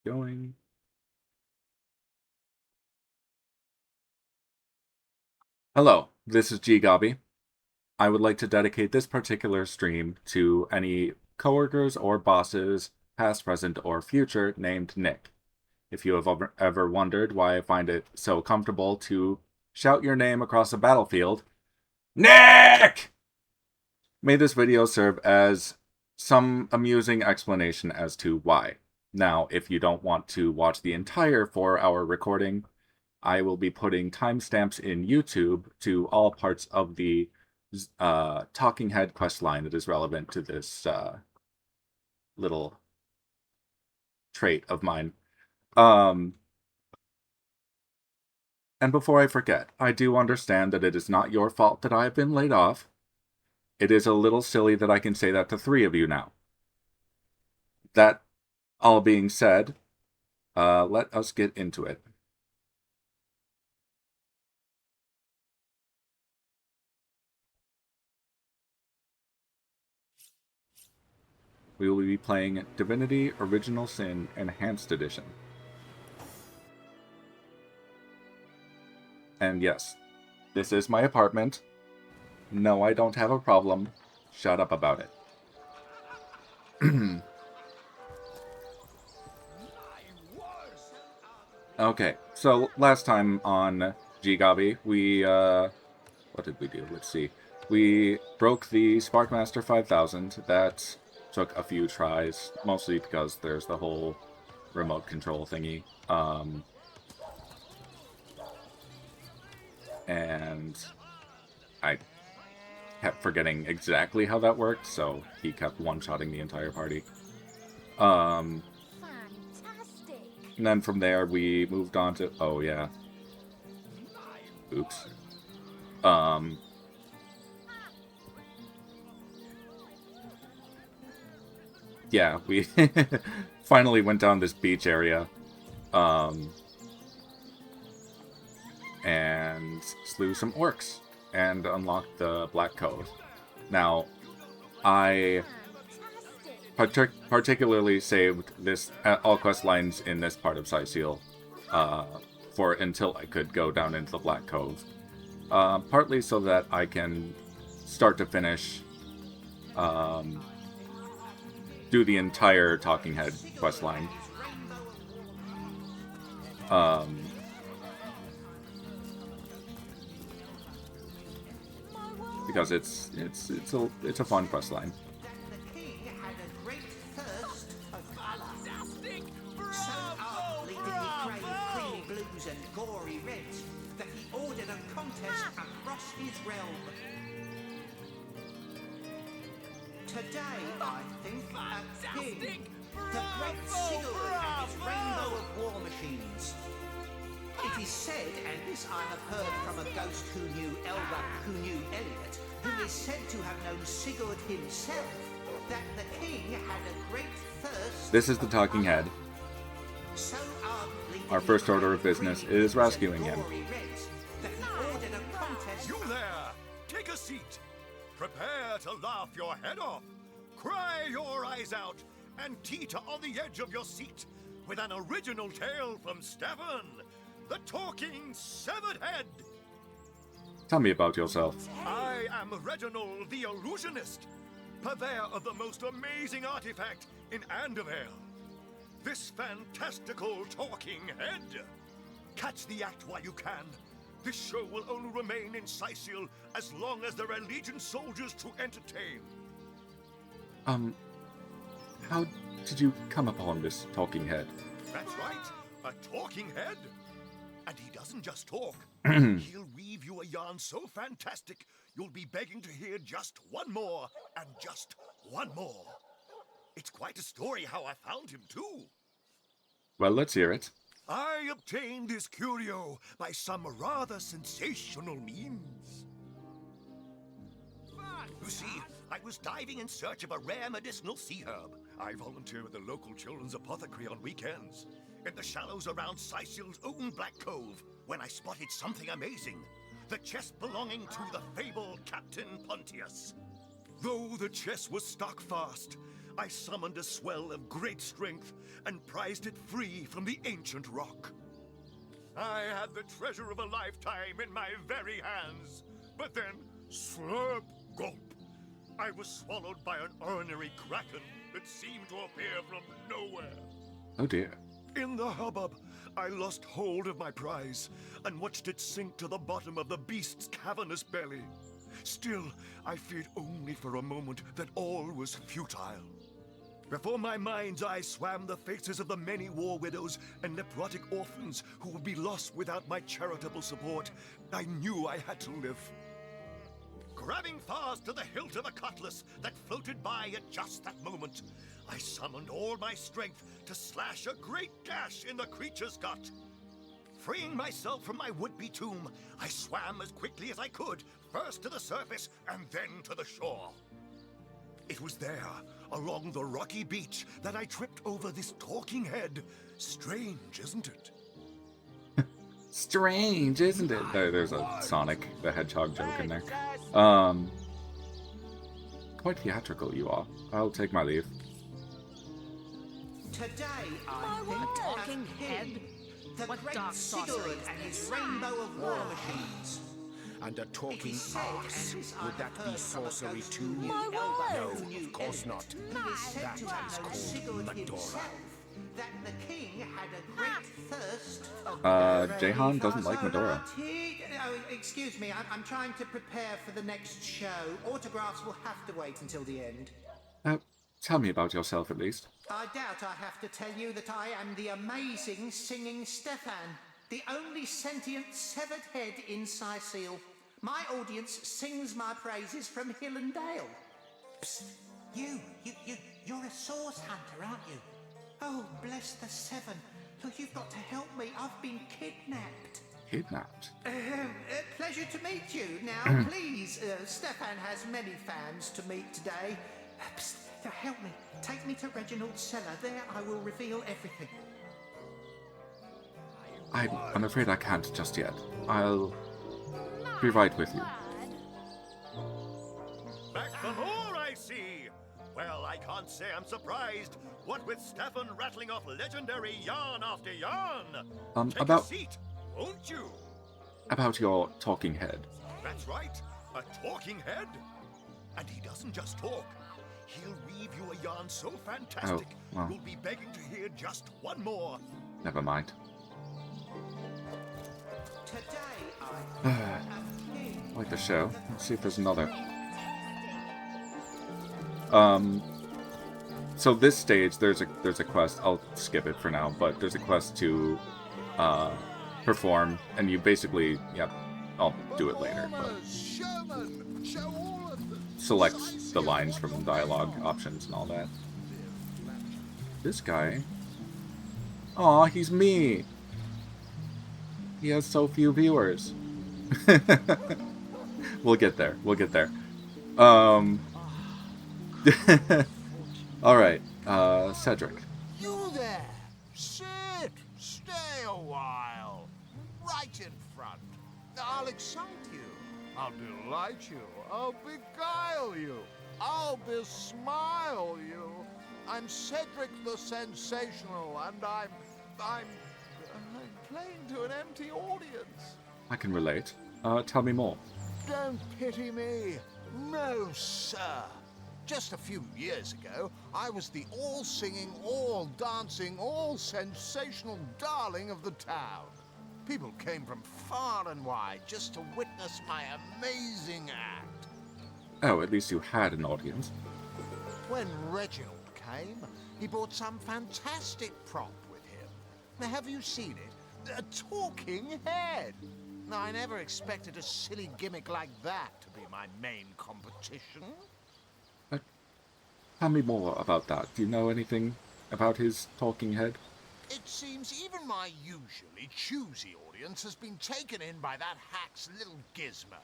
Going. Hello, this is GGobbie. I would like to dedicate this particular stream to any coworkers or bosses, past, present, or future, named Nick. If you have ever wondered why I find it so comfortable to shout your name across a battlefield, Nick! May this video serve as some amusing explanation as to why. Now, if you don't want to watch the entire 4-hour recording, I will be putting timestamps in YouTube to all parts of the talking head quest line that is relevant to this little trait of mine. And before I forget, I do understand that it is not your fault that I have been laid off. It is a little silly that I can say that to 3 of you now. That all being said, let us get into it. We will be playing Divinity Original Sin Enhanced Edition. And yes, this is my apartment. No, I don't have a problem. Shut up about it. Okay, so last time on GGobbie, we, what did we do? Let's see. We broke the Sparkmaster 5000. That took a few tries, mostly because there's the whole remote control thingy. And I kept forgetting exactly how that worked, so he kept one-shotting the entire party. And then from there, we moved on to... Oh, yeah. Oops. Yeah, we finally went down this beach area. And slew some orcs and unlocked the Black Cove. Now, I particularly saved this all quest lines in this part of Cyseal for until I could go down into the Black Cove. Partly so that I can start to finish do the entire Talking Head quest line. Because it's a fun quest line. And gory reds that he ordered a contest across his realm. Today, I think, a king, the great Sigurd and his rainbow of war machines. It is said, and this I have heard from a ghost who knew Elba, who knew Elliot, who is said to have known Sigurd himself, that the king had a great thirst. This is the Talking Head. So our first order of business is rescuing him. You there! Take a seat. Prepare to laugh your head off, cry your eyes out, and teeter on the edge of your seat with an original tale from Stefan, the Talking Severed Head. Tell me about yourself. I am Reginald the Illusionist, purveyor of the most amazing artifact in Andevale. This fantastical talking head. Catch the act while you can. This show will only remain in Cyseal as long as there are Legion soldiers to entertain. How did you come upon this talking head? That's right, a talking head. And he doesn't just talk. He'll weave you a yarn so fantastic, you'll be begging to hear just one more, and just one more. It's quite a story how I found him, too. Well, let's hear it. I obtained this curio by some rather sensational means. You see, I was diving in search of a rare medicinal sea herb. I volunteer at the local children's apothecary on weekends, in the shallows around Cyseal's own Black Cove, when I spotted something amazing. The chest belonging to the fabled Captain Pontius. Though the chest was stuck fast, I summoned a swell of great strength and prized it free from the ancient rock. I had the treasure of a lifetime in my very hands, but then, slurp, gulp, I was swallowed by an ornery kraken that seemed to appear from nowhere. Oh dear. In the hubbub, I lost hold of my prize and watched it sink to the bottom of the beast's cavernous belly. Still, I feared only for a moment that all was futile. Before my mind's eye swam the faces of the many war widows and necrotic orphans who would be lost without my charitable support. I knew I had to live. Grabbing fast to the hilt of a cutlass that floated by at just that moment, I summoned all my strength to slash a great gash in the creature's gut. Freeing myself from my would-be tomb, I swam as quickly as I could, first to the surface and then to the shore. It was there, along the rocky beach, that I tripped over this talking head. Strange, isn't it? Strange, isn't it? There's a Sonic the Hedgehog joke in there. Quite theatrical you are. I'll take my leave. Today I think a talking of head? him, the What great dark sorcery Sigurd is and his this? rainbow of war machines. And a It talking is said, ass. and this I Would have that be heard from a sorcery ghost too? who knew My Elba, word. who knew Of course Elba. not. He is said That to is have known called Sigurd Medora. himself, that the king had a great thirst. Jehan doesn't like Medora. Oh, excuse me, I'm trying to prepare for the next show. Autographs will have to wait until the end. Tell me about yourself at least. I doubt I have to tell you that I am the amazing singing Stefan, the only sentient severed head in Sicile. My audience sings my praises from hill and dale. Psst, you're a source hunter, aren't you? Oh, bless the seven. Look, you've got to help me. I've been kidnapped. Kidnapped. Pleasure to meet you. Now, please, Stefan has many fans to meet today. Psst, help me. Take me to Reginald's cellar. There I will reveal everything. I'm afraid I can't just yet. I'll be right with you. Back for more, I see! Well, I can't say I'm surprised. What with Stefan rattling off legendary yarn after yarn. Take About- a seat, won't you? About your talking head. That's right, a talking head. And he doesn't just talk. He'll weave you a yarn so fantastic, well. you'll be begging to hear just one more. Never mind. Today I am king. Like the show. Let's see if there's another. So this stage, there's a quest. I'll skip it for now, but there's a quest to perform, and you basically, I'll do it later. But select the lines from the dialogue options and all that. This guy. Aw, he's me. He has so few viewers. We'll get there. We'll get there. Alright, Cedric. You there! Sit! Stay a while! Right in front. I'll excite you. I'll delight you. I'll beguile you. I'll besmile you. I'm Cedric the Sensational, and I'm playing to an empty audience. I can relate. Tell me more. Don't pity me. No, sir. Just a few years ago, I was the all-singing, all-dancing, all-sensational darling of the town. People came from far and wide just to witness my amazing act. Oh, at least you had an audience. When Reginald came, he brought some fantastic prop with him. Now, have you seen it? A talking head. Now, I never expected a silly gimmick like that to be my main competition. Tell me more about that. Do you know anything about his talking head? It seems even my usually choosy audience has been taken in by that hack's little gizmo.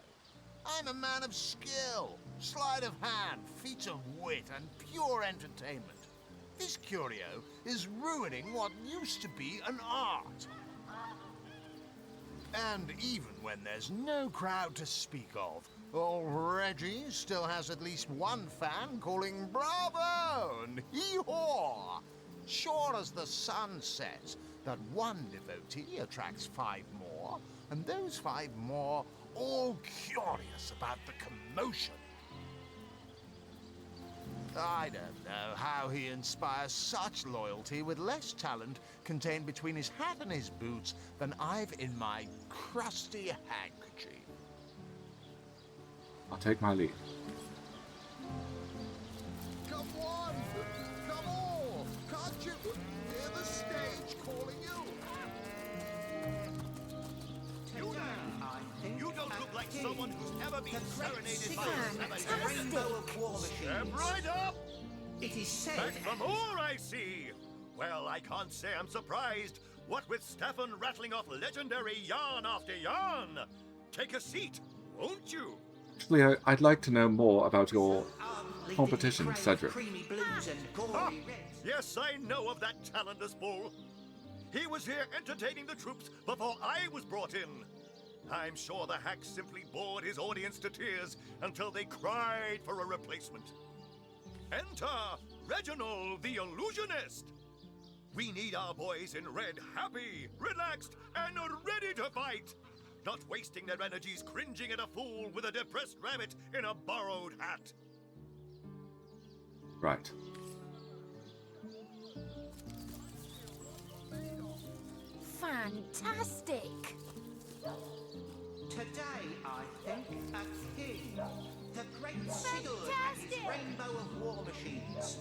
I'm a man of skill, sleight of hand, feats of wit, and pure entertainment. This curio is ruining what used to be an art. And even when there's no crowd to speak of, Old Reggie still has at least one fan calling bravo and hee-haw. Sure as the sun sets that one devotee attracts 5 more, and those 5 more all curious about the commotion. I don't know how he inspires such loyalty with less talent contained between his hat and his boots than I've in my crusty handkerchief. I'll take my lead. Come on! Come on! Can't you hear the stage calling you? You don't look like someone who's ever been serenaded by Fantastic. a Rainbow of war machines. Step right up! It is said. Back for more, I see! Well, I can't say I'm surprised. What with Stefan rattling off legendary yarn after yarn. Take a seat, won't you? Actually, I'd like to know more about your Unleaded competition, crave Cedric. Creamy blues and Ah, gory reds. yes, I know of that talentless bull. He was here entertaining the troops before I was brought in. I'm sure the hack simply bored his audience to tears until they cried for a replacement. Enter Reginald the Illusionist. We need our boys in red happy, relaxed, and ready to fight. Not wasting their energies cringing at a fool with a depressed rabbit in a borrowed hat. Right. Fantastic! Today, I think, a king. The great Sigurd and his Fantastic! rainbow of war machines.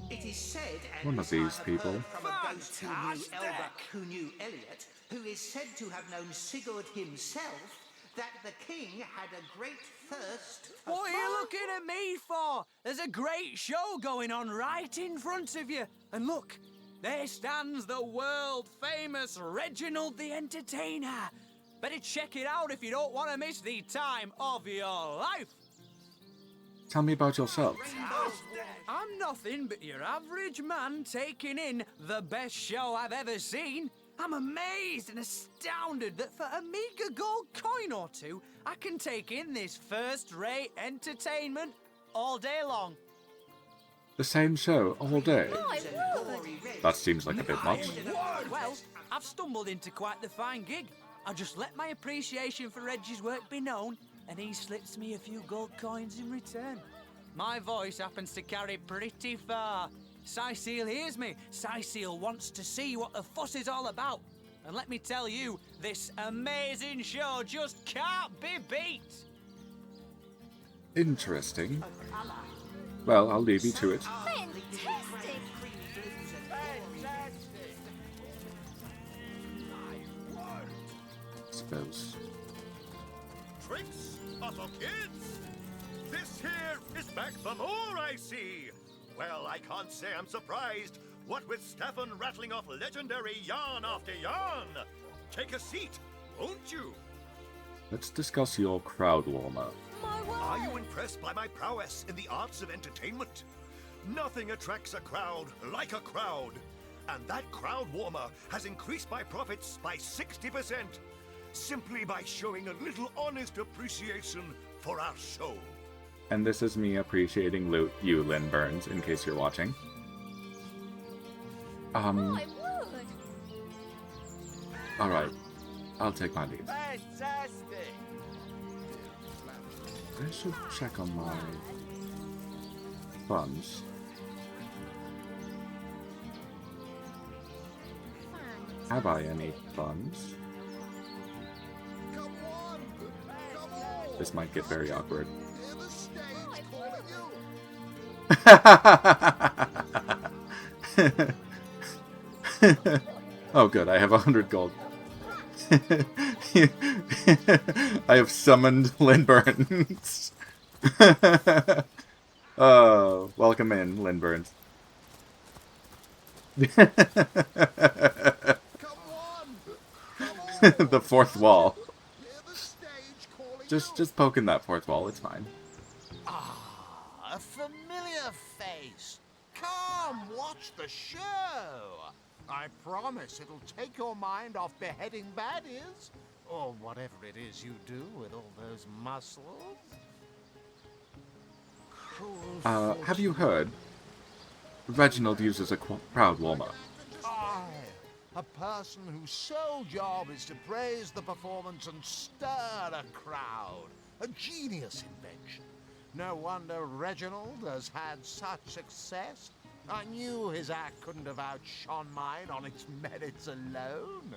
It is said, and One of this I these have people. heard from a ghost who knew Elbert, who knew Elliot, who is said to have known Sigurd himself, that the king had a great thirst for What are you looking at me for? There's a great show going on right in front of you. And look, there stands the world-famous Reginald the Entertainer. Better check it out if you don't want to miss the time of your life. Tell me about yourself. I'm nothing but your average man taking in the best show I've ever seen. I'm amazed and astounded that for a meager gold coin or two, I can take in this first-rate entertainment all day long. The same show all day. I would! gory reds. That seems like a bit much. Well, I've stumbled into quite the fine gig. I just let my appreciation for Reggie's work be known, and he slips me a few gold coins in return. My voice happens to carry pretty far. Cecile hears me. Cecile wants to see what the fuss is all about. And let me tell you, this amazing show just can't be beat. Interesting. Well, I'll leave you to it. Fantastic! Suppose. Tricks are for kids. This here is back for more, I see. Well, I can't say I'm surprised. What with Stefan rattling off legendary yarn after yarn. Take a seat, won't you? Let's discuss your crowd warmer. My Are you word! impressed by my prowess in the arts of entertainment? Nothing attracts a crowd like a crowd. And that crowd warmer has increased my profits by 60%, simply by showing a little honest appreciation for our show. And this is me appreciating you, Lynn Burns, in case you're watching. I would! Alright. I'll take my leave. Fantastic! I should check on my funds. Have I any funds? Come on! Come on! This might get very awkward. Hear the stage calling you? Oh good, I have 100 gold. I have summoned Lynn Burns. Oh, welcome in, Lynn Burns. Come on! Come on! The fourth wall. Hear the stage calling Just poking that fourth wall, it's fine. Ah, a familiar face. Come, watch the show. I promise it'll take your mind off beheading baddies Or whatever it is you do with all those muscles. Cruel Have you heard? Reginald uses a crowd warmer. I, a person whose sole job is to praise the performance and stir a crowd. A genius invention. No wonder Reginald has had such success. I knew his act couldn't have outshone mine on its merits alone.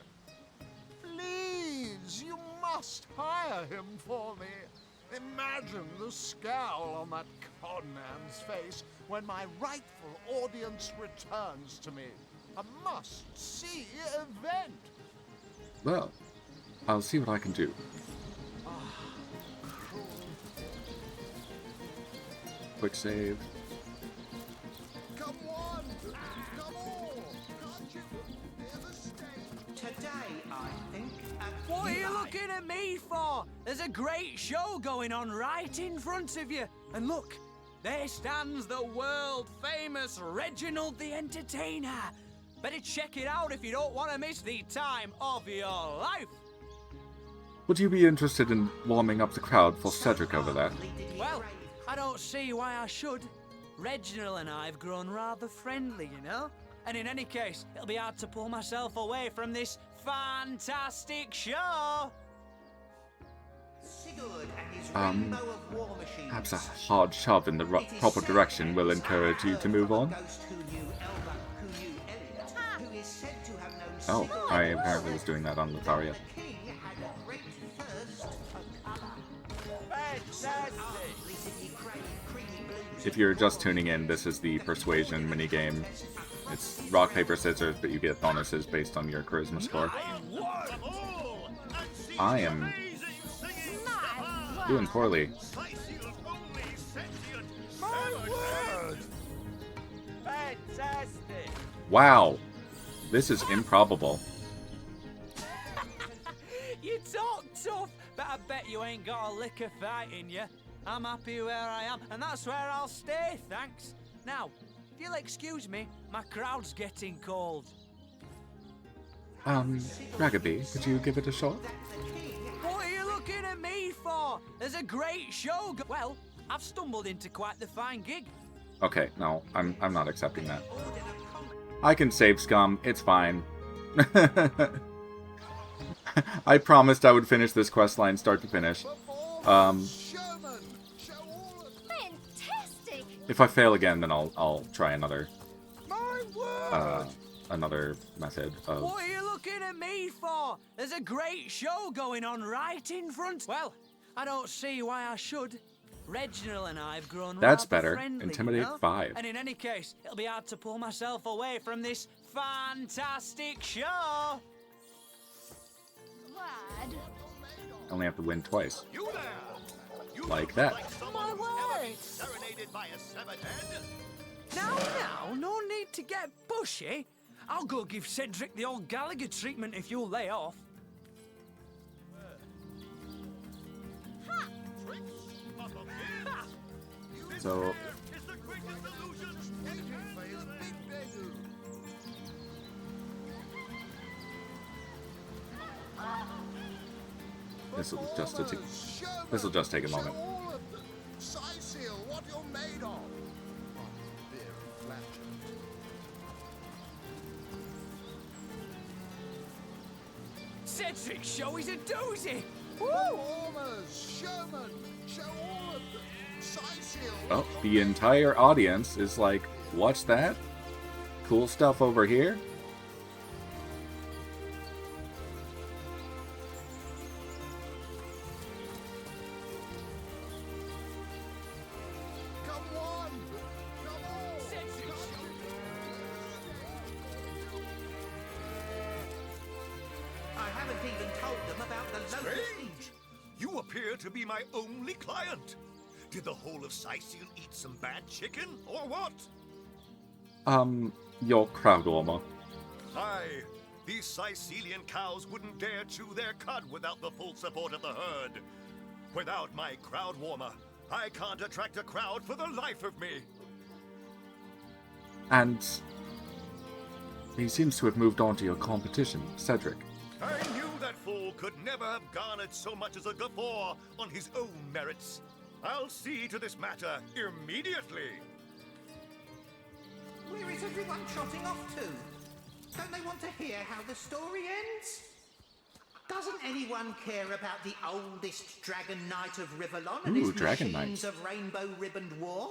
Please, you must hire him for me. Imagine the scowl on that conman's face when my rightful audience returns to me. A must-see event. Well, I'll see what I can do. Quick save. Come on! Come on! Can't you hear the stage? Today, I think, at What are you Unite. looking at me for? There's a great show going on right in front of you. And look, there stands the world-famous Reginald the Entertainer. Better check it out if you don't want to miss the time of your life. Would you be interested in warming up the crowd for Cedric over there? Well, I don't see why I should. Reginald and I have grown rather friendly, you know? And in any case, it'll be hard to pull myself away from this fantastic show. Sigurd and his rainbow of war machines. Perhaps a hard shove in the It is proper said direction that will this encourage you to heard move of a on. ghost who knew Elba, who knew Elliot, who is said to have known Oh, Sigurd I and apparently was doing that on Lotharia. the king had a great thirst for colour. Fantastic! Recently creamy blues. If you're just tuning in, this is the Persuasion minigame. It's rock, paper, scissors, but you get bonuses based on your charisma score. I am doing poorly. Fantastic! Wow, this is improbable. You talk tough, but I bet you ain't got a lick of fight in you. I'm happy where I am, and that's where I'll stay, thanks. Now, if you'll excuse me, my crowd's getting cold. Ragabee, could you give it a shot? What are you looking at me for? There's a great show Well, I've stumbled into quite the fine gig. Okay, no, I'm not accepting that. I can save scum, it's fine. I promised I would finish this questline start to finish. Showman! Show all of Fantastic! If I fail again, then I'll try another my word! another method of. What are you looking at me for? There's a great show going on right in front. Well, I don't see why I should. Reginald and I have grown That's rather better. friendly, Intimidate you know? 5. And in any case, it'll be hard to pull myself away from this fantastic show. Lad. I only have to win twice. You there! You Like look that. Like someone My who's ever been words. serenaded by a severed head. Now, no need to get bushy. I'll go give Cedric the old Gallagher treatment if you'll lay off. Tricks of a bit. So Is the greatest illusion. For his big debut. this will just take Showman! this will just take a moment. Show all of them. Seal what you're made of. Oh, very flattering. Cedric's show is a doozy. Performers, showmen, show all of them. Seal. Oh, the entire audience is like, "What's that? Cool stuff over here." Come on! Come on! Cedric's show. I haven't even told them about the lotus. Strange! You appear to be my only client. Did the whole of Sicil eat some bad chicken, or what? Your crowd warmer. Aye, these Sicilian cows wouldn't dare chew their cud without the full support of the herd. Without my crowd warmer, I can't attract a crowd for the life of me. And he seems to have moved on to your competition, Cedric. I knew that fool could never have garnered so much as a guffaw on his own merits. I'll see to this matter immediately. Where is everyone trotting off to? Don't they want to hear how the story ends? Doesn't anyone care about the oldest Dragon Knight of Rivellon and his Dragon machines Knight. of rainbow-ribboned war?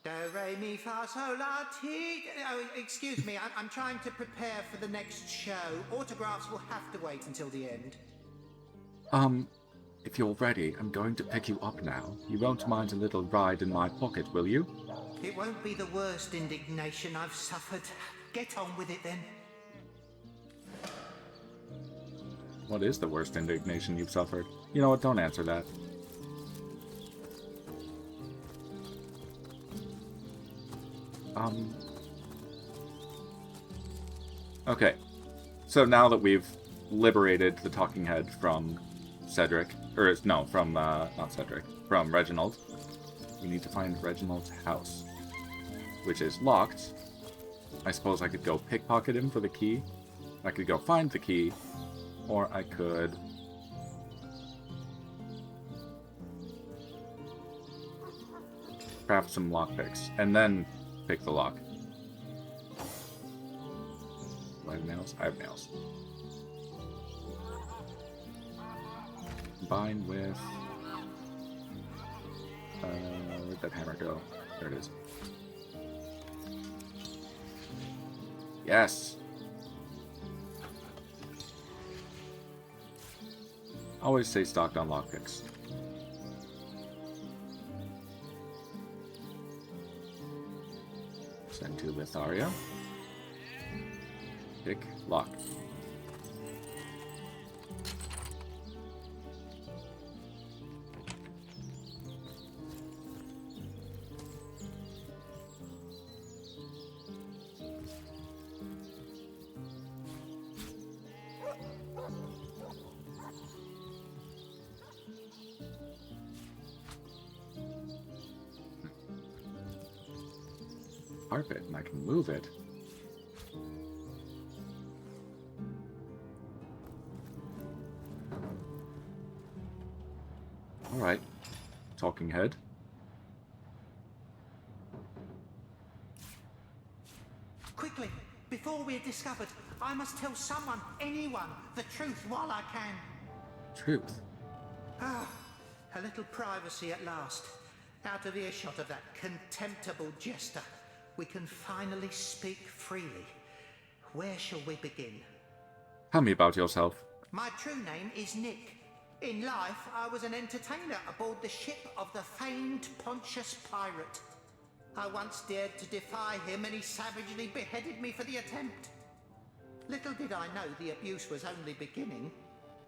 Do, re, mi, fa, sol, la, ti... Oh, excuse me, I'm trying to prepare for the next show. Autographs will have to wait until the end. If you're ready, I'm going to pick you up now. You won't mind a little ride in my pocket, will you? It won't be the worst indignation I've suffered. Get on with it then. What is the worst indignation you've suffered? You know what, don't answer that. Okay. So now that we've liberated the talking head from Cedric, or no, from, not Cedric, from Reginald, we need to find Reginald's house, which is locked. I suppose I could go pickpocket him for the key. I could go find the key, or I could... craft some lockpicks, and then pick the lock. Do I have nails? I have nails. Combine with... where'd that hammer go? There it is. Yes! Always stay stocked on lockpicks. Send to Litharia. Pick lock. Carpet, and I can move it. Alright. Talking head. Quickly, before we're discovered, I must tell someone, anyone, the truth while I can. Truth. Ah, a little privacy at last. Out of earshot of that contemptible jester. We can finally speak freely. Where shall we begin? Tell me about yourself. My true name is Nick. In life, I was an entertainer aboard the ship of the famed Pontius Pirate. I once dared to defy him and he savagely beheaded me for the attempt. Little did I know the abuse was only beginning.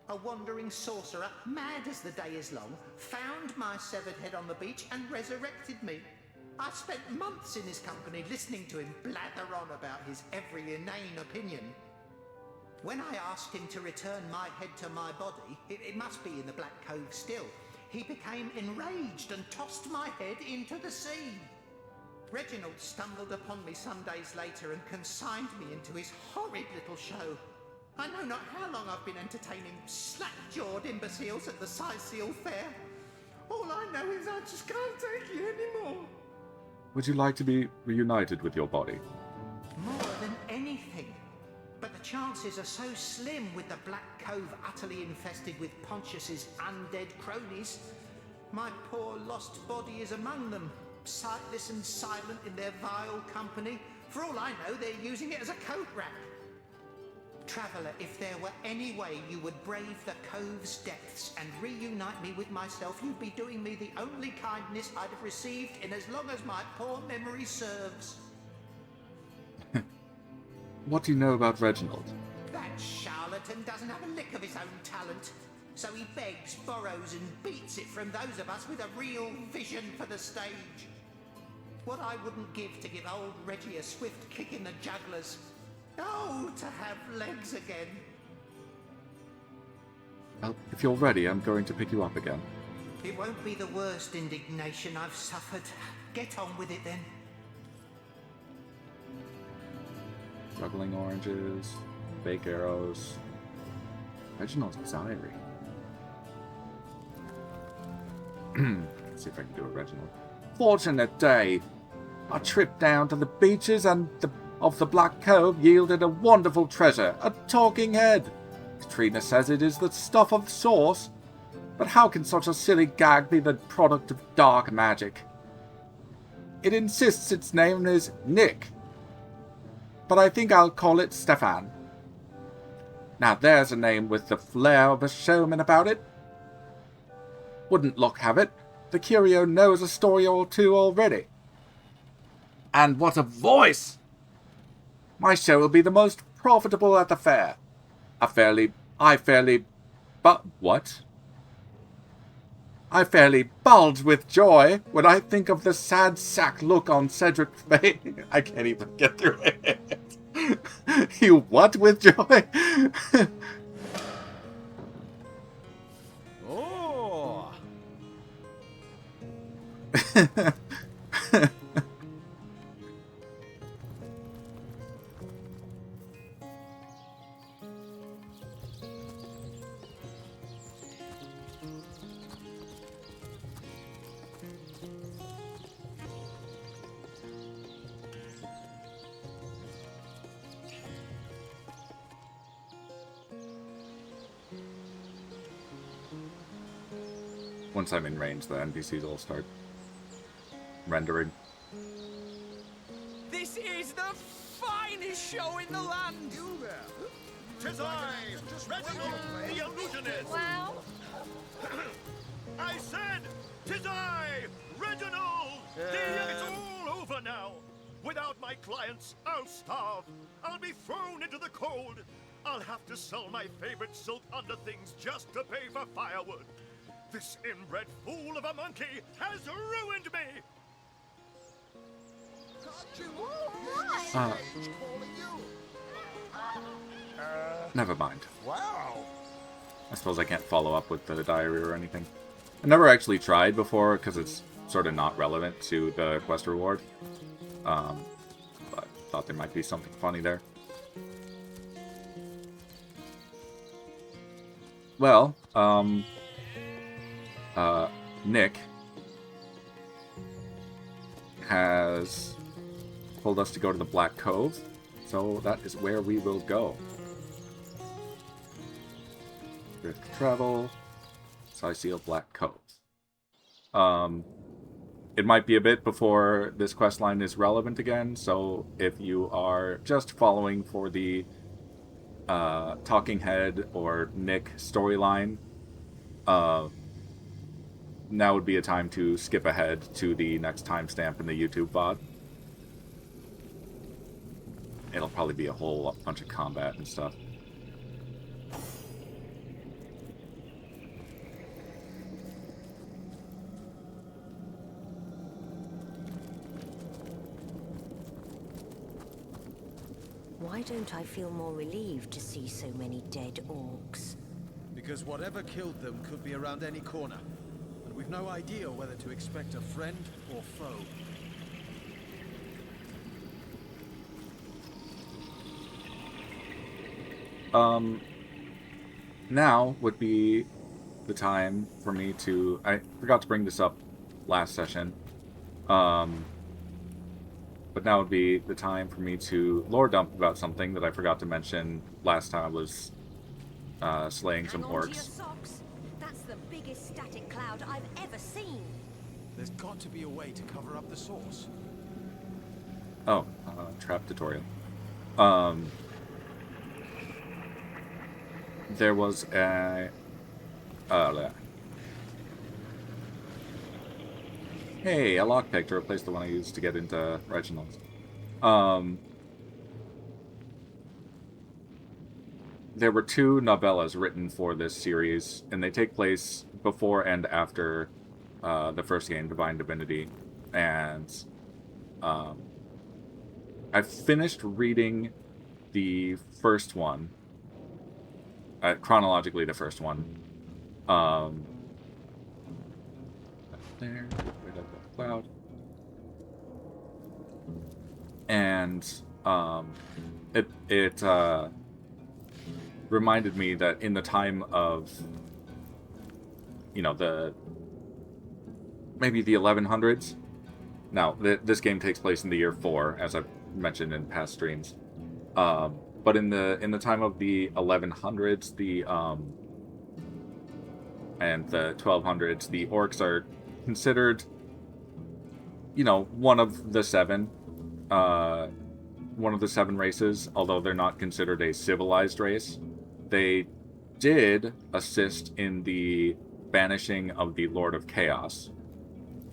A wandering sorcerer, mad as the day is long, found my severed head on the beach and resurrected me. I spent months in his company listening to him blather on about his every inane opinion. When I asked him to return my head to my body, it must be in the Black Cove still, he became enraged and tossed my head into the sea. Reginald stumbled upon me some days later and consigned me into his horrid little show. I know not how long I've been entertaining slack-jawed imbeciles at the Seal Fair. All I know is I just can't take it anymore. Would you like to be reunited with your body? More than anything. But the chances are so slim with the Black Cove utterly infested with Pontius's undead cronies. My poor lost body is among them, sightless and silent in their vile company. For all I know, they're using it as a coat rack. Traveller, if there were any way you would brave the Cove's depths and reunite me with myself, you'd be doing me the only kindness I'd have received in as long as my poor memory serves. What do you know about Reginald? That charlatan doesn't have a lick of his own talent. So he begs, borrows and beats it from those of us with a real vision for the stage. What I wouldn't give to give old Reggie a swift kick in the jugglers. Oh, to have legs again. Well, if you're ready, I'm going to pick you up again. It won't be the worst indignation I've suffered. Get on with it then. Juggling oranges, fake arrows. Reginald's diary. Let's see if I can do a Reginald. Fortunate day. A trip down to the beaches of the Black Cove yielded a wonderful treasure, a talking head. Katrina says it is the stuff of the source, but how can such a silly gag be the product of dark magic? It insists its name is Nick, but I think I'll call it Stefan. Now there's a name with the flair of a showman about it. Wouldn't luck have it, the curio knows a story or two already. And what a voice! My show will be the most profitable at the fair. I fairly bulge with joy when I think of the sad sack look on Cedric's face. I can't even get through it. You what with joy? Oh. Once I'm in range, the NPCs will start rendering. This is the finest show in the land! You there? 'Tis I, Reginald the Illusionist! Wow. I said, 'tis I, Reginald! It's all over now. Without my clients, I'll starve. I'll be thrown into the cold. I'll have to sell my favorite silk underthings just to pay for firewood. This inbred fool of a monkey has ruined me! Never mind. Wow. I suppose I can't follow up with the diary or anything. I never actually tried before because it's sort of not relevant to the quest reward. But thought there might be something funny there. Well, Nick has told us to go to the Black Cove, so that is where we will go. Rift Travel, Seal Black Cove. It might be a bit before this questline is relevant again, so if you are just following for the Talking Head or Nick storyline, now would be a time to skip ahead to the next timestamp in the YouTube VOD. It'll probably be a whole bunch of combat and stuff. Why don't I feel more relieved to see so many dead orcs? Because whatever killed them could be around any corner. And we've no idea whether to expect a friend or foe. Now would be the time for me to... I forgot to bring this up last session. But now would be the time for me to lore dump about something that I forgot to mention last time I was slaying some Hang on to your orcs. socks. That's the biggest static cloud I've ever seen. There's got to be a way to cover up the source. Oh, trap tutorial. There was a... Hey, a lockpick to replace the one I used to get into Reginald's. There were 2 novellas written for this series, and they take place before and after the first game, Divine Divinity. And I finished reading the first one, chronologically the first one. There, get rid of the cloud. And reminded me that in the time of, you know, maybe the 1100s. Now, this game takes place in the year 4, as I've mentioned in past streams. But in the time of the 1100s, and the 1200s, the orcs are considered, you know, one of the seven races, although they're not considered a civilized race. They did assist in the banishing of the Lord of Chaos.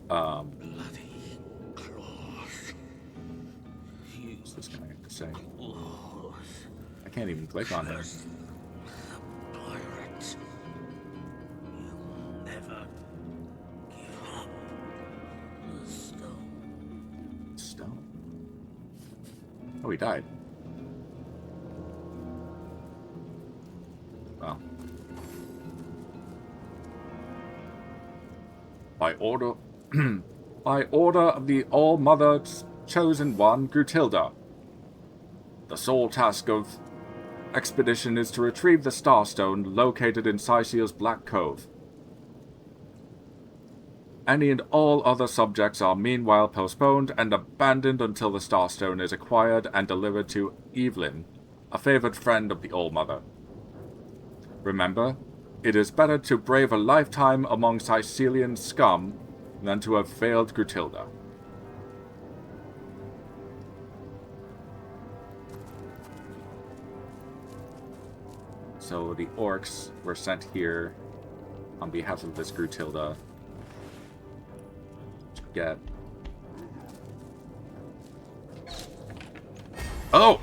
Bloody claws. What's this guy have to say? I can't even click on him. Pirates. You'll never give up the stone. Stone. Oh, he died. Well. By order of the All-Mother's Chosen One, Grutilda. The sole task of expedition is to retrieve the Starstone located in Sicilia's Black Cove. Any and all other subjects are meanwhile postponed and abandoned until the Starstone is acquired and delivered to Evelyn, a favored friend of the All-Mother. Remember, it is better to brave a lifetime among Sicilian scum than to have failed Grutilda. So the orcs were sent here on behalf of this Grutilda to get... Oh!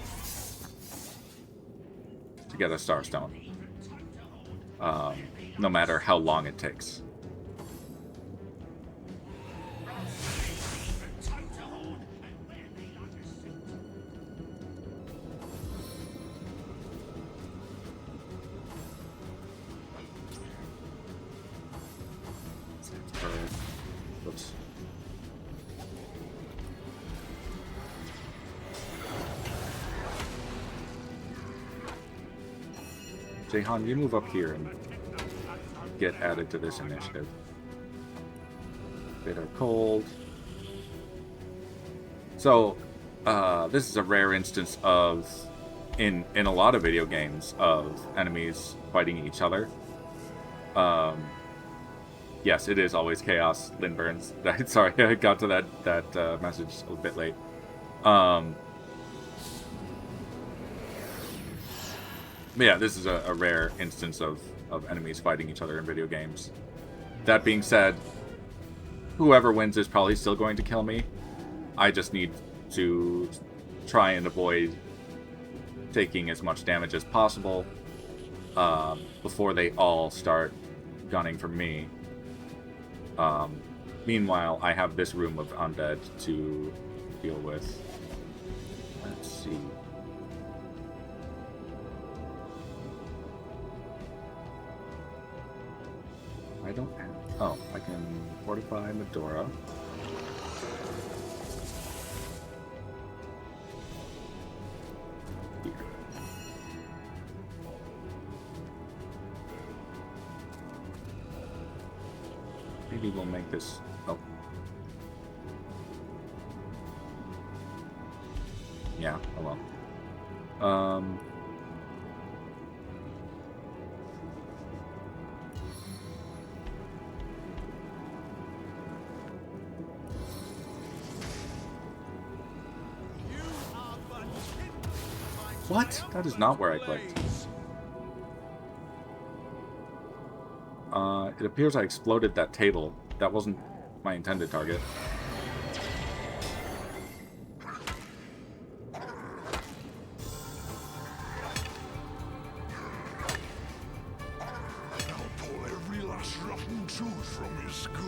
To get a Starstone. No matter how long it takes. Whoops. Jahan, you move up here and get added to this initiative. Bitter cold. So, this is a rare instance of, in a lot of video games, of enemies fighting each other. Yes, it is always chaos, Lynn Burns. Sorry, I got to that message a bit late. Yeah, this is a rare instance of enemies fighting each other in video games. That being said, whoever wins is probably still going to kill me. I just need to try and avoid taking as much damage as possible before they all start gunning for me. Meanwhile, I have this room of undead to deal with. Let's see. I don't have... Oh, I can fortify Medora. Here. Maybe we'll make this... Oh. Yeah, oh well. What? That is not where I clicked. It appears I exploded that table. That wasn't my intended target. I'll pull every last rotten tooth from his skull.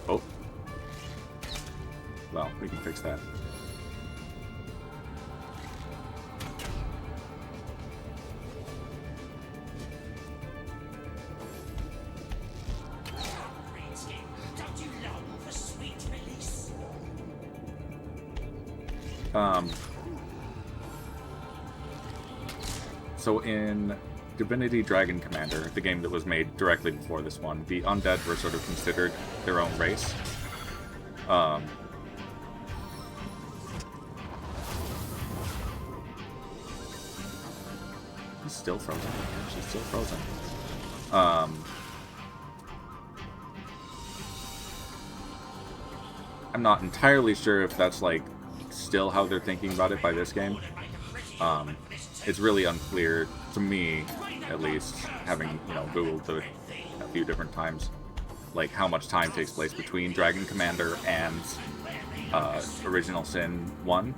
Oh. Well, we can fix that. So in Divinity Dragon Commander, the game that was made directly before this one, the undead were sort of considered their own race. He's still frozen. She's still frozen. I'm not entirely sure if that's like still how they're thinking about it by this game. It's really unclear to me, at least, having, you know, Googled it a few different times, like how much time takes place between Dragon Commander and Original Sin 1.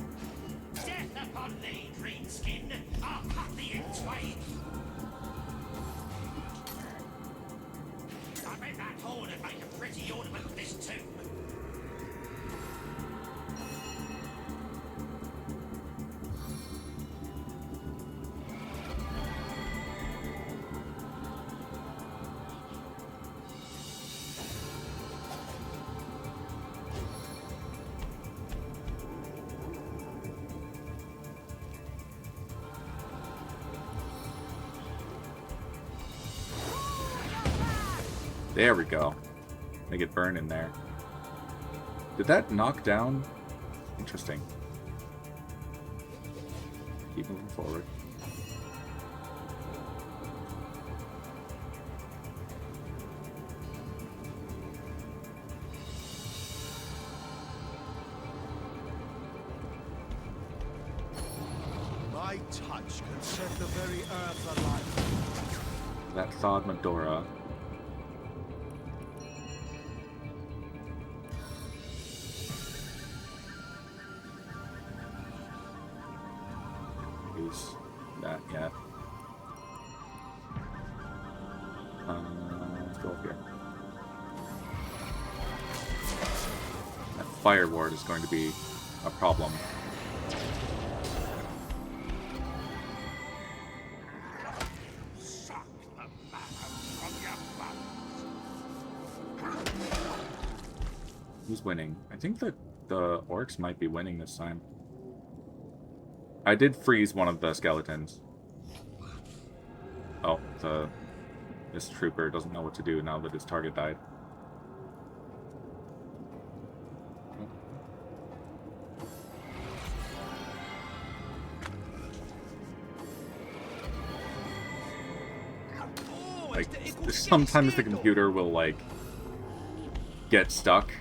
There we go. Make it burn in there. Did that knock down? Interesting. Keep moving forward. My touch can set the very earth alight. That thawed Medora. That yet. Let's go up here. That fire ward is going to be a problem. Who's winning? I think that the orcs might be winning this time. I did freeze one of the skeletons. Oh, this trooper doesn't know what to do now that his target died. Like, sometimes the computer will, like, get stuck,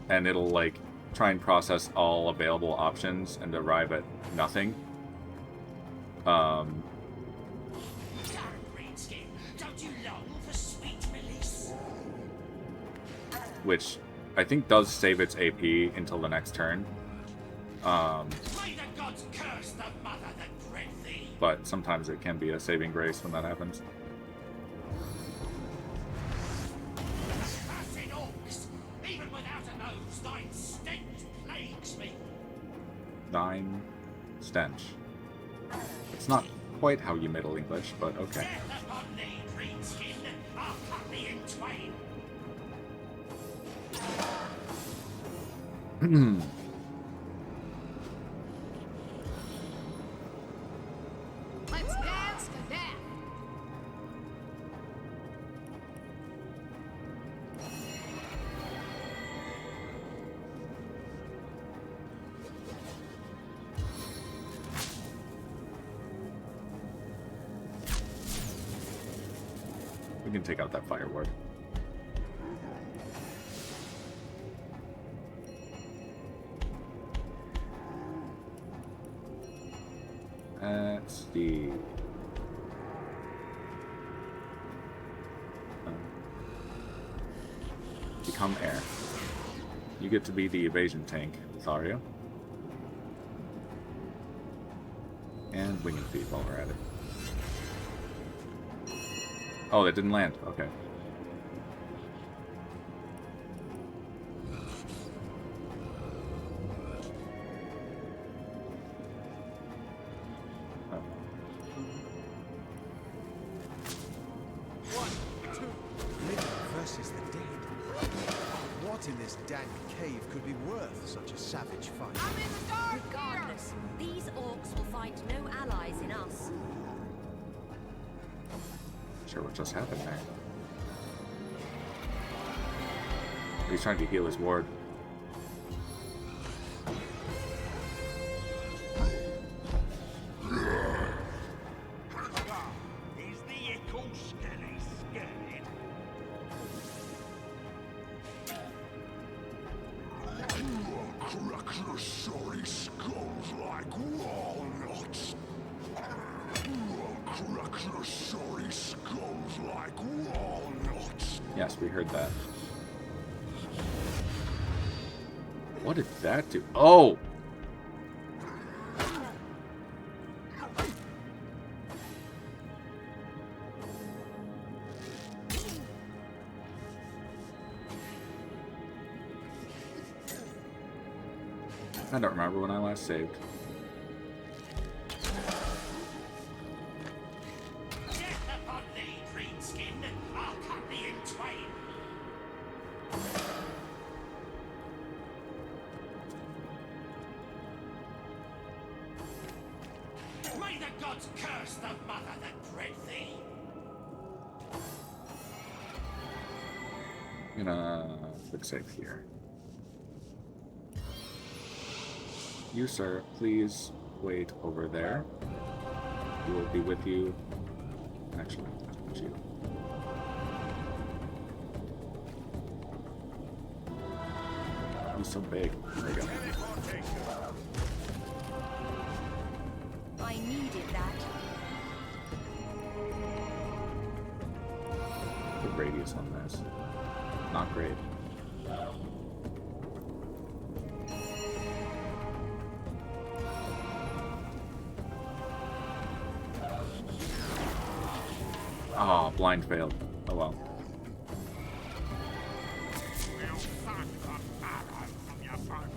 and it'll, like, try and process all available options and arrive at nothing. Which I think does save its AP until the next turn. But sometimes it can be a saving grace when that happens. Thine stench. It's not quite how you Middle English, but okay. Let's dance to death. We can take out that fire ward. Let's see. Become air. You get to be the evasion tank, Thario. And wing and feet while we're at it. Oh, that didn't land. Okay. in this dank cave could be worth such a savage fight. I'm in the dark here! Regardless, these orcs will find no allies in us. Sure, what just happened there? He's trying to heal his ward. Is the ickle skelly scared? Crack your sorry skulls like walnuts. Crack your sorry skulls like walnuts. Yes, we heard that. What did that do? Oh! I don't remember when I last saved. Death upon thee, greenskin! I'll cut thee in twain! May the gods curse the mother that bred thee! I'm gonna quick save here. You, sir, please wait over there. We will be with you. Actually, not you. He's so big. There we go. I needed that. The radius on this. Not great. Oh, blind failed. Oh well. We'll find an ally from your foe.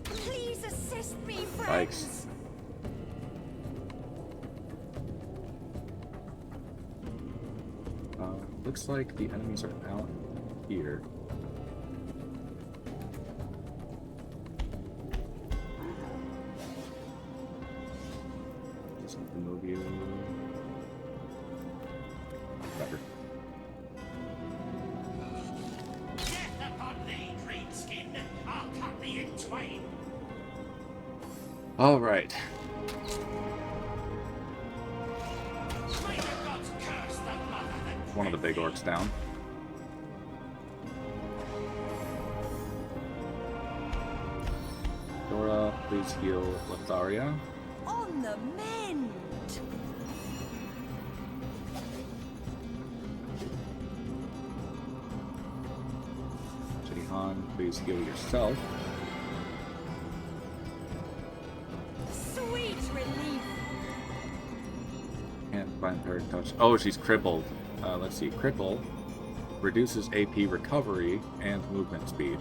Please assist me, friends. Spikes. Looks like the enemies are out here. Something move you. Better. Death upon thee, greenskin! I'll cut thee in twain! All right. May the gods curse the mother that One of the big orcs down. Dora, please heal Lotharia. On the mend. Jihan, please heal yourself. Sweet relief. Can't find her touch. Oh, she's crippled. Let's see. Cripple reduces AP recovery and movement speed.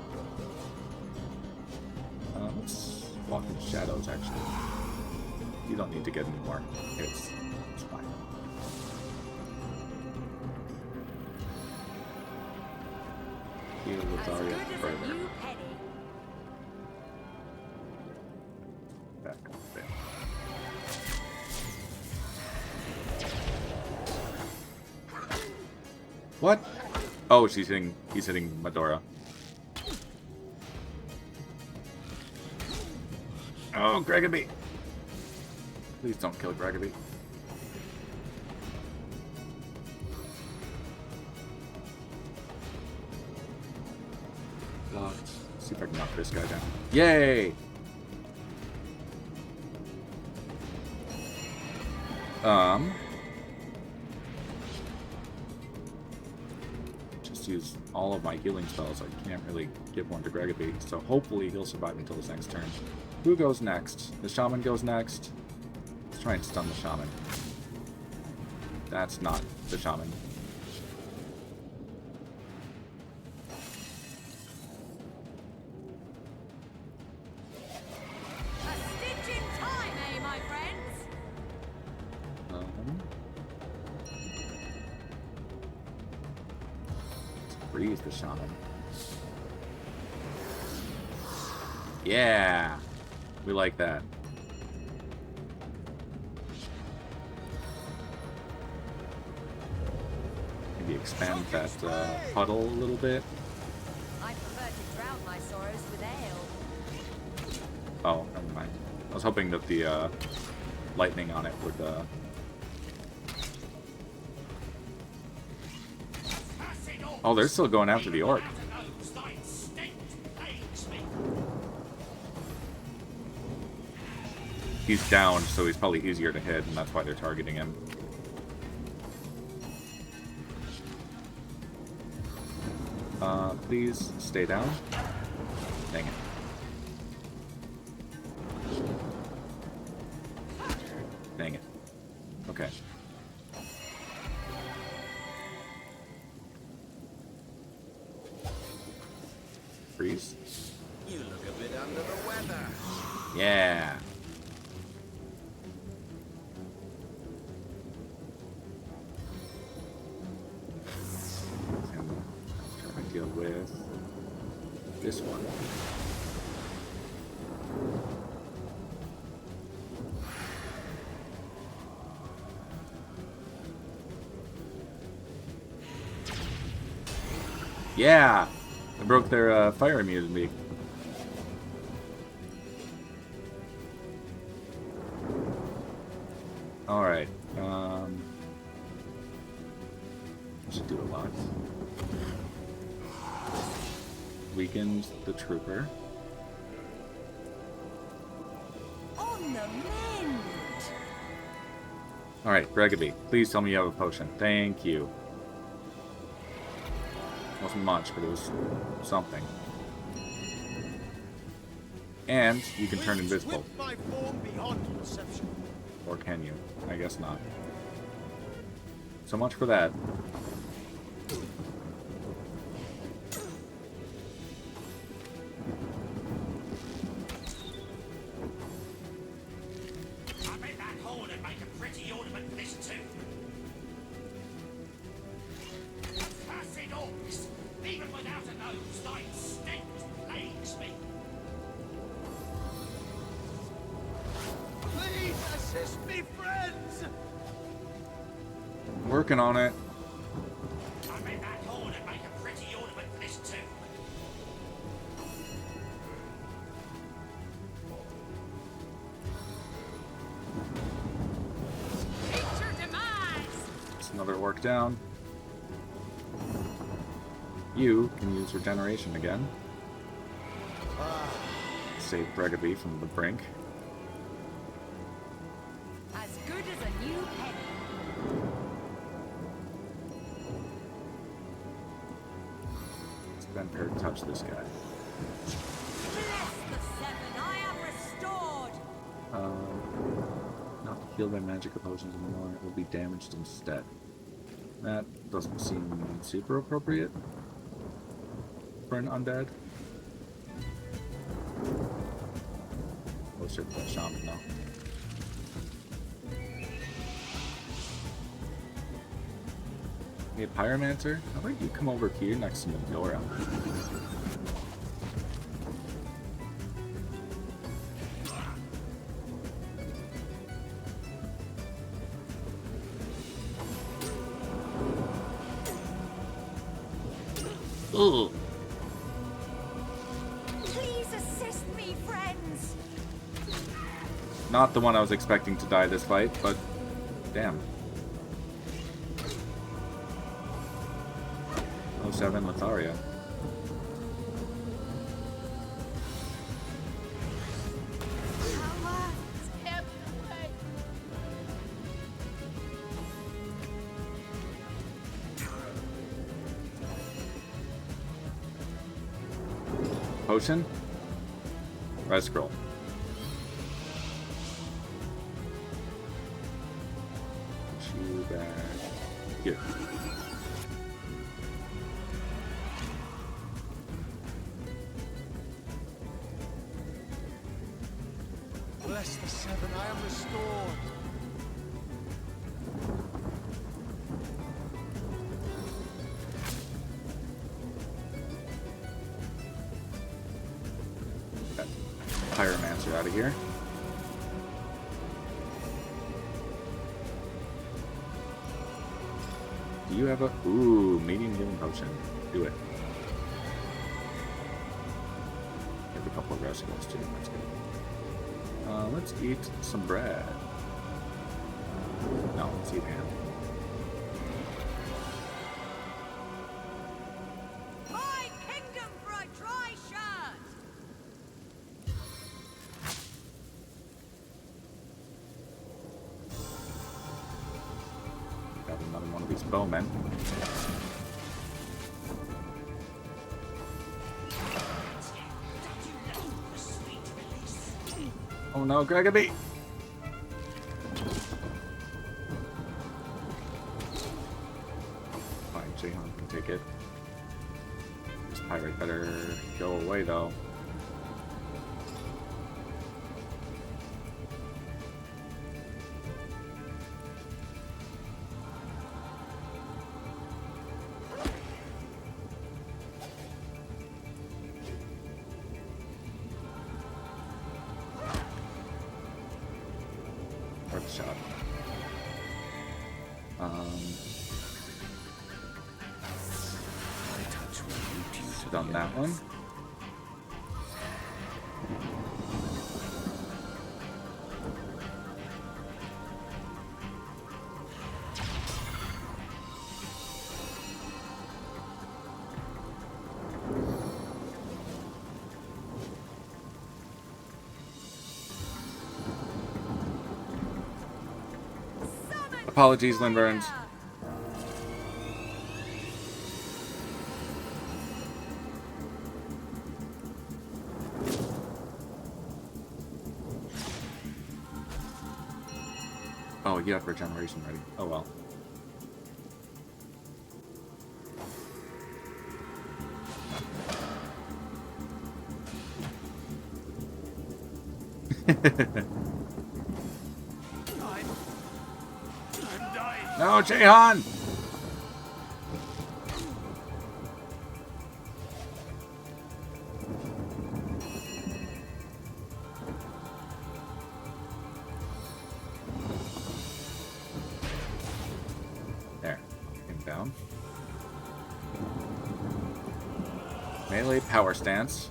Let's walk in shadows, actually. You don't need to get any more. It's fine. Heal As Lotharia good as a further. new penny. Back up there. What? Oh, he's hitting Medora. Oh, GGobbie! Please don't kill GGobbie. Locked. See if I can knock this guy down. Yay! Just use all of my healing spells. I can't really give one to GGobbie, so hopefully he'll survive until his next turn. Who goes next? The shaman goes next. Let's try and stun the shaman. That's not the shaman. A freeze the shaman. Yeah! We like that. Maybe expand that puddle a little bit. I prefer to drown my sorrows with ale. Oh, never mind. I was hoping that the lightning on it would Oh, they're still going after the orc. He's down, so he's probably easier to hit, and that's why they're targeting him. Please stay down. Dang it. Dang it. Okay. Freeze. You look a bit under the weather. Yeah. Try to deal with this one. Yeah! I broke their fire immunity. Alright. Should do a lot. Weakens the trooper. On the mend! Alright, Gregobbie, please tell me you have a potion. Thank you. Wasn't much, but it was something. And you can turn invisible. My form beyond perception. Or can you? I guess not. So much for that. I bet that horn would make a pretty ornament for this too. Cursed orcs! Even without a nose, thy stink plagues me. Please assist me, friends! Working on it. I bet that horn would make a pretty ornament for this too. Meet your demise! It's another orc down. You can use regeneration again. Save Gregobbie from the brink. As good as a new penny. It's been fair to touch this guy. Bless the seven, I am restored! Not healed by magic potions anymore. It will be damaged instead. That doesn't seem super appropriate for an undead. Closer to that shaman though. Hey, Pyromancer, how about you come over here next to Medora? Ugh. Please assist me, friends! Not the one I was expecting to die this fight, but damn. 07 Lotharia. Power is everywhere. Potion? Red scroll. Put you back here. Bless the seven, I am restored. Pyromancer out of here. Do you have a... Ooh, medium healing potion. Do it. Have a couple of rescues too. That's good. Let's eat some bread. No, let's eat ham. My kingdom for a dry shirt! Got another one of these bowmen. Oh no, GGobbie! Fine, Jehan can take it. This pirate better go away though. Shot. Done that one. Apologies, Lindburns. Oh, you have regeneration ready. Oh well. No, Jehan! There. Him down. Melee power stance.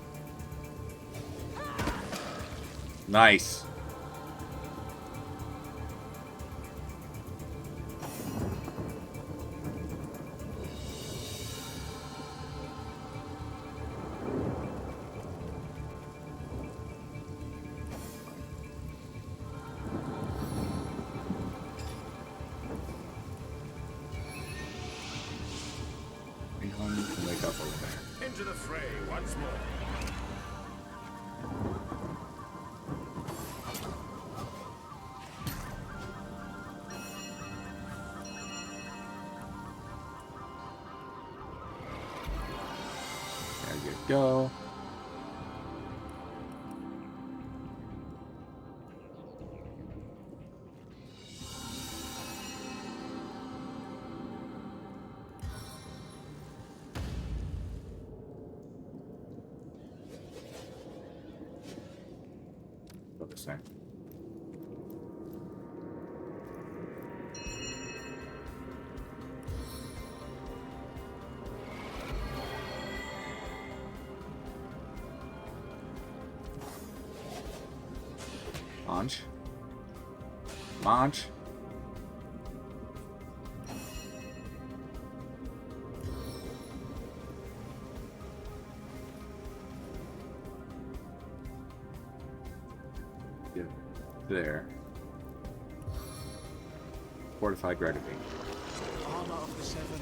Nice. Wake up over there. Into the fray once more. There you go. This way. Launch. Launch. There. Fortified gravity. Armor of the Seven.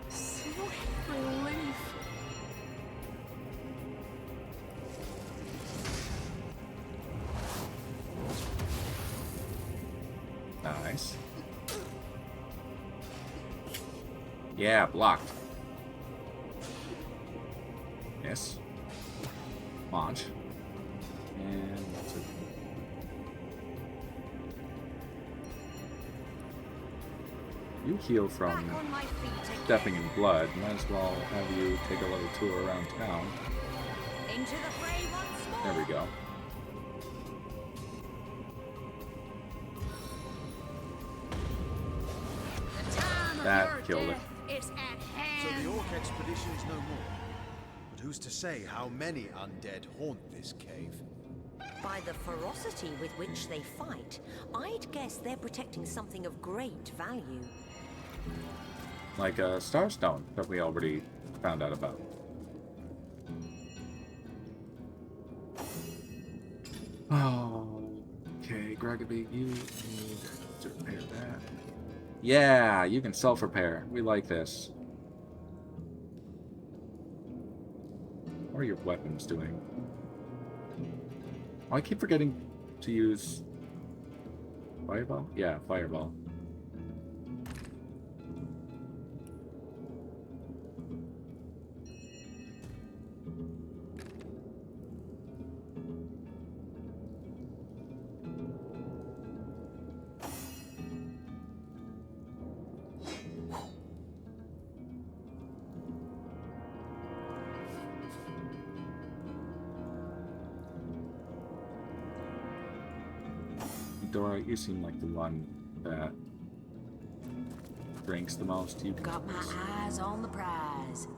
Sweet relief. Nice. Yeah, blocked. Yes. Launch. And that's it. You heal from Back on my feet again. stepping in blood. Might as well have you take a little tour around town. Into the fray once more. There we go. That killed it. Is at So hand. the Orc expedition is no more. But who's to say how many undead haunt this cave? By the ferocity with which they fight, I'd guess they're protecting something of great value. Like a starstone that we already found out about. Oh, okay, GGobbie, you need to repair that. Yeah, you can self-repair. We like this. What are your weapons doing? Oh, I keep forgetting to use Fireball? Yeah, Fireball. Dora, you seem like the one that drinks the most. You can Got my eyes on the prize.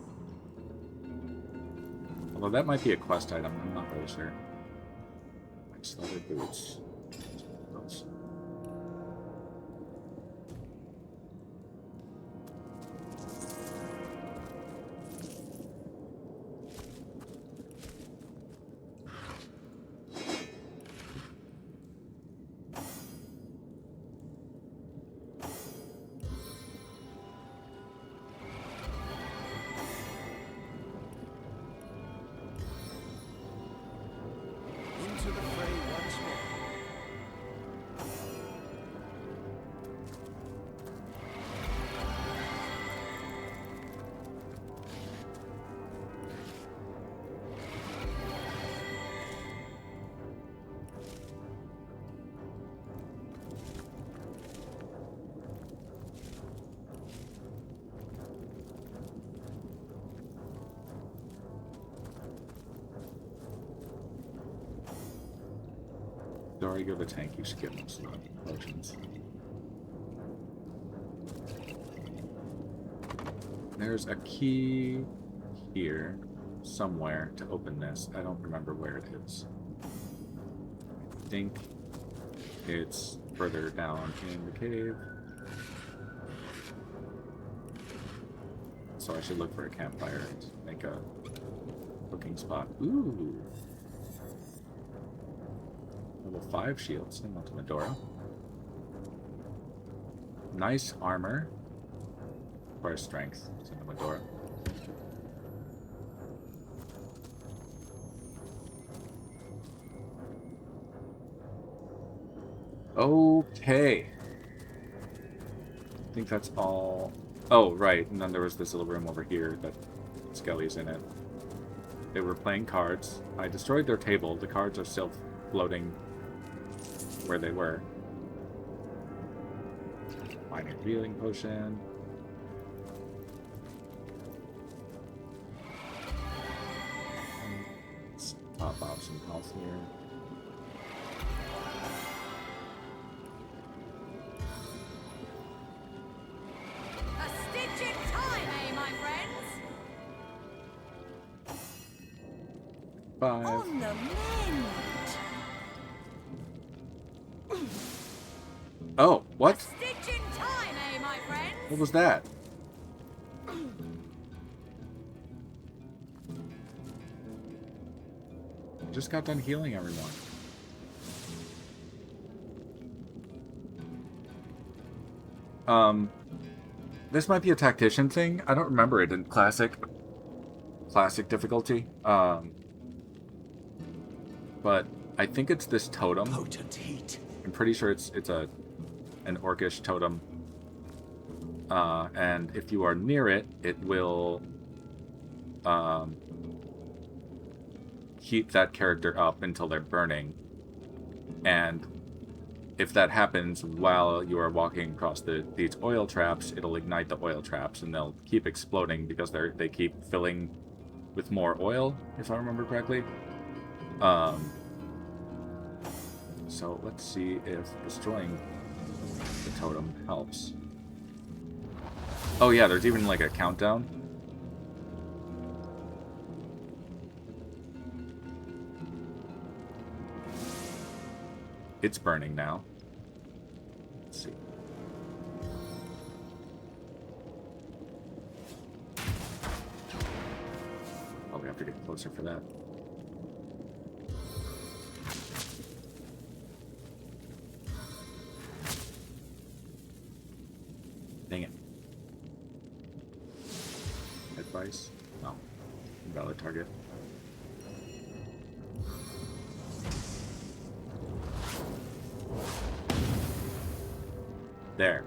Although that might be a quest item, I'm not really sure. Nice leather boots. Those. Into the fray once more. Dora, you're the tank. You skip most of the potions. There's a key here somewhere to open this. I don't remember where it is. I think it's further down in the cave. So I should look for a campfire and make a cooking spot. Ooh! Level 5 shields. Same to Medora. Nice armor. Requires strength. Same to Medora. Okay. I think that's all. Oh, right. And then there was this little room over here that Skelly's in it. They were playing cards. I destroyed their table. The cards are still floating where they were. Find a healing potion. Let's pop off some health here. A stitch in time, eh, my friends? 5. On the mend. Oh, what? Stitch in time, eh, my friends? What was that? Just got done healing everyone. This might be a tactician thing. I don't remember it in classic difficulty. But I think it's this totem. Potent heat. I'm pretty sure it's an orcish totem. And if you are near it, it will heat that character up until they're burning. And if that happens while you are walking across these oil traps, it'll ignite the oil traps, and they'll keep exploding because they keep filling with more oil, if I remember correctly. So let's see if destroying the totem helps. Oh yeah, there's even like a countdown. It's burning now. Let's see. Oh, we have to get closer for that. Dang it. Advice? No. Invalid target. There.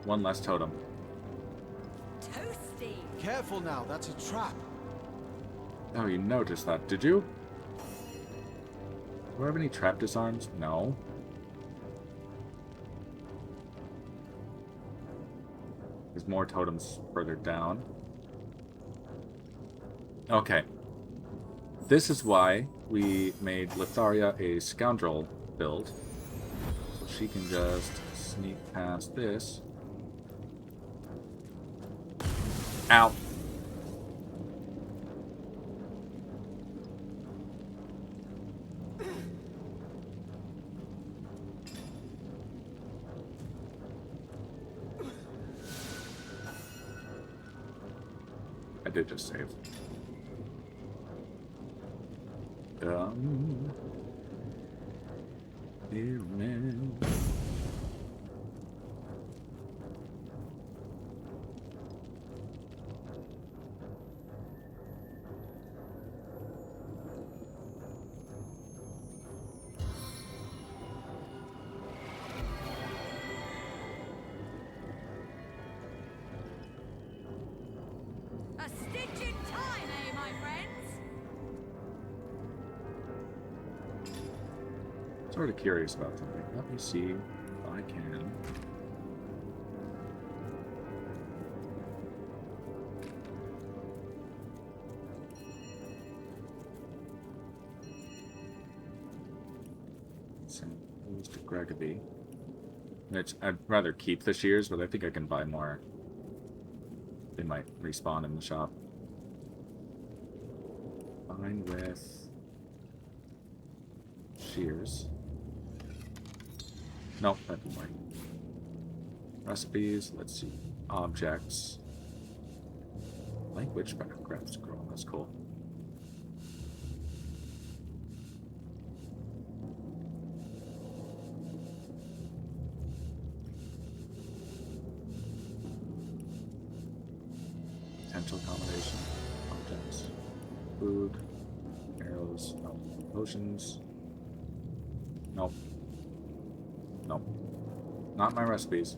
One less totem. Toasty. Careful now, that's a trap. Oh, you noticed that, did you? Do I have any trap disarms? No. There's more totems further down. Okay. This is why we made Litharia a scoundrel build. So she can just sneak past this. Ow. I did just save. Dear man. A stitch in time, eh, my friends? Sort of curious about something. Let me see if I can. Send those to GGobbie. Which I'd rather keep the shears, but I think I can buy more. They might respawn in the shop. Fine with shears. Nope, that didn't work. Recipes, let's see. Objects. Language background scroll, that's cool. Potential combination. Objects. Food. Arrows. No. Potions. Nope. Nope. Not my recipes.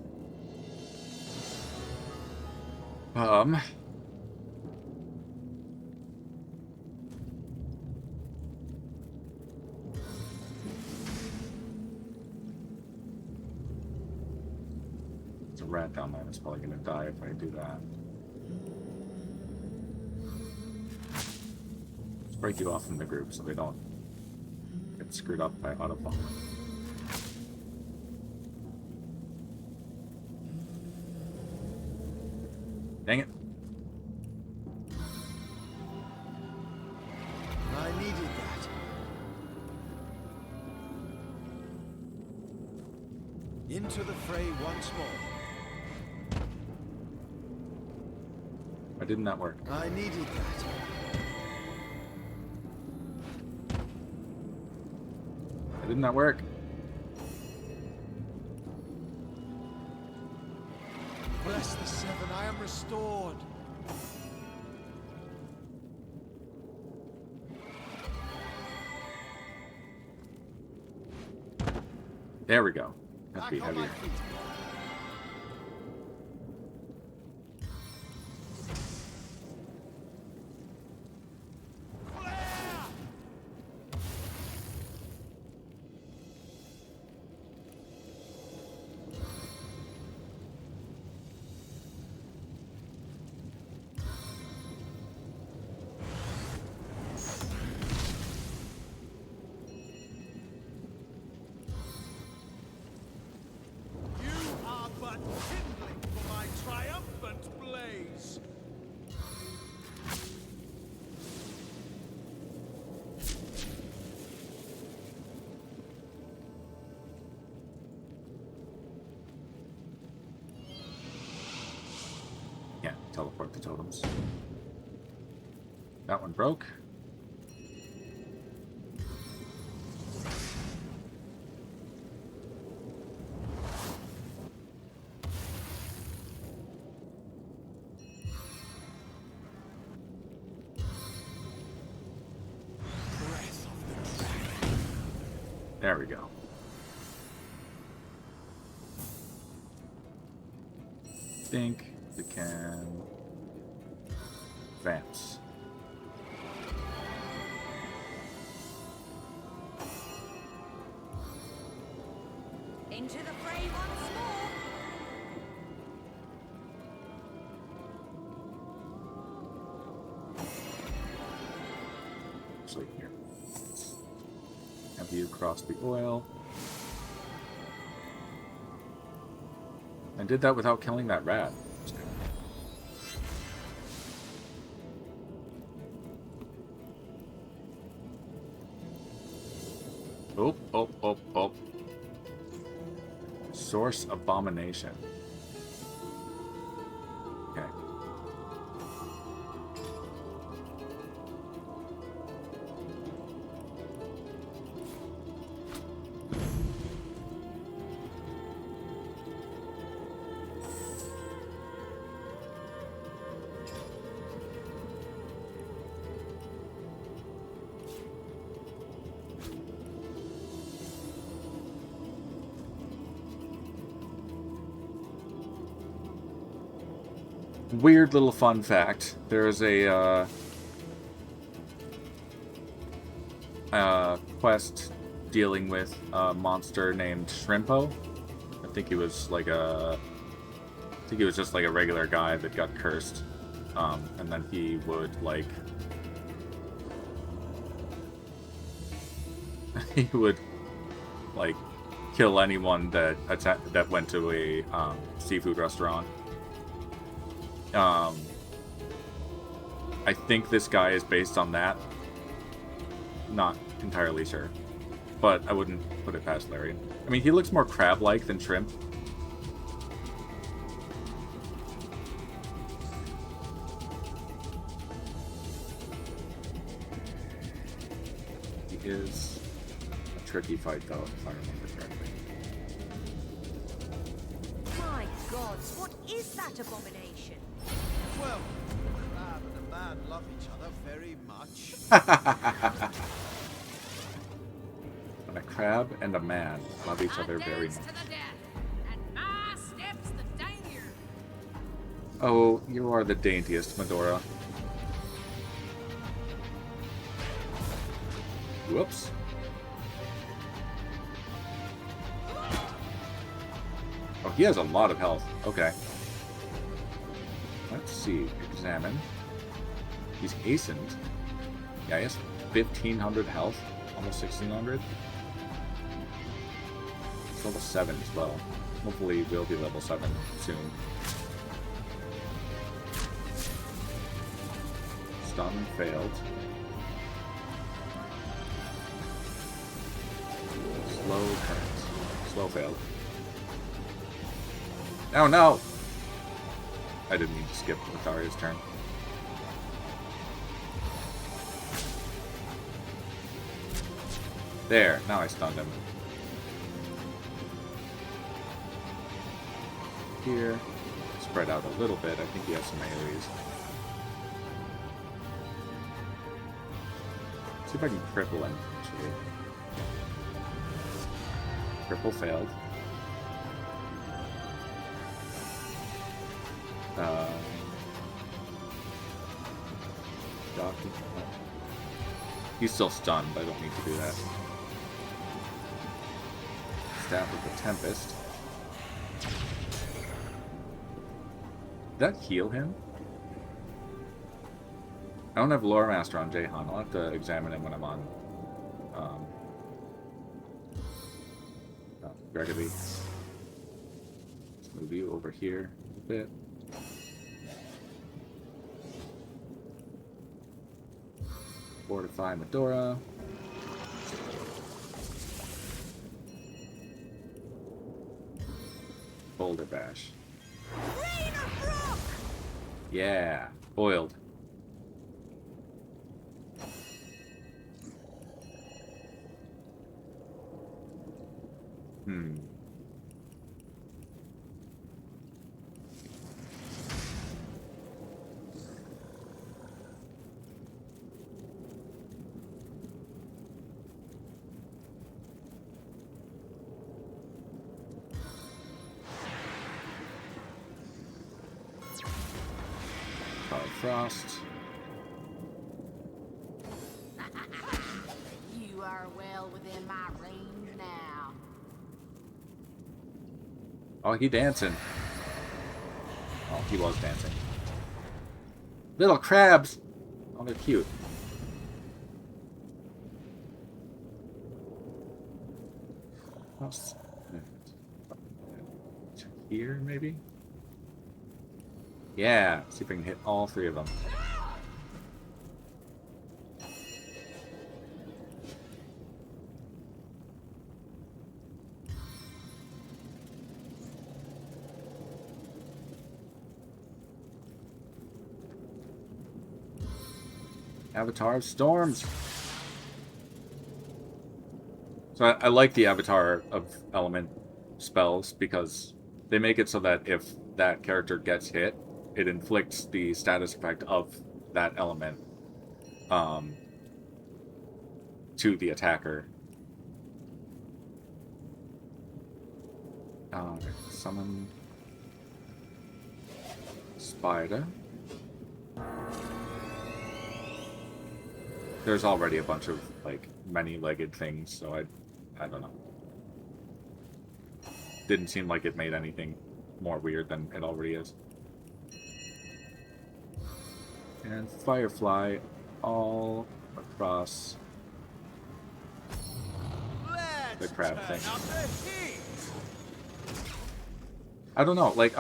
It's a rat down there that's probably gonna die if I do that. Let's break you off from the group so they don't get screwed up by autobomb. Dang it. I needed that. Into the fray once more. Why didn't that work? I needed that. Why didn't that work? Bless the seven, I am restored. There we go. That'd be Back on my heavier. feet. totems. That one broke. There we go. Think we can advance. Into the fray once more. Actually, here. Have you cross the oil? I did that without killing that rat. Oh, oh, oh, oh. Source abomination. Okay. Weird little fun fact. There's a quest dealing with a monster named Shrimpo. I think he was just like a regular guy that got cursed. And then he would like he would like kill anyone that went to a seafood restaurant. I think this guy is based on that. Not entirely sure. But I wouldn't put it past Larry. I mean, he looks more crab-like than shrimp. He is a tricky fight, though, if I remember correctly. My gods, what is that abomination? Well, the crab and the man love each other very much. When a crab and a man love each other very much. To the death, and my steps the danger. Oh, you are the daintiest, Medora. Whoops. Oh, he has a lot of health. Okay. Let's see. Examine. He's hastened. Yeah, he has 1,500 health. Almost 1,600. It's level 7 as well. Hopefully we'll be level 7 soon. Stun failed. Slow current. Slow failed. Oh no! I didn't mean to skip Lataria's turn. There, now I stunned him. Here, spread out a little bit. I think he has some AoEs. See if I can cripple him, actually. Cripple failed. He's still stunned, I don't need to do that. Staff of the Tempest. Did that heal him? I don't have Lore Master on Jahan. I'll have to examine him when I'm on GGobbie. Let's move you over here a bit. Fortify Medora. Boulder Bash. Yeah, boiled. Hmm. Frost. You are well within my range now. Oh, he dancing. Oh, he was dancing. Little crabs! Oh, they're cute. Here, maybe? Yeah, see if I can hit all three of them. Avatar of Storms. So I like the Avatar of Element spells because they make it so that if that character gets hit, it inflicts the status effect of that element to the attacker. Summon Spider. There's already a bunch of like many-legged things, so I don't know. Didn't seem like it made anything more weird than it already is. And Firefly all across the crab thing. I don't know, like,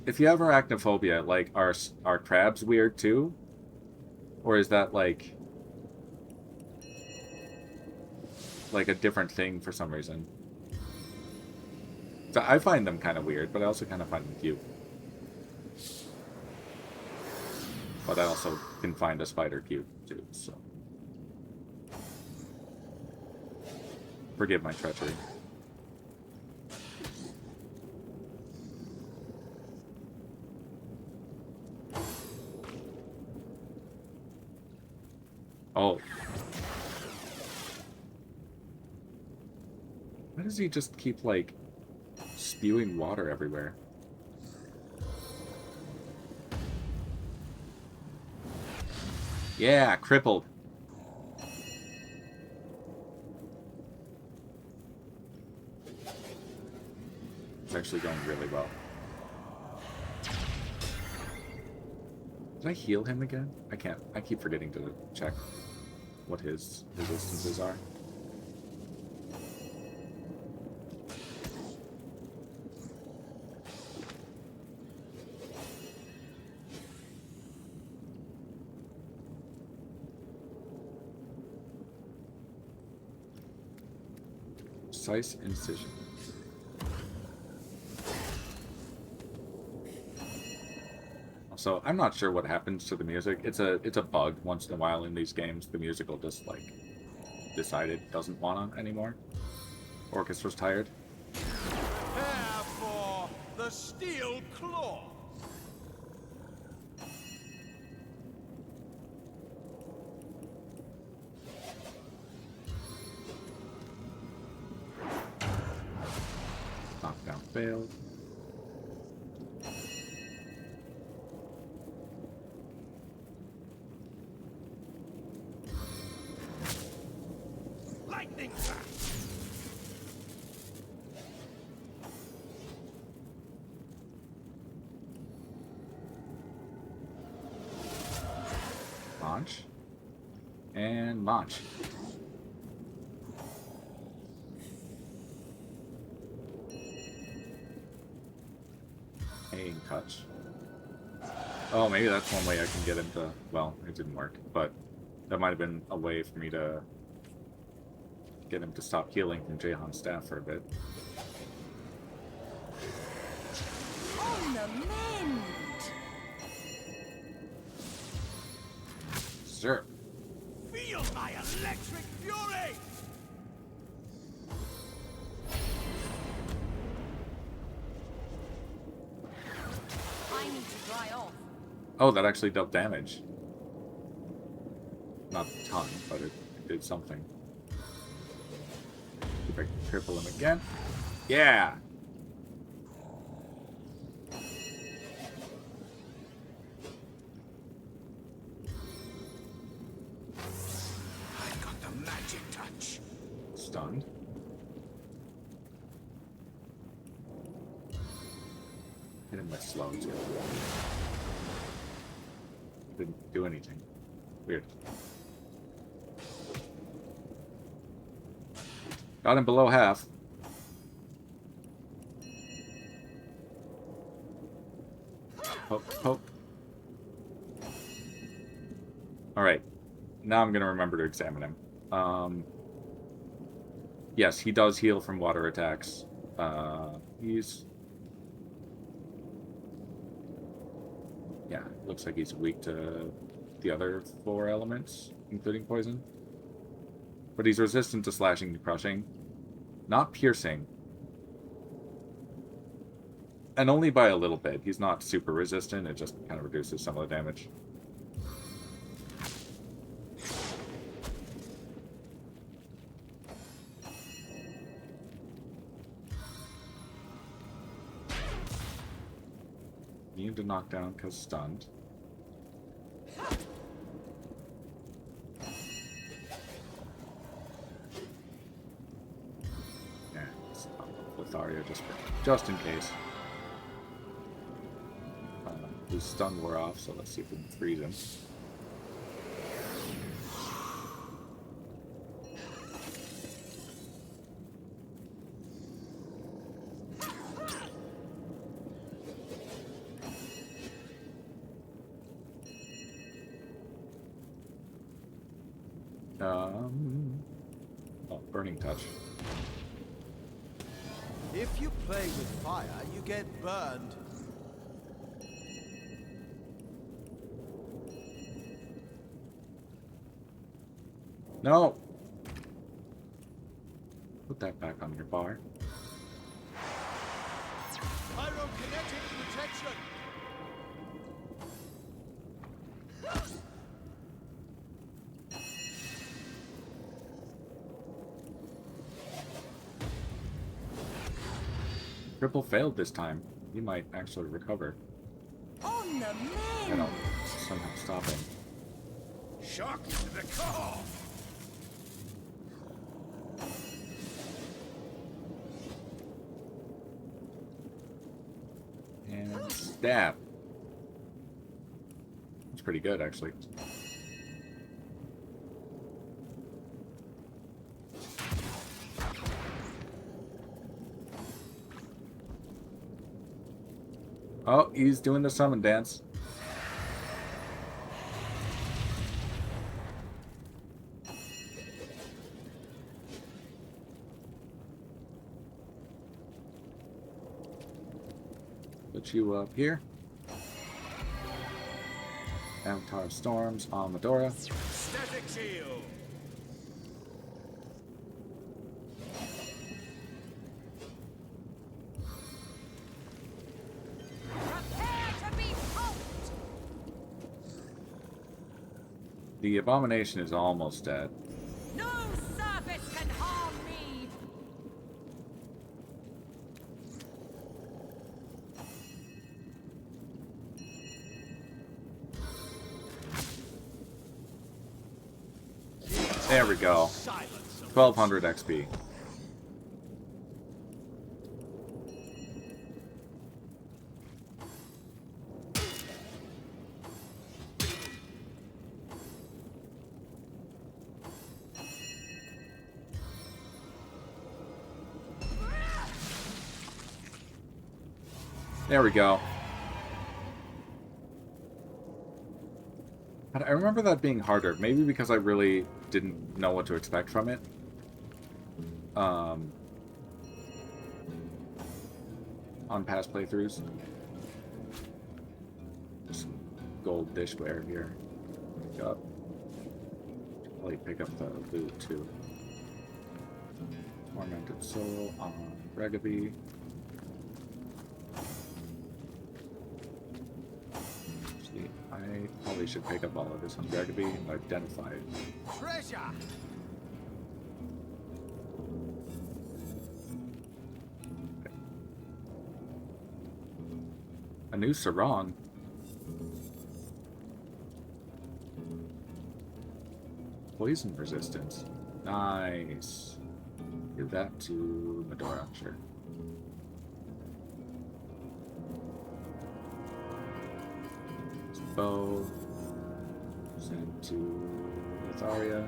if you have arachnophobia, like, are crabs weird too? Or is that like a different thing for some reason? So I find them kind of weird, but I also kind of find them cute. But I also can find a spider cute too, so. Forgive my treachery. Oh. Why does he just keep, like, spewing water everywhere? Yeah, crippled. It's actually going really well. Did I heal him again? I can't. I keep forgetting to check what his resistances are. Precise incision. So I'm not sure what happens to the music. It's a bug once in a while in these games. The music will just like decide it doesn't wanna anymore. Orchestra's tired. Prepare for the Steel Claw. Knockdown failed. Lightning Launch. And launch. Aim touch. Oh, maybe that's one way I can get him to... Well, it didn't work, but that might have been a way for me to get him to stop healing from Jahan's staff for a bit. On the mend! sir. Feel my electric fury! I need to dry off. Oh, that actually dealt damage. Not a ton, but it did something. If I can cripple him again. Yeah! I got the magic touch. Stunned. Hit him with slow too. Didn't do anything. Weird. Got him below half. Poke, poke. Alright. Now I'm going to remember to examine him. Yes, he does heal from water attacks. He's... Yeah, looks like he's weak to the other 4 elements, including poison. But he's resistant to slashing and crushing. Not piercing. And only by a little bit. He's not super resistant, it just kind of reduces some of the damage. Immune to knockdown because stunned. Yeah, it's Lothario just in case. His stun wore off, so let's see if we can freeze him. Oh, burning touch. If you play with fire, you get burned. No! Put that back on your bar. Pyrokinetic protection! Cripple failed this time. He might actually recover. On the And mend! I'll somehow stop him. Shock to the core! And stab. That's pretty good, actually. Oh, he's doing the summon dance. Put you up here. Avatar of Storms on Medora. Static shield! Prepare to be pulped! The Abomination is almost dead. No surface can harm me! There we go. 1200 XP. There we go. I remember that being harder, maybe because I really didn't know what to expect from it. On past playthroughs. Some gold dishware here. Pick up. probably pick up the loot too. Tormented Soul on Regaby. Actually, I probably should pick up all of this on Regaby and identify it. Treasure! A new sarong. Poison resistance. Nice. Give that to Medora, sure. Bow. Send to Litharia.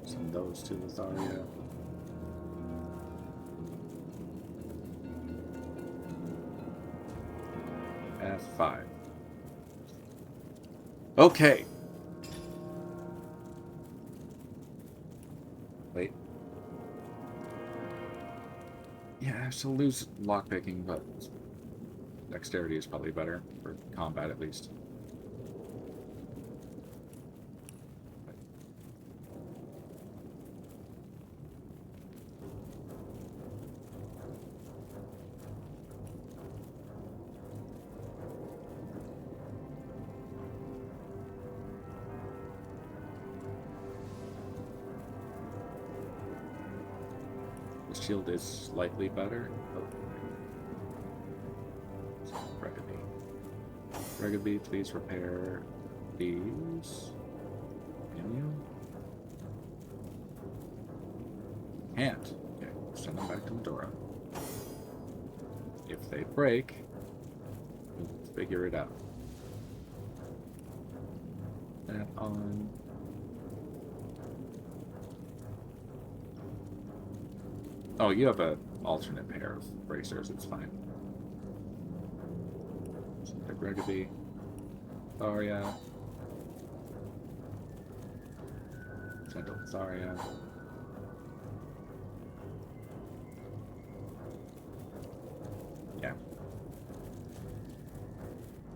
Send those to Litharia. F5. Okay. Wait. Yeah, I still lose lockpicking, but dexterity is probably better for combat at least. Shield is slightly better. Oh. Regaby, please repair these. Can you? Can't. Okay, send them back to Medora. If they break, we'll figure it out. That on. Oh, you have an alternate pair of bracers, it's fine. Send to Regaby. Tharia. Send to Tharia. Yeah.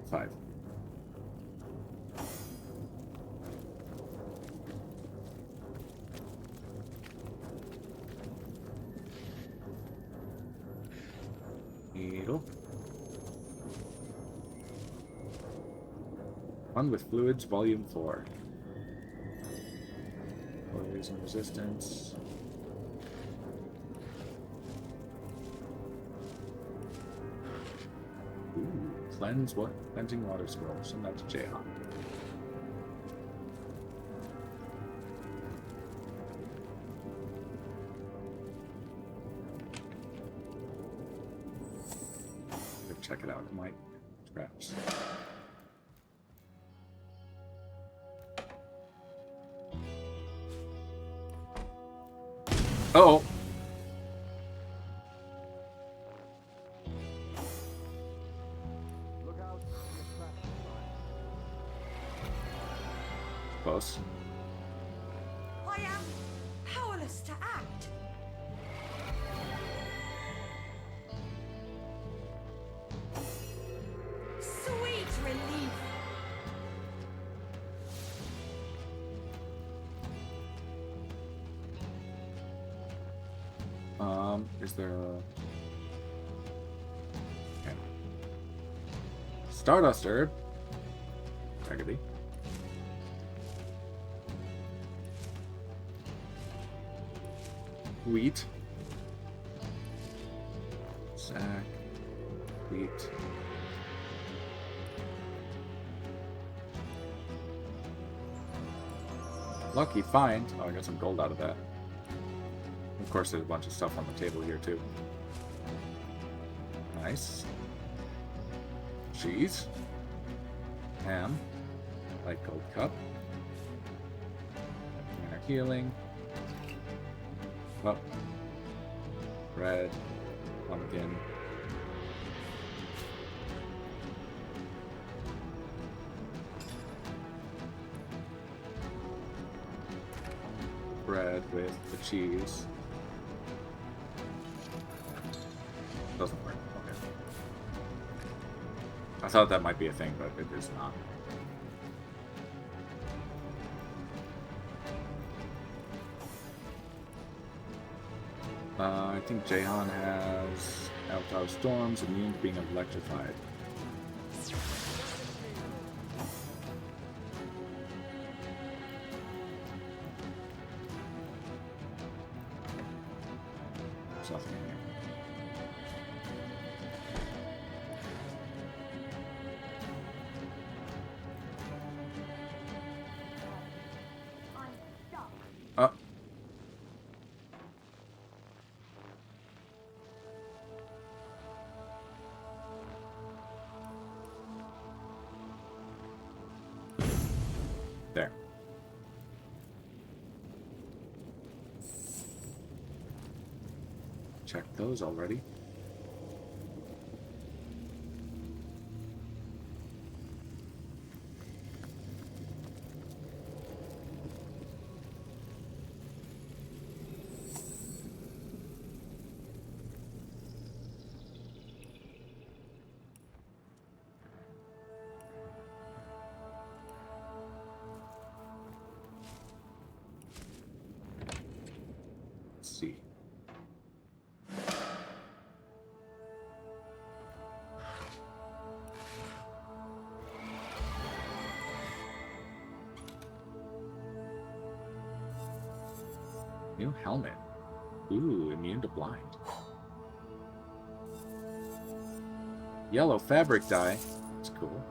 5. Needle. One with Fluids, Volume 4. Poison resistance. Ooh, cleansing water scroll. Send that to Jayhan. Check it out. It might scratch. Oh. Look out. Close. I am powerless to act. Sweet relief. Is there a... Okay. Stardust Herb. Regaby. Wheat. Sack. Wheat. Lucky find. Oh, I got some gold out of that. Of course, there's a bunch of stuff on the table here, too. Nice. Cheese. Ham. Light gold cup. Inner healing. Cup. Bread. Pumpkin. Bread with the cheese. Doesn't work. Okay. I thought that might be a thing, but it is not. I think Jahan has Avatar Storms, immune to being electrified. There's nothing in here. Oh. There. Check those already. Let's see. New helmet. Ooh, immune to blind. Yellow fabric dye. That's cool.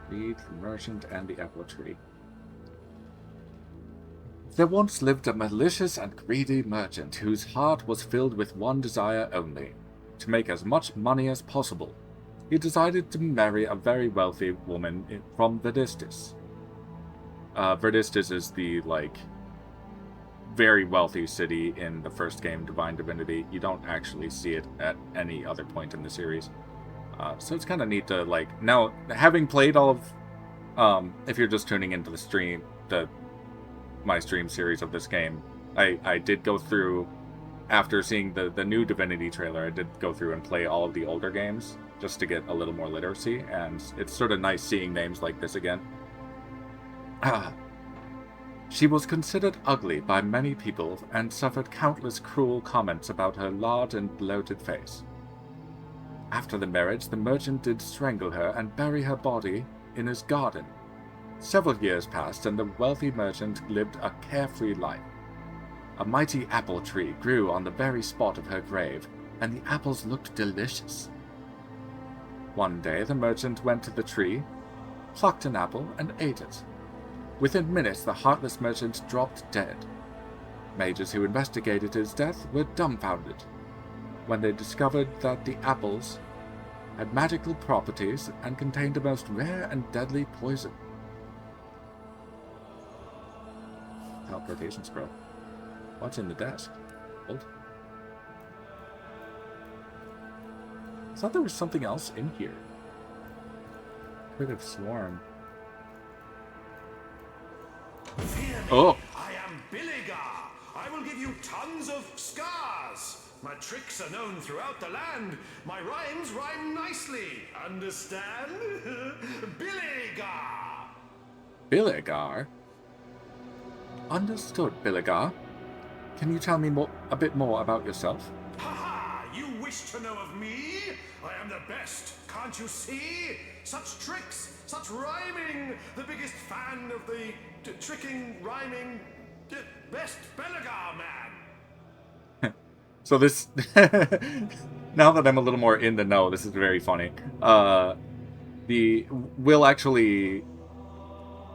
Read the merchant and the apple tree. There once lived a malicious and greedy merchant whose heart was filled with one desire only, to make as much money as possible. He decided to marry a very wealthy woman from Verdistis. Verdistis is the, very wealthy city in the first game, Divine Divinity. You don't actually see it at any other point in the series. So it's kind of neat to, now, having played all of, if you're just tuning into the stream, my stream series of this game, I did go through, after seeing the new Divinity trailer, I did go through and play all of the older games, just to get a little more literacy, and it's sort of nice seeing names like this again. She was considered ugly by many people, and suffered countless cruel comments about her large and bloated face. After the marriage, the merchant did strangle her and bury her body in his garden. Several years passed, and the wealthy merchant lived a carefree life. A mighty apple tree grew on the very spot of her grave, and the apples looked delicious. One day the merchant went to the tree, plucked an apple, and ate it. Within minutes the heartless merchant dropped dead. Mages who investigated his death were dumbfounded when they discovered that the apples had magical properties and contained a most rare and deadly poison. Teleportation scroll. What's in the desk? Hold. I thought there was something else in here. Could have sworn. Oh! I am Billigar. I will give you tons of scars. My tricks are known throughout the land. My rhymes rhyme nicely. Understand? Billigar. Billigar? Understood, Billigar. Can you tell me a bit more about yourself? Ha! You wish to know of me? I am the best, can't you see? Such tricks, such rhyming. The biggest fan of the tricking, rhyming, best Billigar man. So this... now that I'm a little more in the know, this is very funny. We'll actually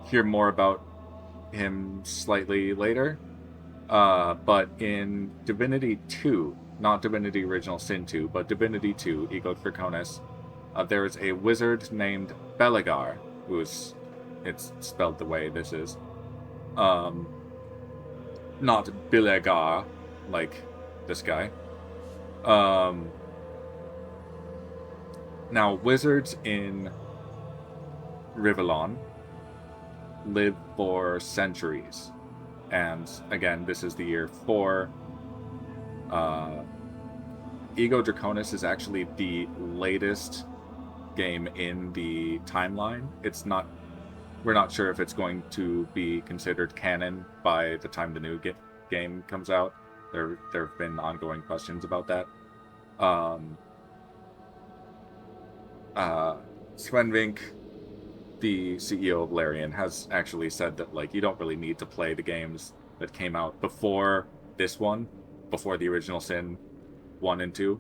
hear more about him slightly later. But in Divinity 2, not Divinity Original Sin 2, but Divinity 2, Ego Draconis, there is a wizard named Billigar, it's spelled the way this is. Not Billigar, like this guy. Now, wizards in Rivellon live for centuries. And again, this is the year 4. Ego Draconis is actually the latest game in the timeline. It's not. We're not sure if it's going to be considered canon by the time the new game comes out. There have been ongoing questions about that. Sven Vink, the CEO of Larian, has actually said that like you don't really need to play the games that came out before this one, before the original Sin 1 and 2.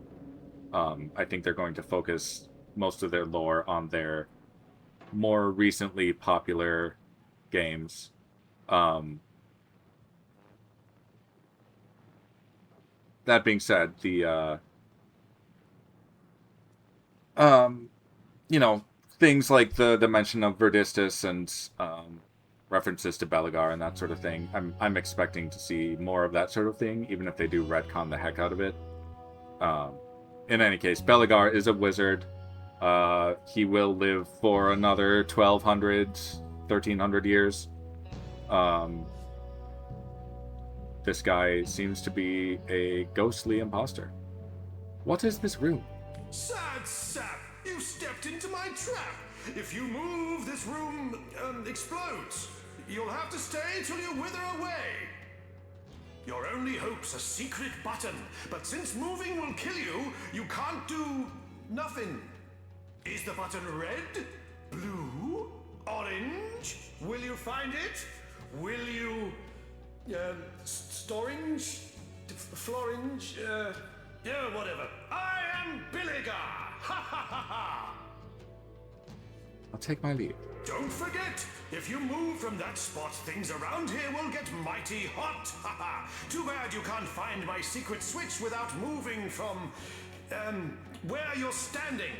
I think they're going to focus most of their lore on their more recently popular games. That being said, the you know, things like the mention of Verdistus and references to Belagar and that sort of thing, I'm expecting to see more of that sort of thing, even if they do retcon the heck out of it. In any case, Belagar is a wizard. He will live for another 1200, 1300 years. This guy seems to be a ghostly imposter. What is this room? Sad sap! You stepped into my trap! If you move, this room explodes. You'll have to stay till you wither away. Your only hope's a secret button, but since moving will kill you, you can't do nothing. Is the button red? Blue? Orange? Will you find it? Will you... storange? Florange? Yeah, whatever. I am Billigar! Ha ha ha ha! I'll take my leave. Don't forget, if you move from that spot, things around here will get mighty hot. Ha ha! Too bad you can't find my secret switch without moving from, where you're standing.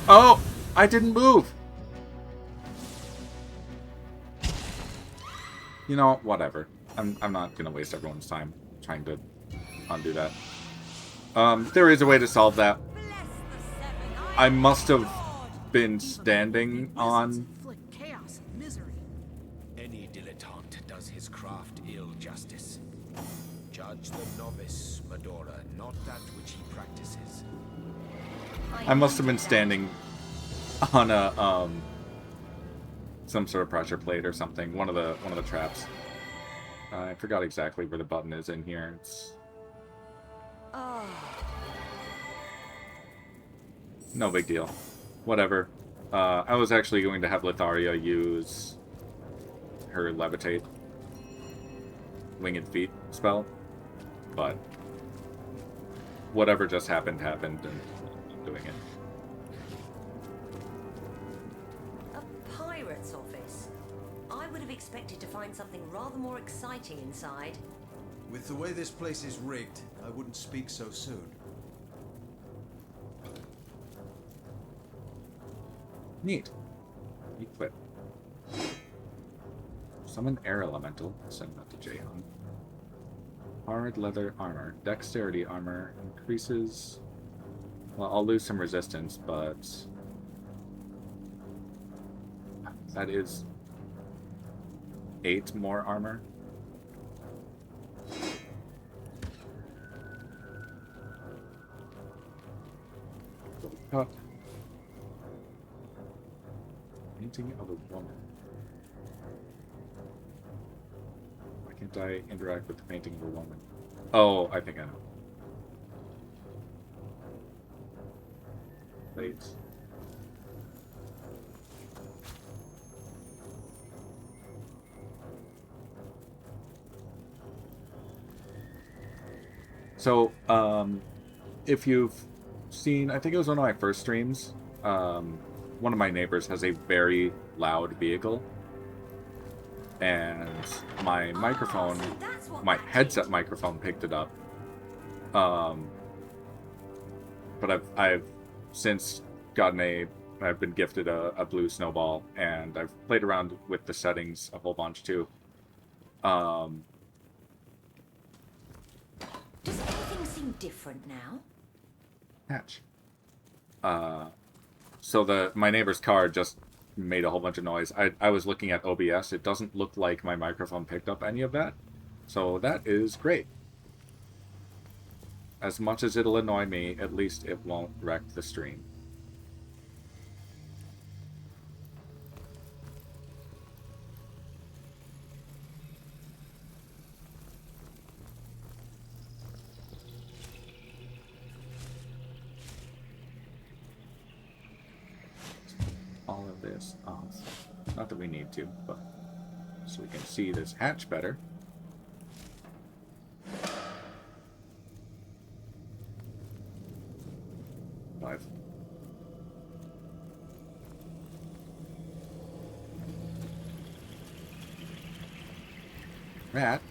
Oh! I didn't move! You know, whatever. I'm not gonna waste everyone's time trying to undo that. There is a way to solve that. I must have been standing on... Chaos and misery. Any dilettante does his craft ill justice. Judge the novice, Medora, not that which he practices. I must have been standing on a some sort of pressure plate or something. One of the traps. I forgot exactly where the button is in here. It's no big deal. Whatever. I was actually going to have Litharia use her levitate winged feet spell, but whatever just happened, and I'm doing it. A pirate's office. I would have expected to find something rather more exciting inside. With the way this place is rigged, I wouldn't speak so soon. Neat. Equip. Summon air elemental. Send that to Jahan. Hard leather armor. Dexterity armor increases. Well, I'll lose some resistance, but that is 8 more armor. Cut. Painting of a woman. Why can't I interact with the painting of a woman? Oh, I think I know. Wait. So, if you've seen, I think it was one of my first streams, one of my neighbors has a very loud vehicle, and my microphone, my headset microphone picked it up. But I've since gotten I've been gifted a blue snowball, and I've played around with the settings a whole bunch too. Does anything seem different now? Hatch. So my neighbor's car just made a whole bunch of noise. I was looking at OBS. It doesn't look like my microphone picked up any of that. So that is great. As much as it'll annoy me, at least it won't wreck the stream. All of this off. Not that we need to, but so we can see this hatch better. Rat.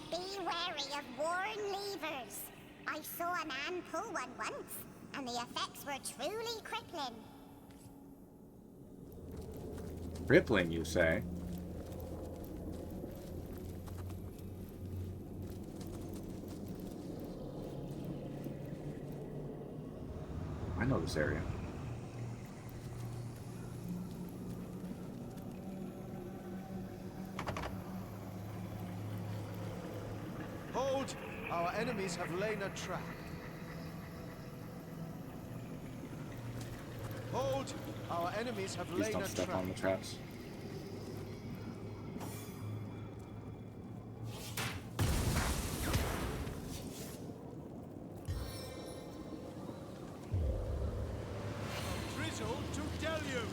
Be wary of worn levers. I saw a man pull one once, and the effects were truly crippling. Crippling, you say? I know this area. Hold! Our enemies have laid a trap. Hold! Our enemies have Please laid don't a step trap. on the traps. Drizzle to deluge.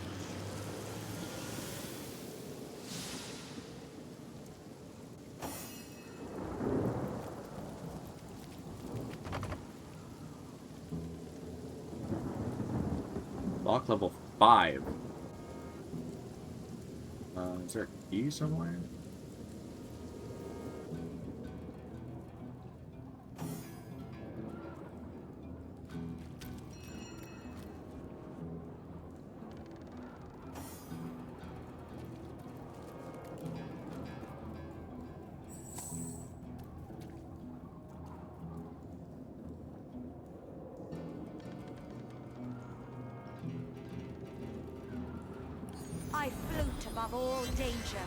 Lock level 5. Is there a key somewhere? I float above all danger.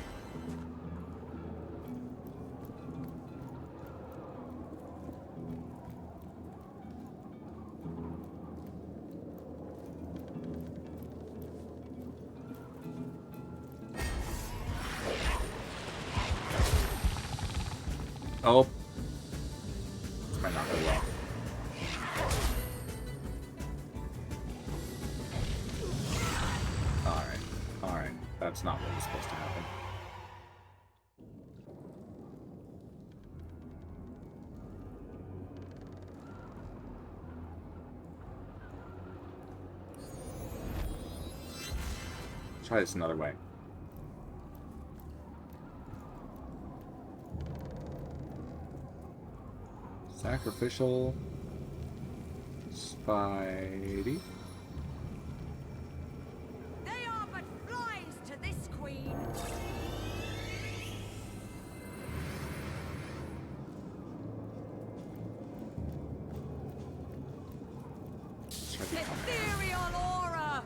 Oh. This might not go well. Alright. That's not what was supposed to happen. Try this another way. Sacrificial Spidey. They are but flies to this queen. Ethereal aura.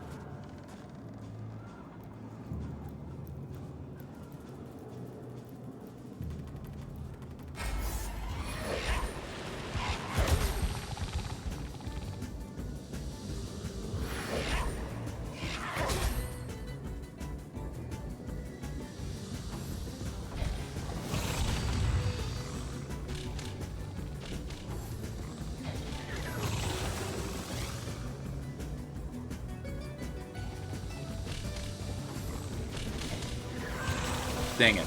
Dang it.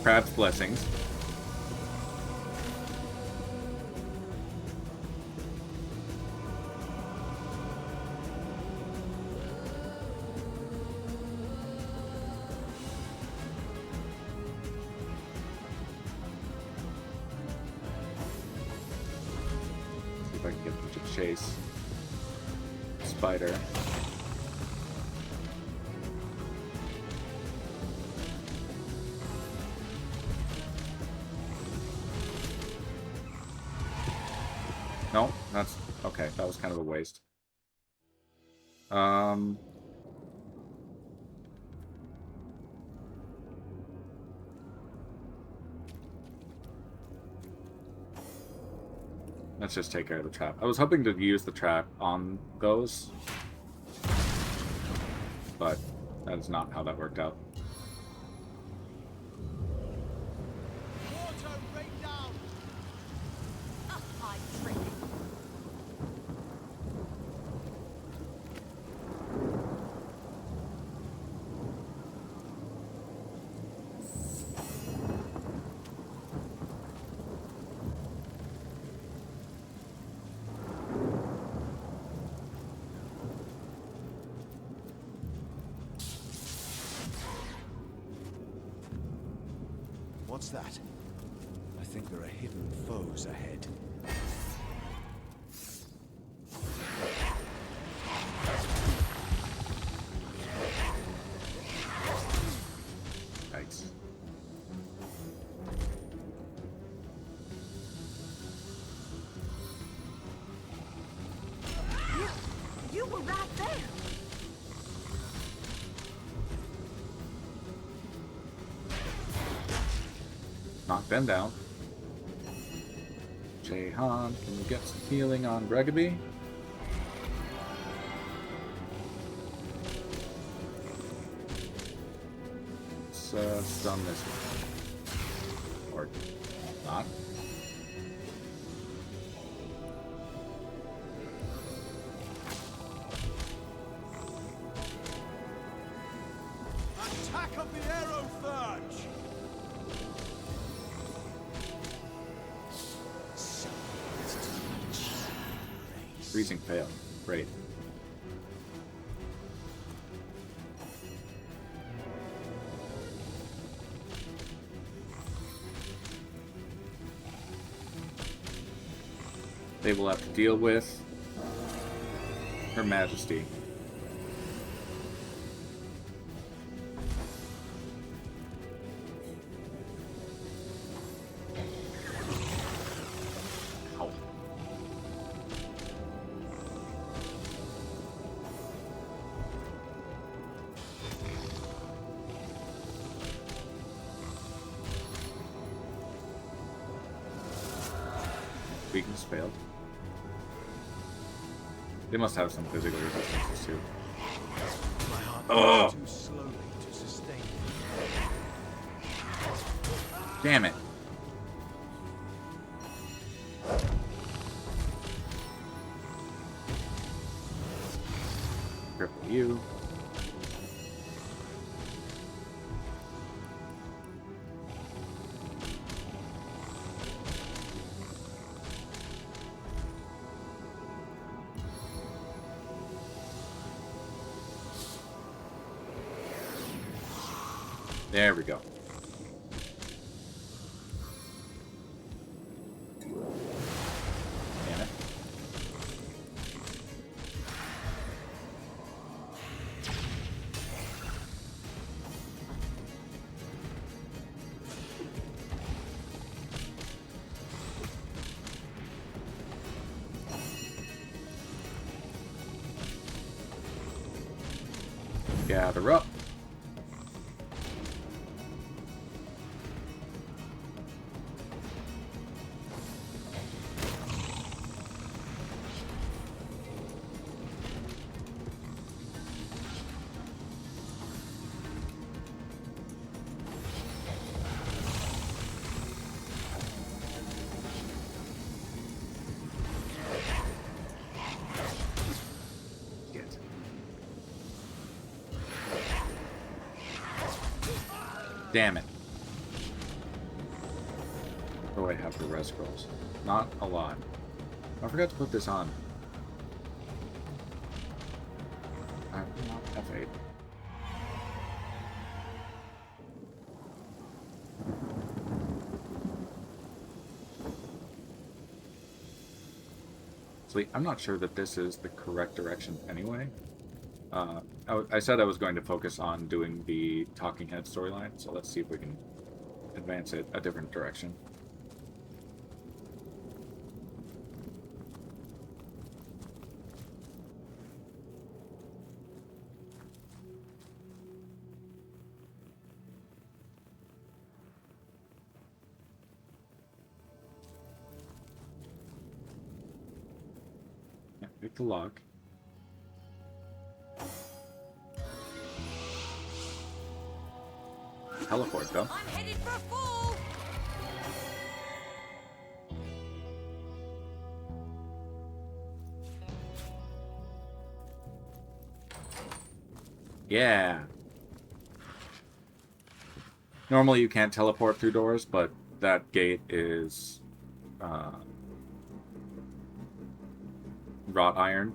Crab's blessings. See if I can get them to chase Spider. No, that's... Okay, that was kind of a waste. Let's just take care of the trap. I was hoping to use the trap on those, but that is not how that worked out. What's that? I think there are hidden foes ahead. Yikes. You were right there. Knock them down. Jahan, can you get some healing on GGobbie? Let's stun this one. Or not. Attack of the arrow surge! Freezing fail. Great. They will have to deal with Her Majesty. Weakness failed. They must have some physical resistances too. Oh! Too slowly to sustain. Damn it! Cripple you. There we go. Damn it. Gather up. Damn it. Oh, I have the res scrolls. Not a lot. I forgot to put this on. I'm not F8. See, I'm not sure that this is the correct direction anyway. I said I was going to focus on doing the Talking Head storyline, so let's see if we can advance it a different direction. Pick the lock. Teleport, though. I'm headed for a fall. Yeah. Normally you can't teleport through doors, but that gate is wrought iron,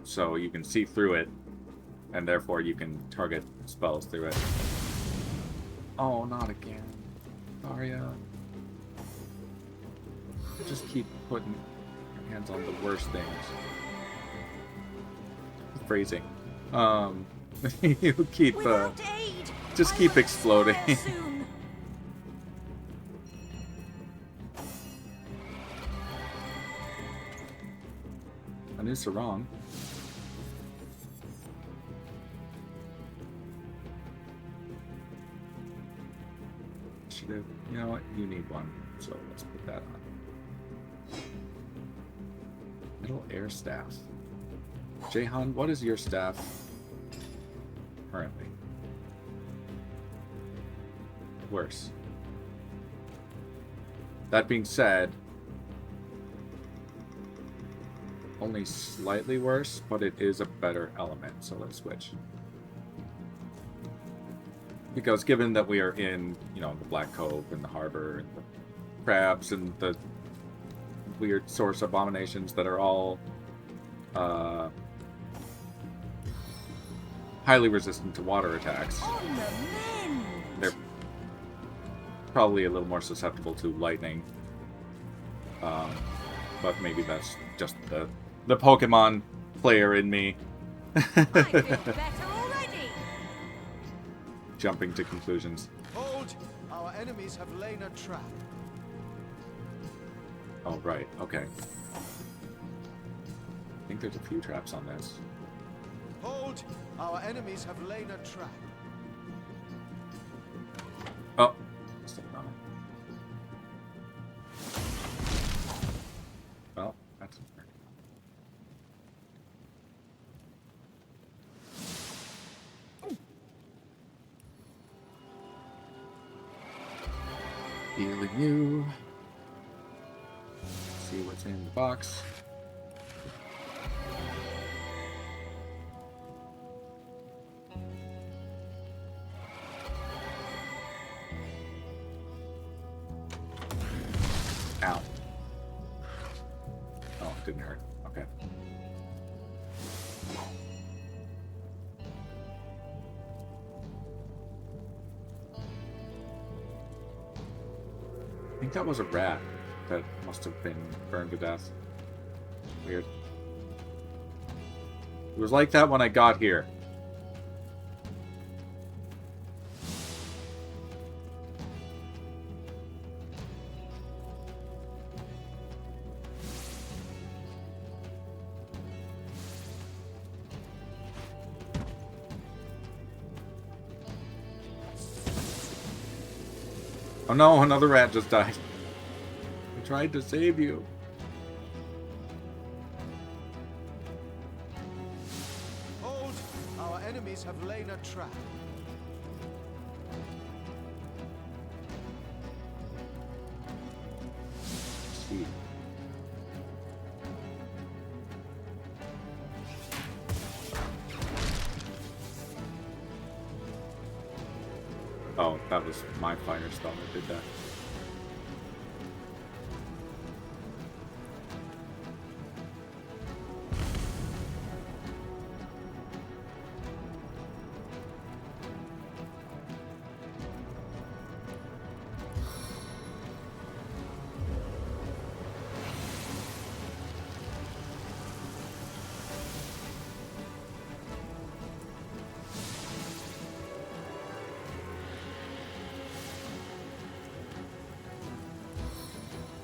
so you can see through it, and therefore you can target spells through it. Oh, not again. Daria. Just keep putting your hands on the worst things. Phrasing. You keep, just keep exploding. I knew Sarong. Should have, you know what? You need one, so let's put that on. Middle air staff. Jahan, what is your staff currently? Worse. That being said, only slightly worse, but it is a better element, so let's switch. Because given that we are in, you know, the Black Cove and the harbor and the crabs and the weird source abominations that are all highly resistant to water attacks, they're probably a little more susceptible to lightning. But maybe that's just the Pokemon player in me. I feel better already. Jumping to conclusions. Hold! Our enemies have laid a trap. Oh, right. Okay. I think there's a few traps on this. Hold! Our enemies have laid a trap. Oh. Stepped on it. Well, that's fair. Healing you. See what's in the box. Ow. Oh, it didn't hurt. Okay. I think that was a rat that must have been burned to death. Weird. It was like that when I got here. Oh no, another rat just died. I tried to save you. Hold! Our enemies have laid a trap. See. Oh, that was my fire spell that did that.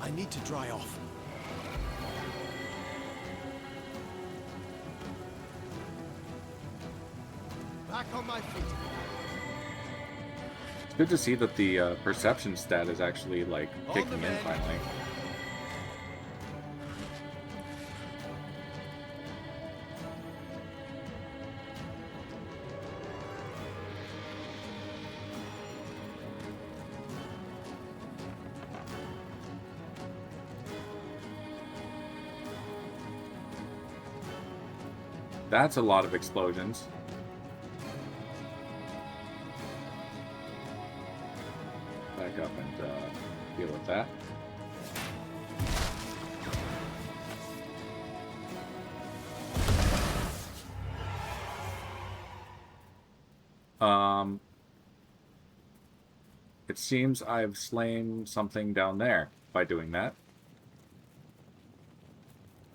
I need to dry off. Back on my feet. It's good to see that the perception stat is actually, like, kicking in finally. That's a lot of explosions. Back up and deal with that. It seems I've slain something down there by doing that.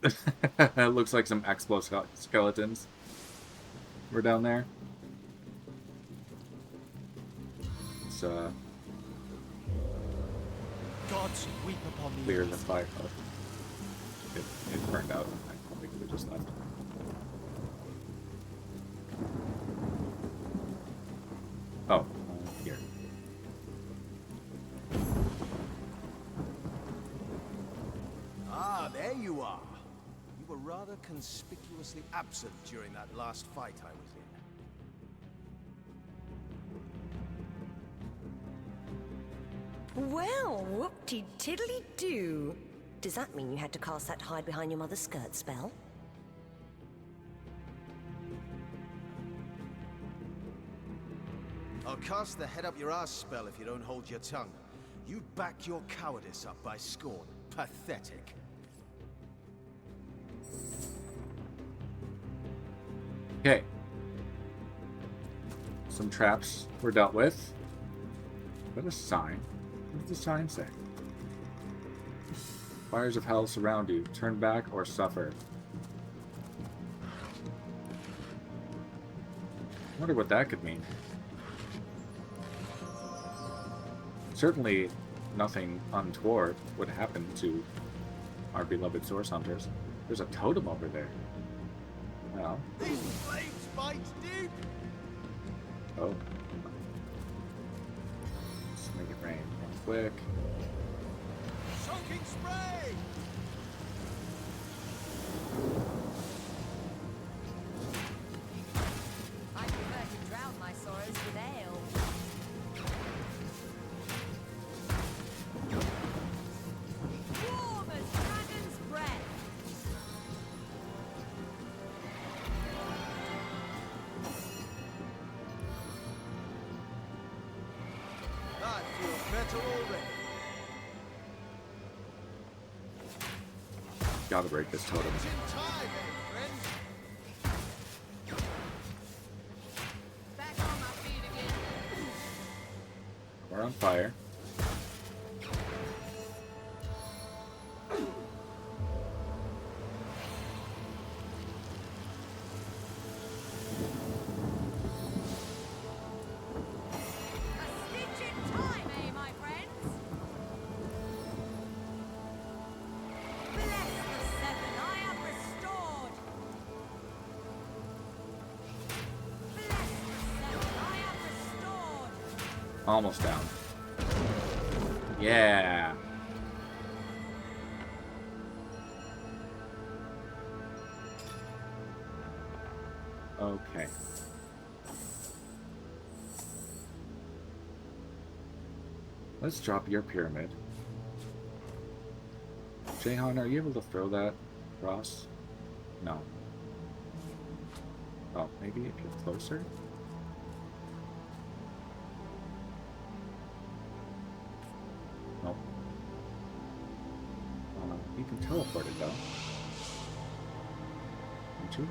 It looks like some exoskeletons were down there. It's Gods weep upon the clear the fire. Oh, it burned out. I probably could have just left. Oh, here. Ah, there you are. You were rather conspicuously absent during that last fight I was in. Well, whoop-de-tiddly-doo. Does that mean you had to cast that hide behind your mother's skirt spell? I'll cast the head up your ass spell if you don't hold your tongue. You back your cowardice up by scorn. Pathetic. Okay. Some traps were dealt with. What a sign. What does the sign say? Fires of hell surround you. Turn back or suffer. I wonder what that could mean. Certainly nothing untoward would happen to our beloved source hunters. There's a totem over there. Well. These flames bite deep! Oh. Let's make it rain real quick. Soaking spray! I prefer to drown my sorrows with ale. Warm as dragon's breath. I feel better already. Gotta break this totem. It's in time, friends. Back on my feet again. We're on fire. A stitch in time, eh, my friends? Bless the seven, I am restored. Bless the seven, I am restored. Almost down. Yeah. Okay. Let's drop your pyramid. Jahan, are you able to throw that across? No. Oh, maybe if you're closer? Nope. You can teleport it though. Can't you?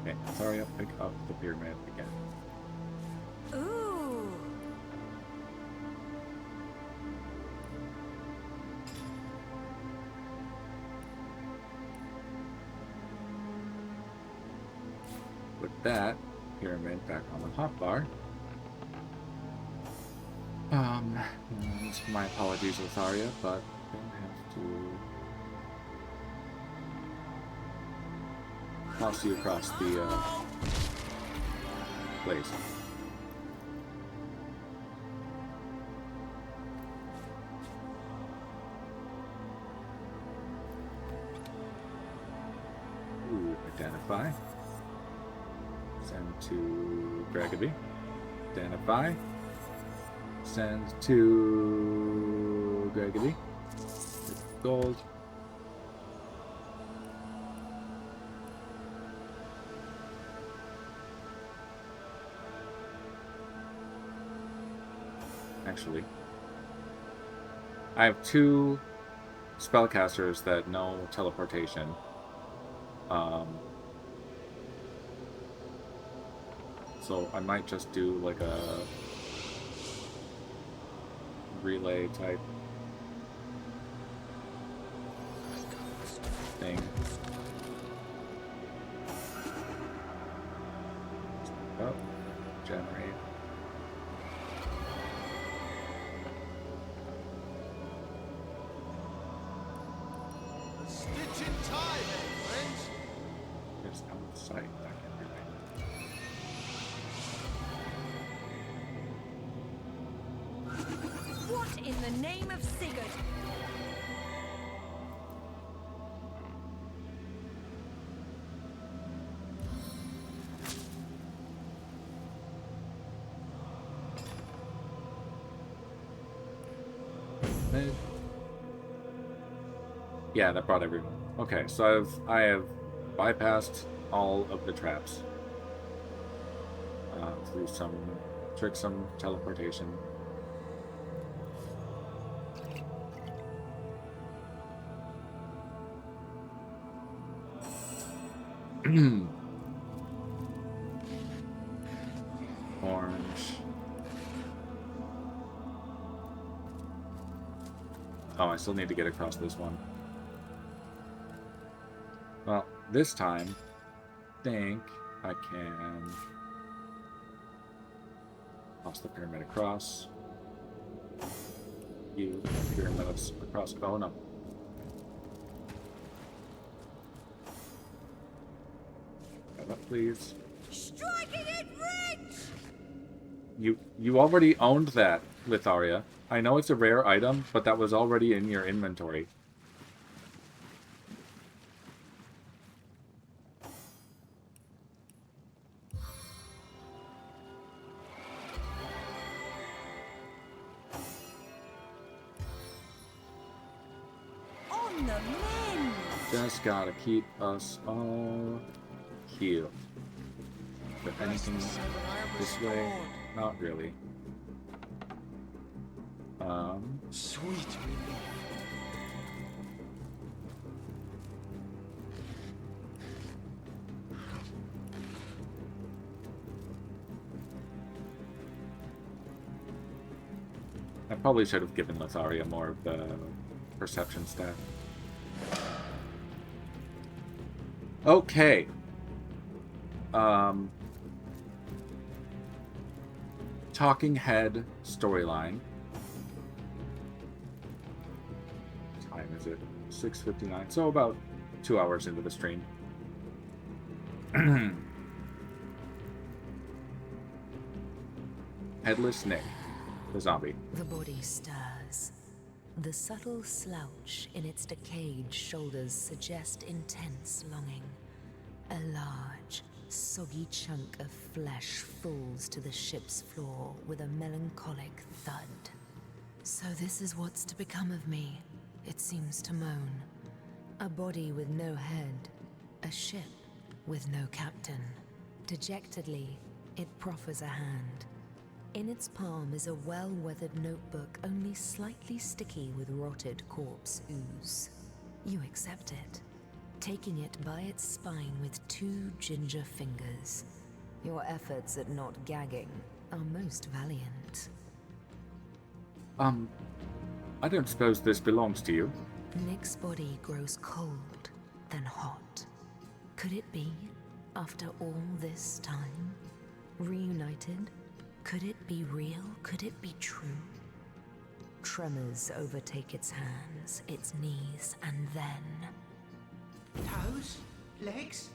Okay, sorry, I'll pick up the pyramid again. Ooh. With that pyramid back on the hotbar. And my apologies, Lotharia, but I'm gonna have to toss you across the place. Ooh, identify. Send to GGobbie. Identify. Send to giggity. Gold. Actually, I have 2 spellcasters that know teleportation. So I might just do like a relay type thing. Oh, generate. A stitch in time, eh, friends? There's no sight back everywhere. What in the name of Sigurd? Yeah, that brought everyone. Okay, so I have bypassed all of the traps through some tricksome teleportation. Orange. Oh, I still need to get across this one. Well, this time, I think I can toss the pyramid across. You pyramid across. Oh no. Got up, please. Striking it rich! You already owned that, Litharia. I know it's a rare item, but that was already in your inventory. On the men! Just gotta keep us all healed. But anything this way? Not really. Sweet relief. I probably should have given Litharia more of the perception stat. Okay. Talking Head storyline. What time is it? 6:59. So about 2 hours into the stream. Headless Nick, the zombie. The body stirs. The subtle slouch in its decayed shoulders suggest intense longing. A large, soggy chunk of flesh falls to the ship's floor with a melancholic thud. So this is what's to become of me, it seems to moan. A body with no head. A ship with no captain. Dejectedly, it proffers a hand. In its palm is a well-weathered notebook, only slightly sticky with rotted corpse ooze. You accept it, taking it by its spine with 2 ginger fingers. Your efforts at not gagging are most valiant. I don't suppose this belongs to you. Nick's body grows cold, then hot. Could it be, after all this time? Reunited? Could it be real? Could it be true? Tremors overtake its hands, its knees, and then... Toes, legs,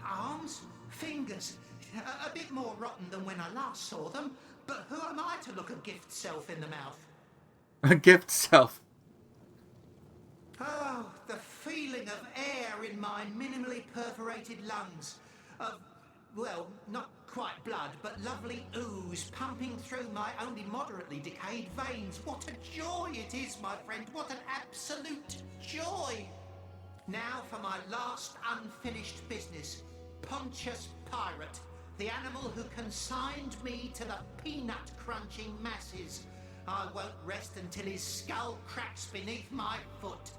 arms, fingers. A bit more rotten than when I last saw them, but who am I to look a gift self in the mouth? A gift self. Oh, the feeling of air in my minimally perforated lungs. Of, well, not quite blood, but lovely ooze ooze pumping through my only moderately decayed veins. What a joy it is, my friend. What an absolute joy. Now for my last unfinished business. Pontius Pirate, the animal who consigned me to the peanut-crunching masses. I won't rest until his skull cracks beneath my foot.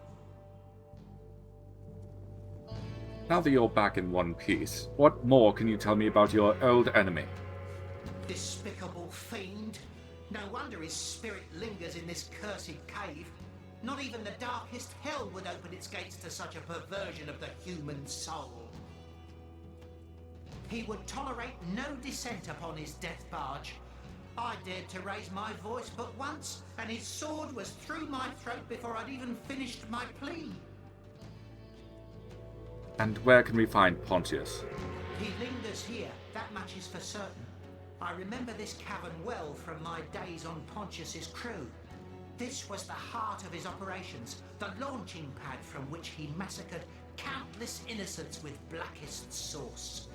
Now that you're back in one piece, what more can you tell me about your old enemy? Despicable fiend. No wonder his spirit lingers in this cursed cave. Not even the darkest hell would open its gates to such a perversion of the human soul. He would tolerate no dissent upon his death barge. I dared to raise my voice but once, and his sword was through my throat before I'd even finished my plea. And where can we find Pontius? He lingers here, that much is for certain. I remember this cavern well from my days on Pontius's crew. This was the heart of his operations, the launching pad from which he massacred countless innocents with blackest sauce.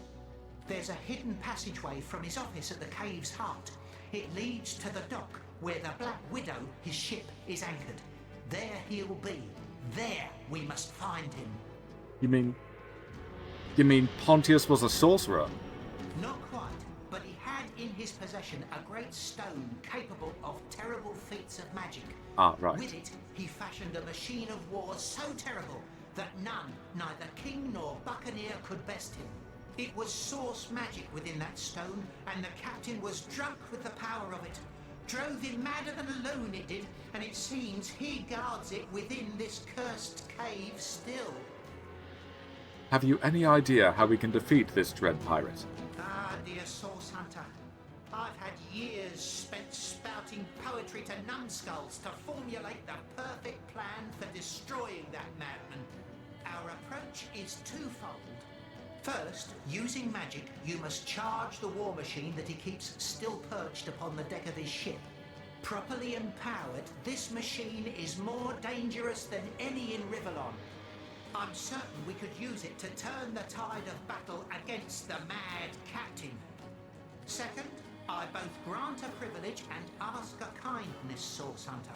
There's a hidden passageway from his office at the cave's heart. It leads to the dock, where the Black Widow, his ship, is anchored. There he'll be. There we must find him. You mean Pontius was a sorcerer? Not quite, but he had in his possession a great stone capable of terrible feats of magic. Ah, right. With it, he fashioned a machine of war so terrible that none, neither king nor buccaneer, could best him. It was source magic within that stone, and the captain was drunk with the power of it. Drove him madder than a loon it did, and it seems he guards it within this cursed cave still. Have you any idea how we can defeat this dread pirate? Ah, dear Source Hunter. I've had years spent spouting poetry to numbskulls to formulate the perfect plan for destroying that madman. Our approach is twofold. First, using magic, you must charge the war machine that he keeps still perched upon the deck of his ship. Properly empowered, this machine is more dangerous than any in Rivellon. I'm certain we could use it to turn the tide of battle against the mad captain. Second, I both grant a privilege and ask a kindness, Source Hunter.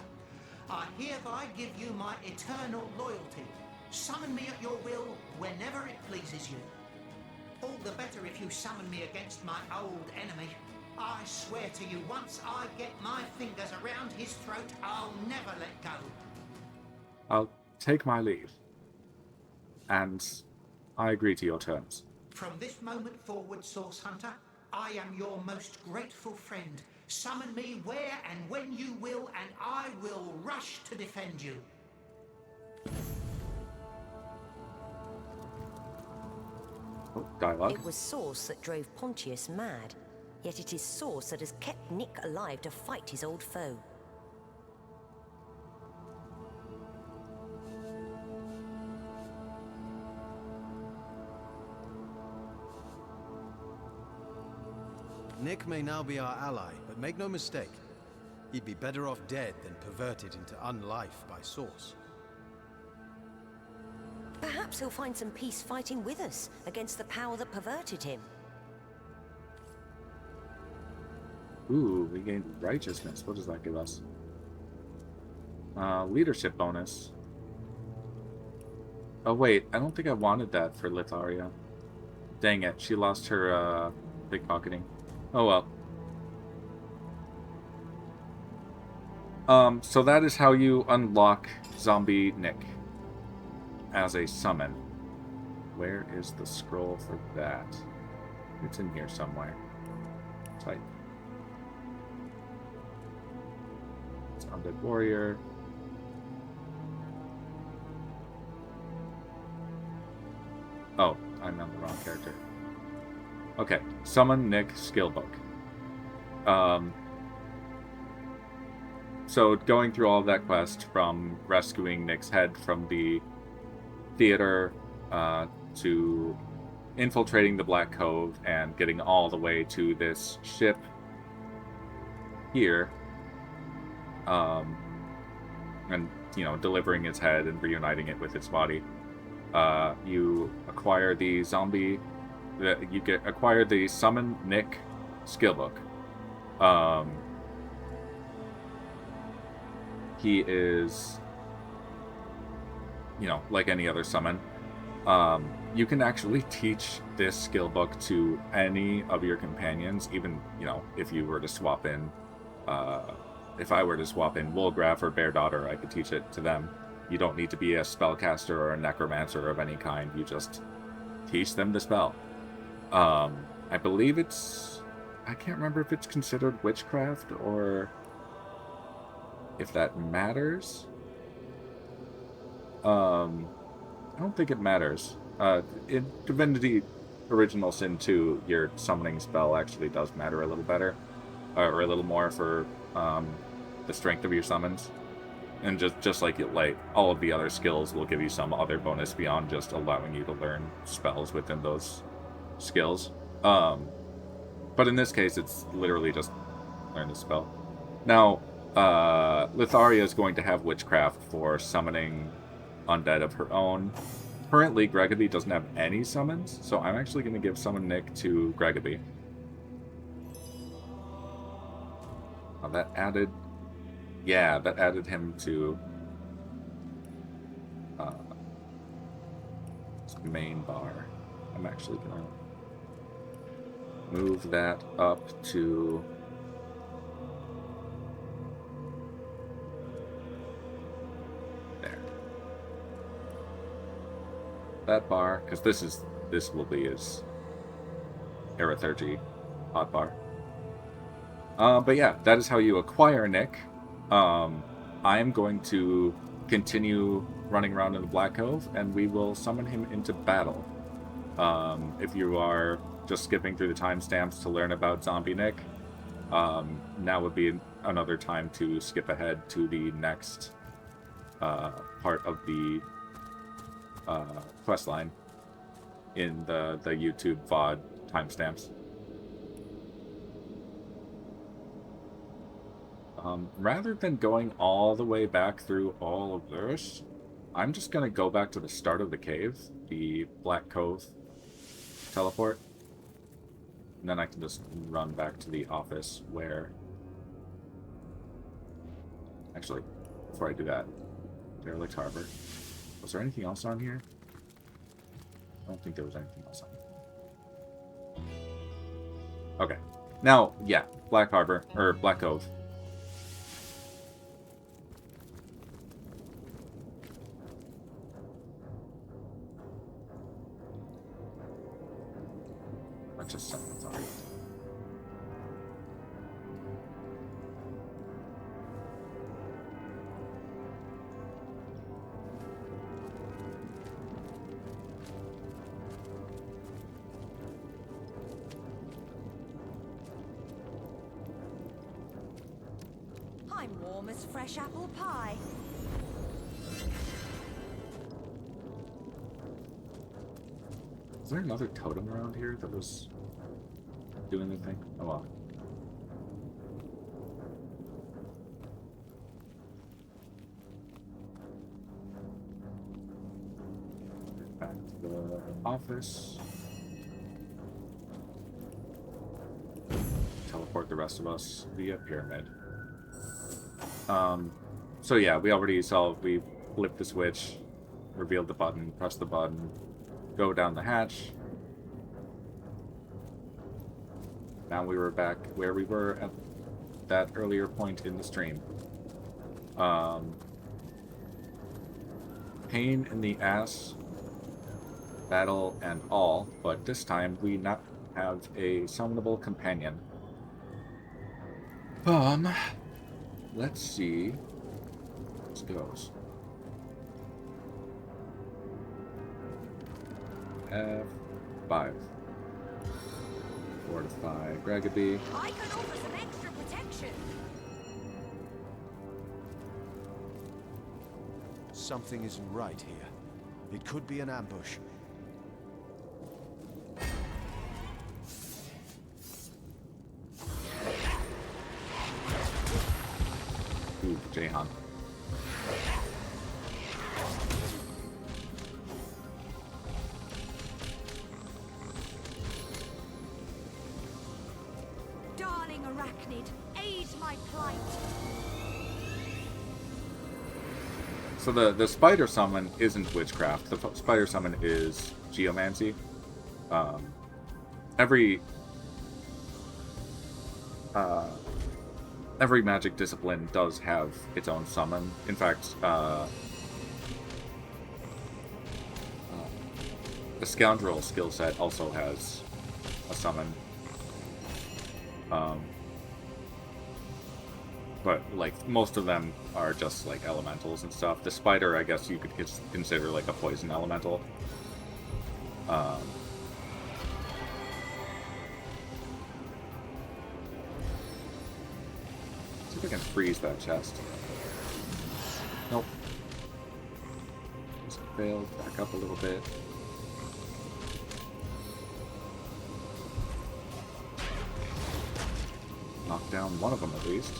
I hereby give you my eternal loyalty. Summon me at your will whenever it pleases you. All the better if you summon me against my old enemy. I swear to you, once I get my fingers around his throat, I'll never let go. I'll take my leave. And I agree to your terms. From this moment forward, Source Hunter, I am your most grateful friend. Summon me where and when you will, and I will rush to defend you. Oh, dialogue. It was Source that drove Pontius mad, yet it is Source that has kept Nick alive to fight his old foe. Nick may now be our ally, but make no mistake, he'd be better off dead than perverted into unlife by Source. Perhaps he'll find some peace fighting with us against the power that perverted him. Ooh, we gained righteousness. What does that give us? Leadership bonus. Oh wait, I don't think I wanted that for Litharia. Dang it, she lost her pickpocketing. Oh well. So that is how you unlock Zombie Nick as a summon. Where is the scroll for that? It's in here somewhere. Type. It's Undead Warrior. Oh, I'm on the wrong character. Okay, Summon Nick skill book. So going through all of that quest, from rescuing Nick's head from the theater to infiltrating the Black Cove and getting all the way to this ship here, and delivering its head and reuniting it with its body. You acquire the acquire the Summon Nick skill book, He is, you know, like any other summon. You can actually teach this skill book to any of your companions, even, you know, if you were to swap in, if I were to swap in Woolgraf or Bear Daughter, I could teach it to them. You don't need to be a spellcaster or a necromancer of any kind. You just teach them the spell. I believe it's... I can't remember if it's considered witchcraft or if that matters. I don't think it matters. In Divinity Original Sin 2, your summoning spell actually does matter a little better, or a little more for the strength of your summons. And just like all of the other skills will give you some other bonus beyond just allowing you to learn spells within those skills. But in this case, it's literally just learn the spell. Now, Litharia is going to have witchcraft for summoning undead of her own. Currently, GGobbie doesn't have any summons, so I'm actually going to give Summon Nick to GGobbie. Oh, that added... Yeah, that added him to main bar. I'm actually going to move that up to... there. That bar, because this will be his Aerothergy hotbar. But yeah, that is how you acquire Nick. I am going to continue running around in the Black Cove, and we will summon him into battle. If you are just skipping through the timestamps to learn about Zombie Nick, now would be another time to skip ahead to the next part of the quest line in the YouTube VOD timestamps. Rather than going all the way back through all of this, I'm just going to go back to the start of the cave, the Black Cove teleport. And then I can just run back to the office where... Actually, before I do that, Derelict Harbor. Was there anything else on here? I don't think there was anything else on here. Okay. Now, yeah, Black Harbor, or Black Cove. Just something, sorry. I'm warm as fresh apple pie. Is there another totem around here that was doing the thing? Oh well. Back to the office. Teleport the rest of us via pyramid. So yeah, we already saw, we flipped the switch, revealed the button, pressed the button, go down the hatch. Now we were back where we were at that earlier point in the stream. Pain in the ass, battle and all, but this time we not have a summonable companion. Let's see how this goes. F5. Fortify GGobbie. I can offer some extra protection. Something isn't right here. It could be an ambush. Ooh, Jahan. Darling Arachne, arachnid, aid my plight. So the spider summon isn't witchcraft. The spider summon is geomancy. Every magic discipline does have its own summon. In fact, the scoundrel skill set also has a summon. But, like, most of them are just, like, elementals and stuff. The spider, I guess you could consider, like, a poison elemental. See if I can freeze that chest. Nope. Just failed. Back up a little bit. Knock down one of them, at least.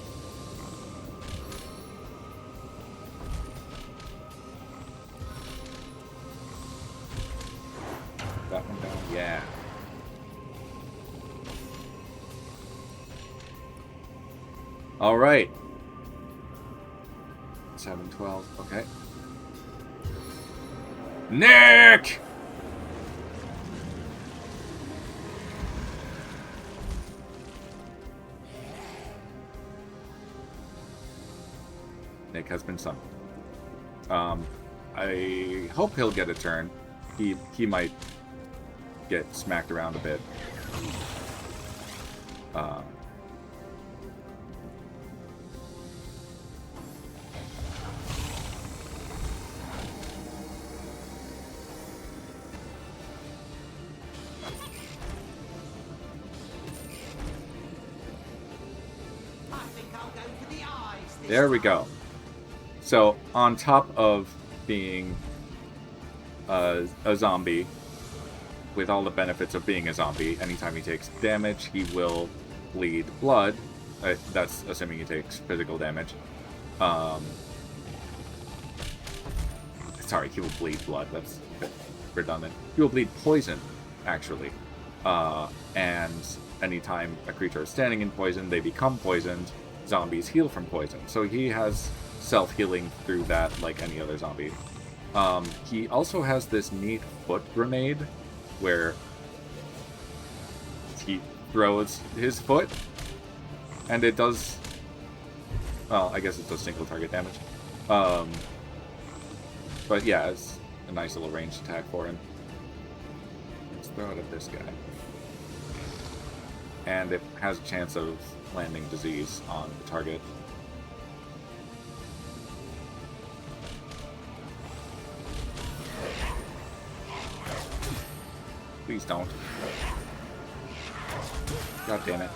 That one down, yeah. All right. 7, 12, okay. Nick! Nick has been summoned. I hope he'll get a turn. He might get smacked around a bit. There we go. So, on top of being a zombie, with all the benefits of being a zombie, anytime he takes damage, he will bleed blood. That's assuming he takes physical damage. Sorry, he will bleed blood. That's redundant. He will bleed poison, actually. And anytime a creature is standing in poison, they become poisoned. Zombies heal from poison. So he has self-healing through that like any other zombie. He also has this neat foot grenade where he throws his foot and it does, well, I guess it does single target damage. But yeah, it's a nice little ranged attack for him. Let's throw it at this guy. And it has a chance of landing disease on the target. Please don't. God damn it.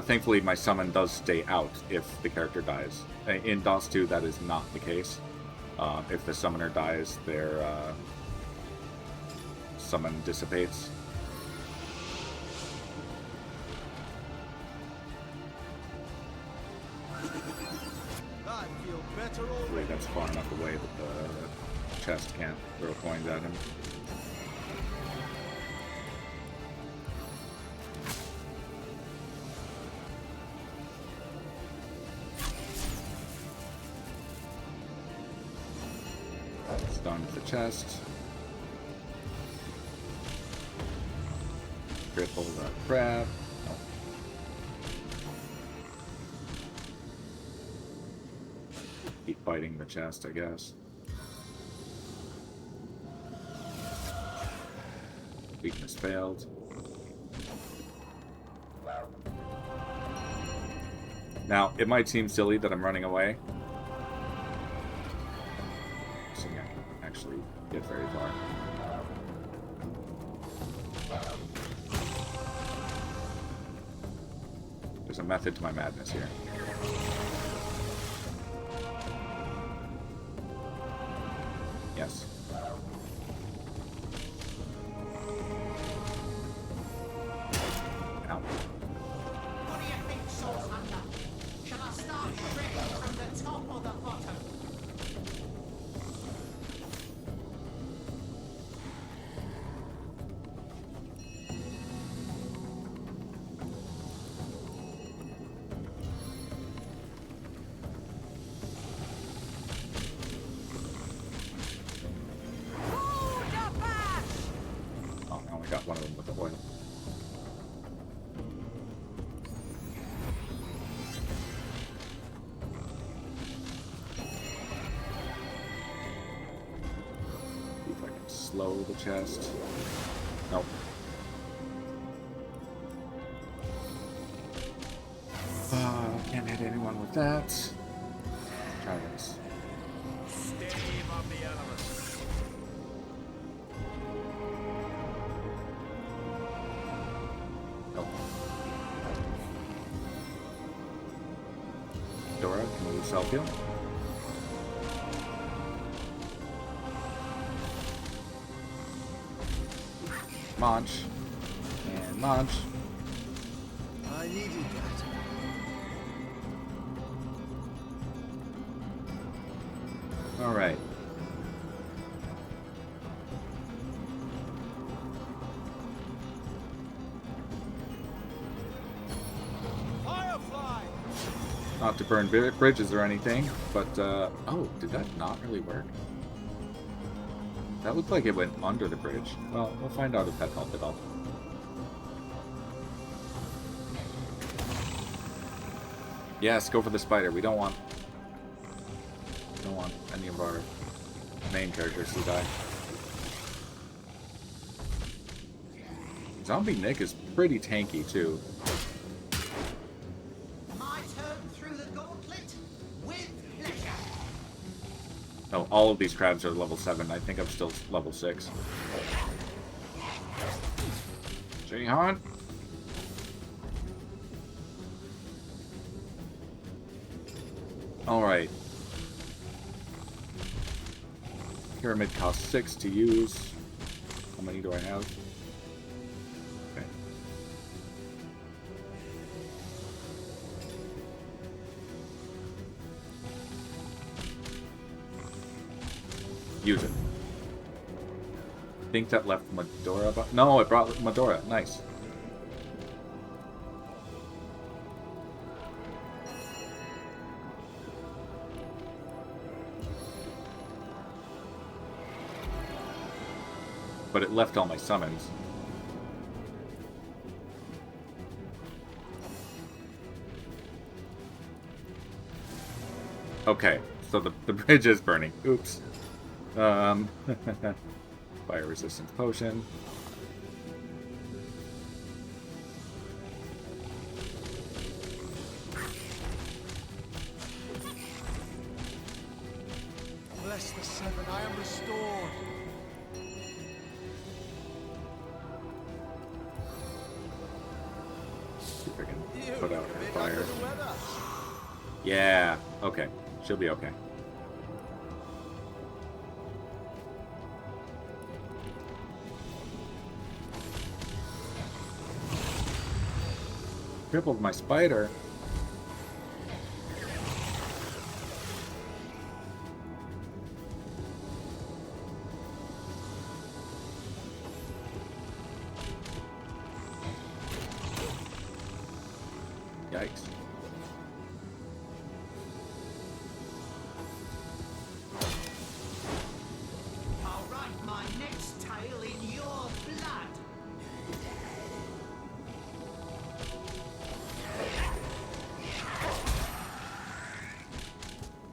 Thankfully, my summon does stay out if the character dies. In DOS 2, that is not the case. If the summoner dies, their summon dissipates. Hopefully that's far enough away that the chest can't throw coins at him. Stun the chest. Cripple the crab. Keep fighting the chest, I guess. Weakness failed. Now, it might seem silly that I'm running away. Assuming I can actually get very far. There's a method to my madness here. Yes. Ow. What do you think, Soul Hunter? Shall I start shredding from the top or the bottom? below the chest. Nope. Can't hit anyone with that. Try this. Stave of the elements. Nope. Dora, can you self-heal? Munch. And munch. I needed that. Alright. Firefly! Not to burn bridges or anything, but, oh, did that not really work? That looked like it went under the bridge. Well, we'll find out if that helped at all. Yes, go for the spider. We don't want any of our main characters to die. Zombie Nick is pretty tanky too. My turn through the gauntlet with pleasure. Oh, all of these crabs are level 7. I think I'm still level 6. Jihan. Alright. Pyramid costs 6 to use. How many do I have? Okay. Use it. I think that left Medora. No, it brought Medora. Nice. But it left all my summons. Okay, so the bridge is burning. Oops. Fire resistance potion. Bless the seven, I am restored. See if I can put out her fire. Yeah, okay. She'll be okay. Crippled my spider. Yikes. I'll write my next tale in your blood.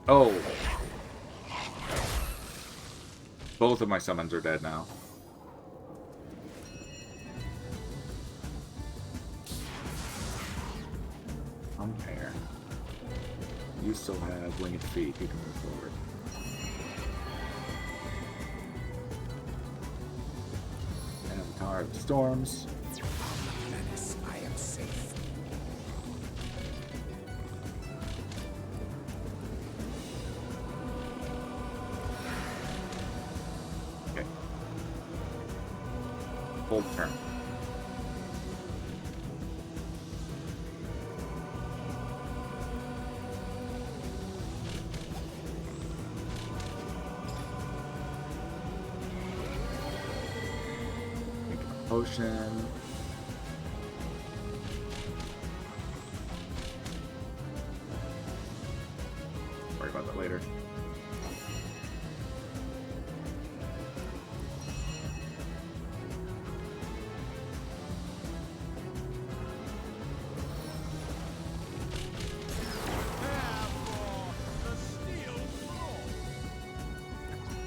Oh. Both of my summons are dead now. Unfair. You still have winged feet. You can move forward. Avatar of the Storms. Menace, I am safe. Okay. Full turn. Potion. Worry about that later.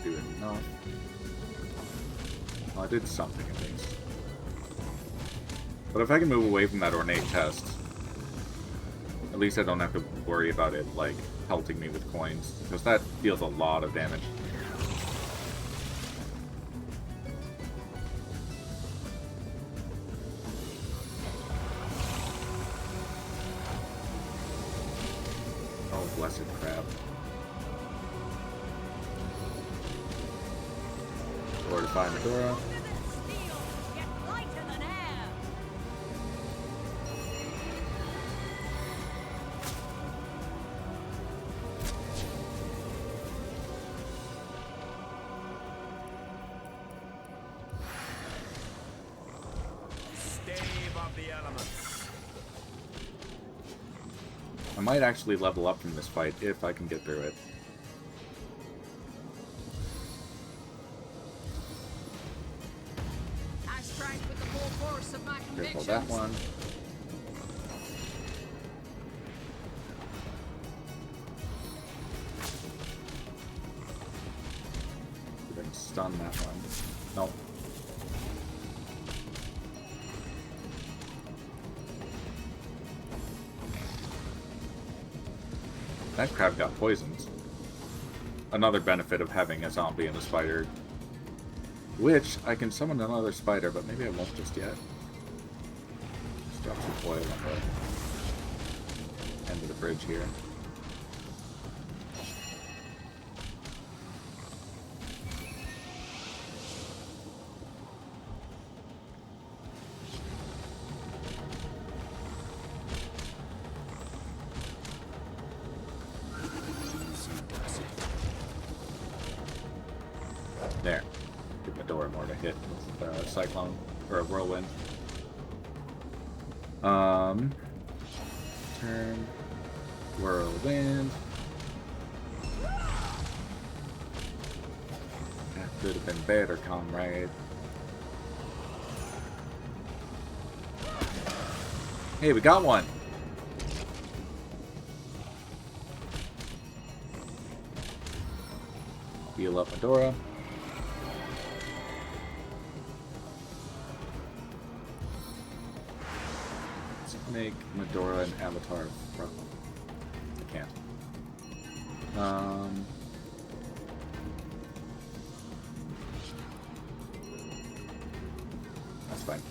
Do enough. Well, I did something at least. But if I can move away from that ornate test, at least I don't have to worry about it, like, pelting me with coins. Because that deals a lot of damage. Oh, blessed crab. Fortify Medora. I might actually level up from this fight if I can get through it. I strike with the full force of my Careful convictions. that one. See if I can stun that one. Nope. That crab got poisoned. Another benefit of having a zombie and a spider. Which, I can summon another spider, but maybe I won't just yet. Just drop some foil on the end of the bridge here. There. Give Medora more to hit with a cyclone or a whirlwind. Turn. Whirlwind. That could have been better, comrade. Hey, we got one! Heal up Medora. Make Medora an avatar from. I can't. That's fine.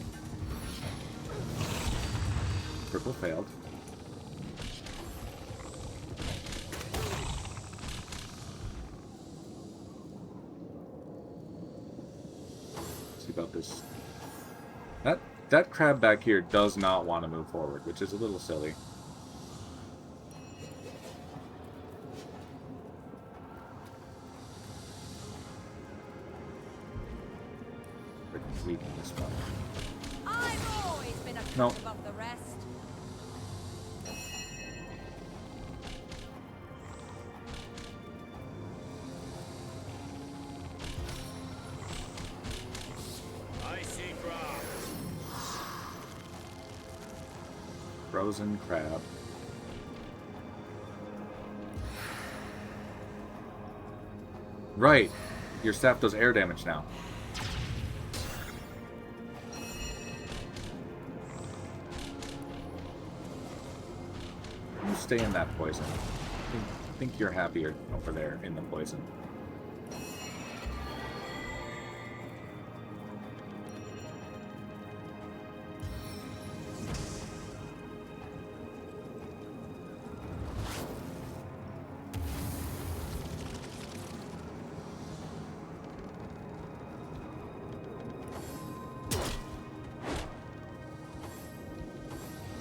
Purple failed. See about this. That crab back here does not want to move forward, which is a little silly. Weaken this one. I've always been a cut Nope. above the rest. Frozen crab. Right. Your staff does air damage now. You stay in that poison. I think you're happier over there in the poison.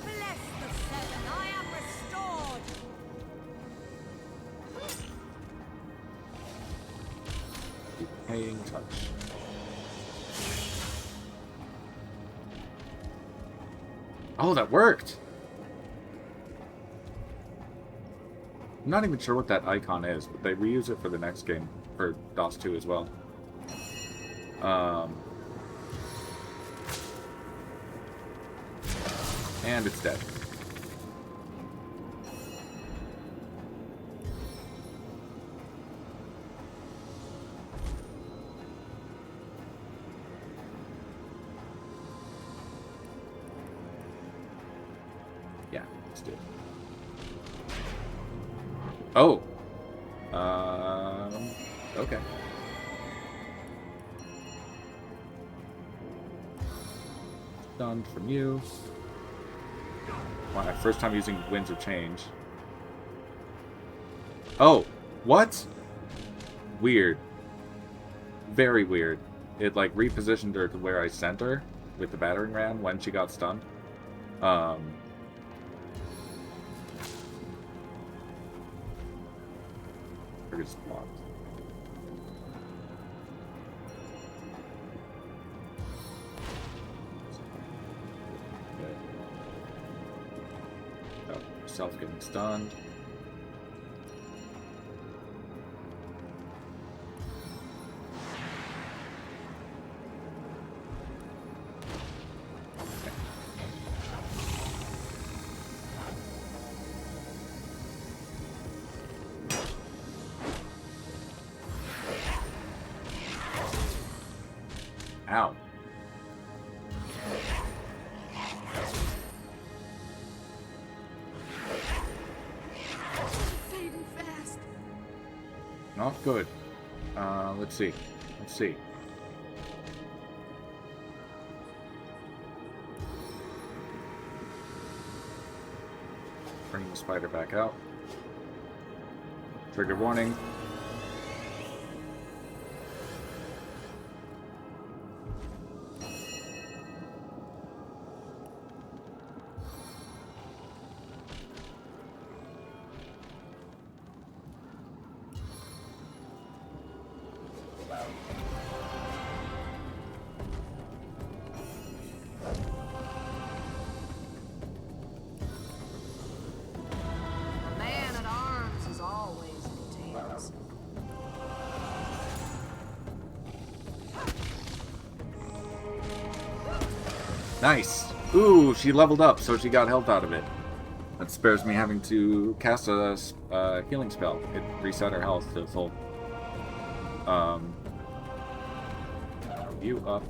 Bless the seven, I am restored. Decaying touch. Oh, that worked! I'm not even sure what that icon is, but they reuse it for the next game, for DOS 2 as well. And it's dead. Let's do it. Oh! Okay. Stunned from you. My first time using Winds of Change. Oh! What? Weird. Very weird. It, like, repositioned her to where I sent her with the battering ram when she got stunned. Trigger's blocked. Oh, yourself getting stunned. Ow. Fading fast. Not good. Let's see. Let's see. Bring the spider back out. Trigger warning. Man at arms is always intense. Nice! Ooh, she leveled up, so she got health out of it. That spares me having to cast a healing spell. It reset her health to full. You up.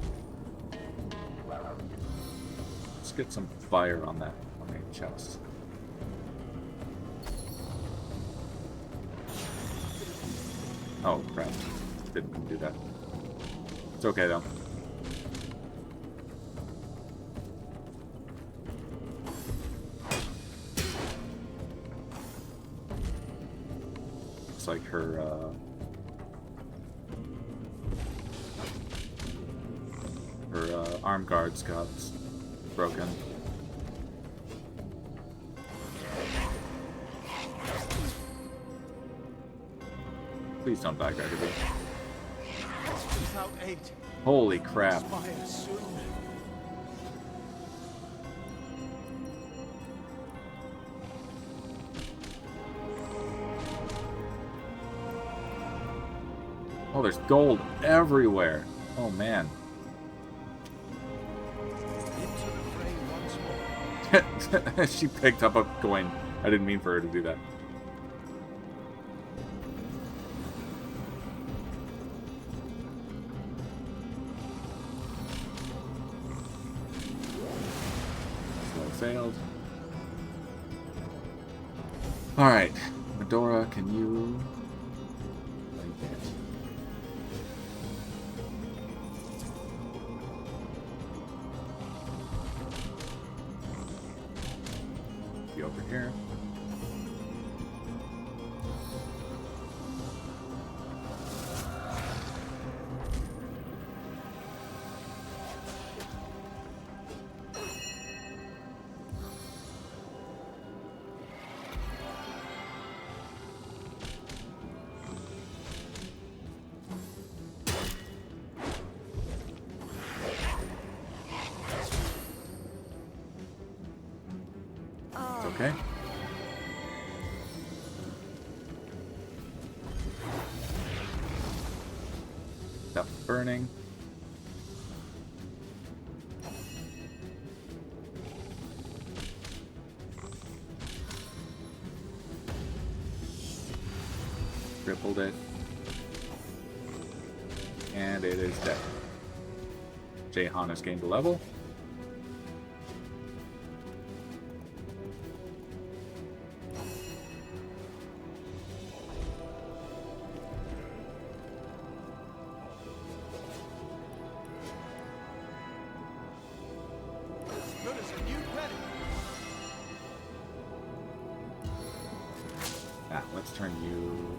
Let's get some fire on that chest. Oh, crap. Didn't do that. It's okay, though. Looks like her, arm guards got broken. Please don't die, Gregory. Without aid, Holy crap. expire soon. Oh, there's gold everywhere. Oh, man. Into the fray once more. She picked up a coin. I didn't mean for her to do that. So failed. Alright. Medora, can you... over here. Okay. Stop burning. Crippled it. And it is dead. Jahan has gained a level. Let's turn you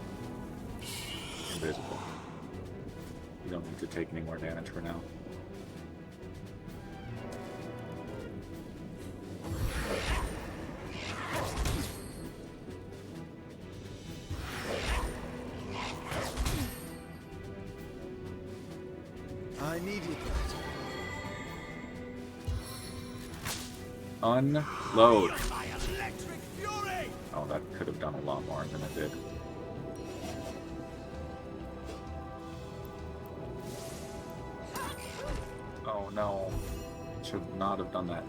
invisible. You don't need to take any more damage for now. I needed that. Unload. Oh, that could have done a lot more than it did. Oh no. Should not have done that.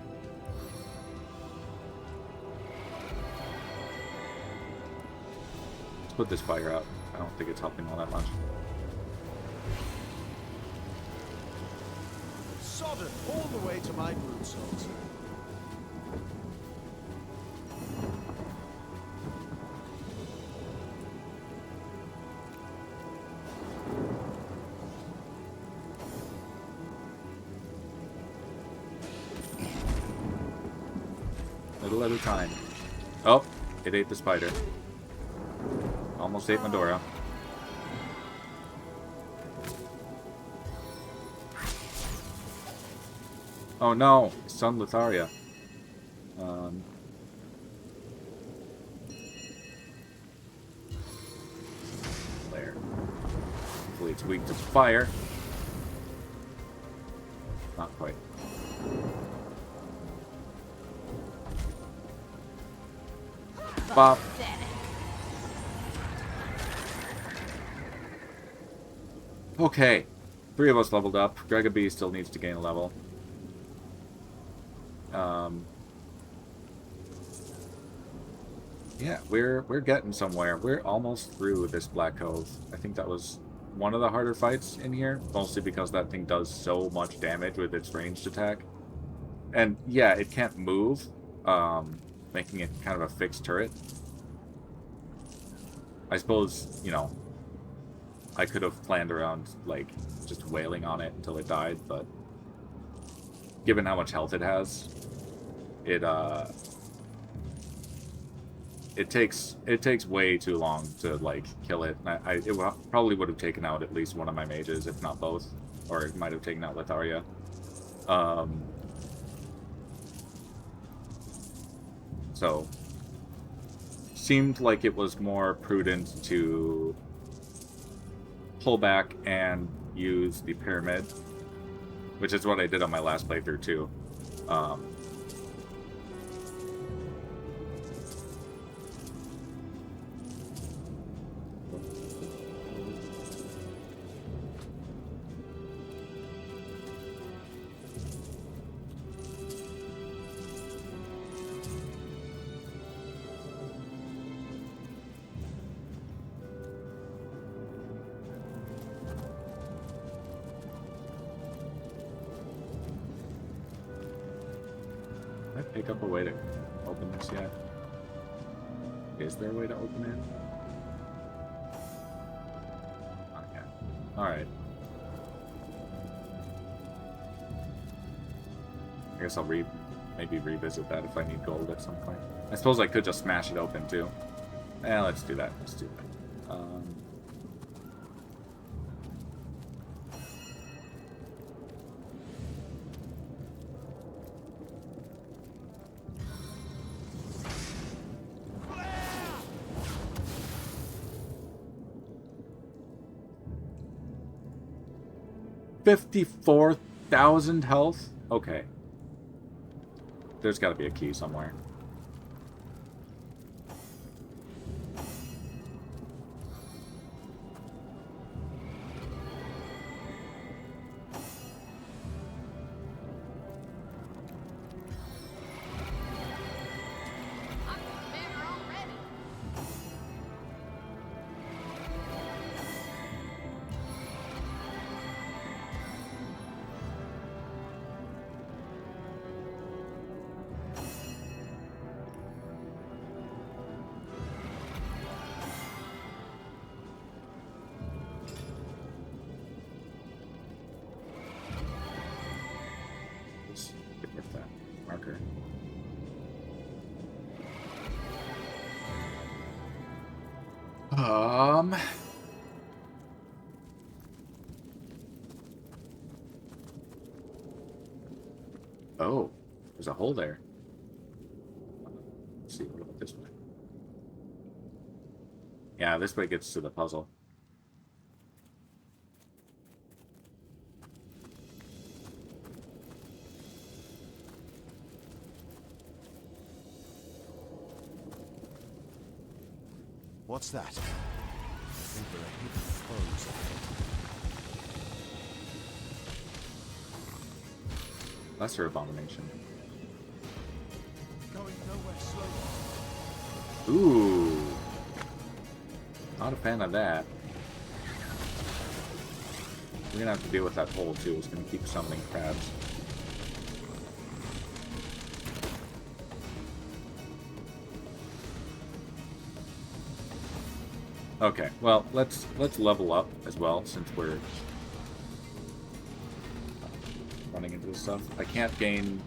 Let's put this fire out. I don't think it's helping all that much. Sodden all the way to my brood souls. Little at a time. Oh, it ate the spider. Almost ate Medora. Oh no, son Litharia. There. Hopefully it's weak to fire. Not quite. Bop. Okay. 3 of us leveled up. GGobbie still needs to gain a level. Yeah, we're getting somewhere. We're almost through this Black Cove. I think that was one of the harder fights in here, mostly because that thing does so much damage with its ranged attack. And yeah, it can't move, making it kind of a fixed turret. I suppose, you know, I could have planned around, like, just wailing on it until it died, but given how much health it has, it takes way too long to, like, kill it. Probably would have taken out at least one of my mages, if not both, or it might have taken out Litharia. So, seemed like it was more prudent to pull back and use the pyramid, which is what I did on my last playthrough too. 'Can I pick up a way to open this yet? Is there a way to open it? Okay. Alright. I guess I'll maybe revisit that if I need gold at some point. I suppose I could just smash it open too. Let's do that. Let's do that. 54,000 health? Okay. There's got to be a key somewhere. Oh, there's a hole there. Let's see, what about this way? Yeah, this way gets to the puzzle. What's that? I think there are hidden foes ahead. Lesser abomination. Going nowhere slowly. Ooh. Not a fan of that. We're gonna have to deal with that hole too. It's gonna keep summoning crabs. Okay, well, let's level up as well, since we're running into this stuff. I can't gain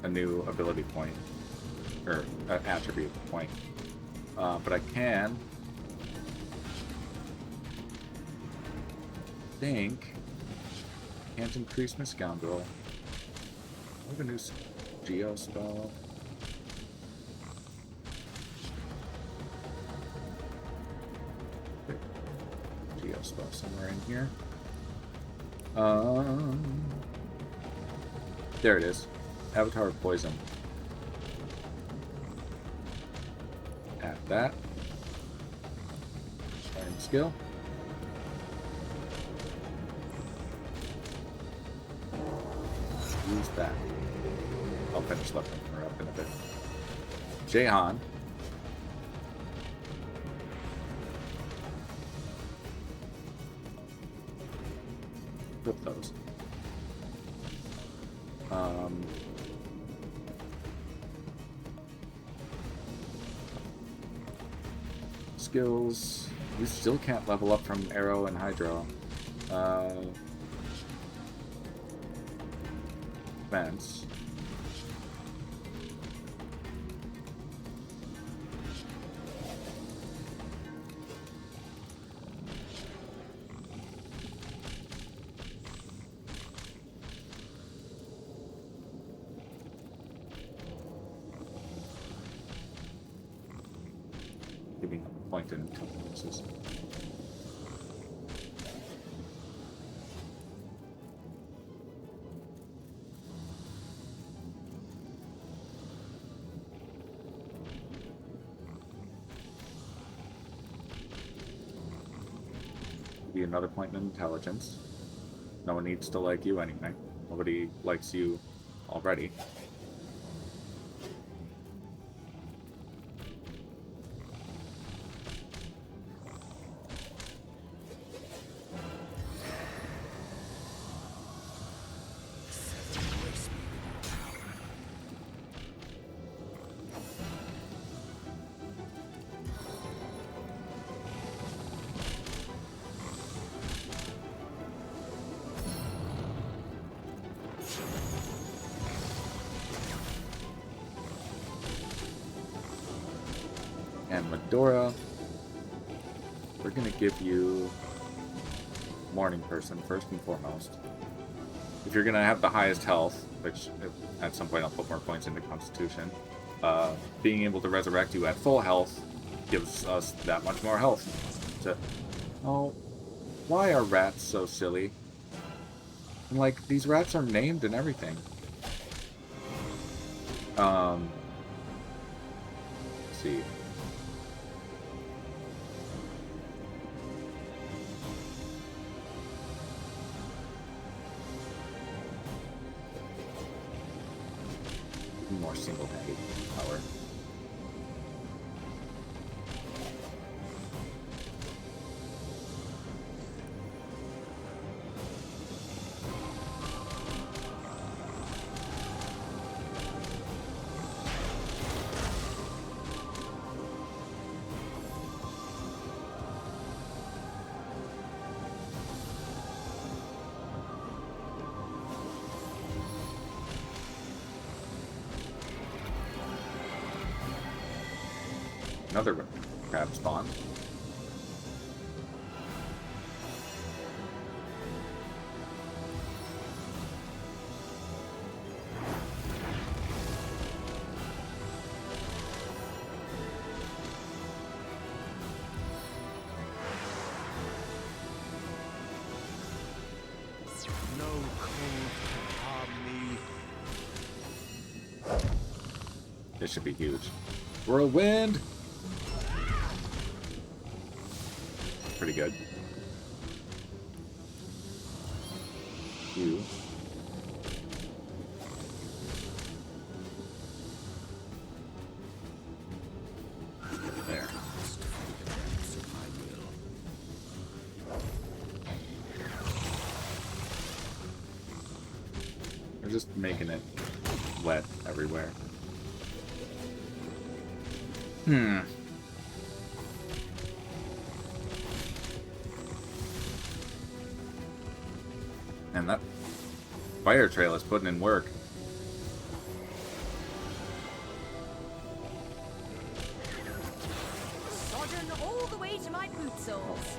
a new ability point, or an attribute point, but I can, can't increase my scoundrel. I have a new geo spell. Spell somewhere in here. There it is. Avatar of Poison. Add that. Learn skill. Use that. I'll finish leveling her up in a bit. Jahan. Flip those. Skills. You still can't level up from Arrow and Hydro. Fence. Giving a point in intelligence. Be another point in intelligence. No one needs to like you anyway. Nobody likes you already. And Medora, we're going to give you Morning Person first and foremost. If you're going to have the highest health, which at some point I'll put more points into Constitution, being able to resurrect you at full health gives us that much more health. So, oh, why are rats so silly? And, like, these rats are named and everything. Let's see. More single-handed power. Another crab spawn. This should be huge. Whirlwind! Pretty good. You. There. We're just making it wet everywhere. Hmm. And that fire trail is putting in work. Sodden all the way to my boot soles.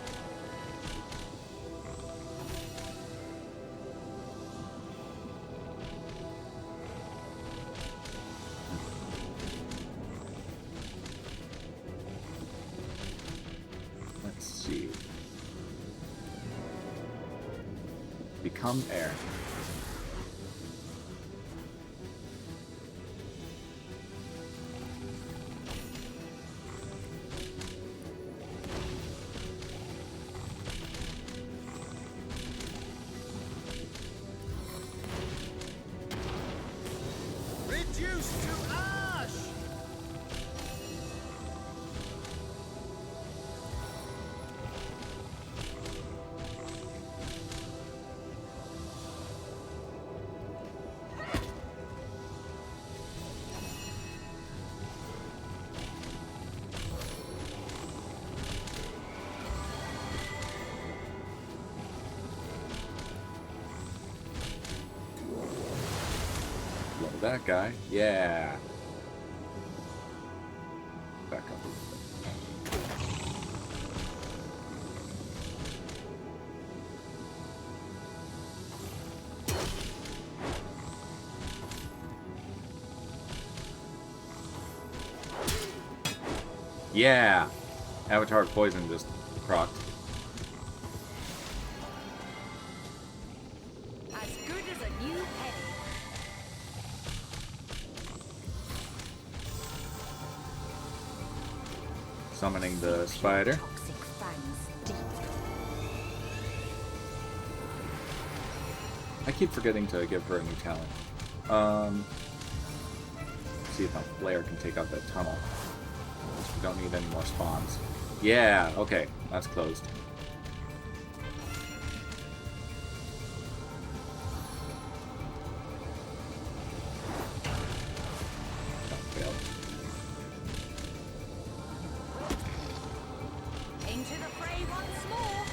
Let's see. Become air. Reduced to ash! Blow that guy. Yeah. Back up a little bit. Yeah! Avatar poison just procced. As good as a new penny. Summoning the spider. Toxic fangs deep. I keep forgetting to give her a new talent. See if my flare can take out that tunnel. We don't need any more spawns. Yeah, okay, that's closed. That failed. Into the fray once more.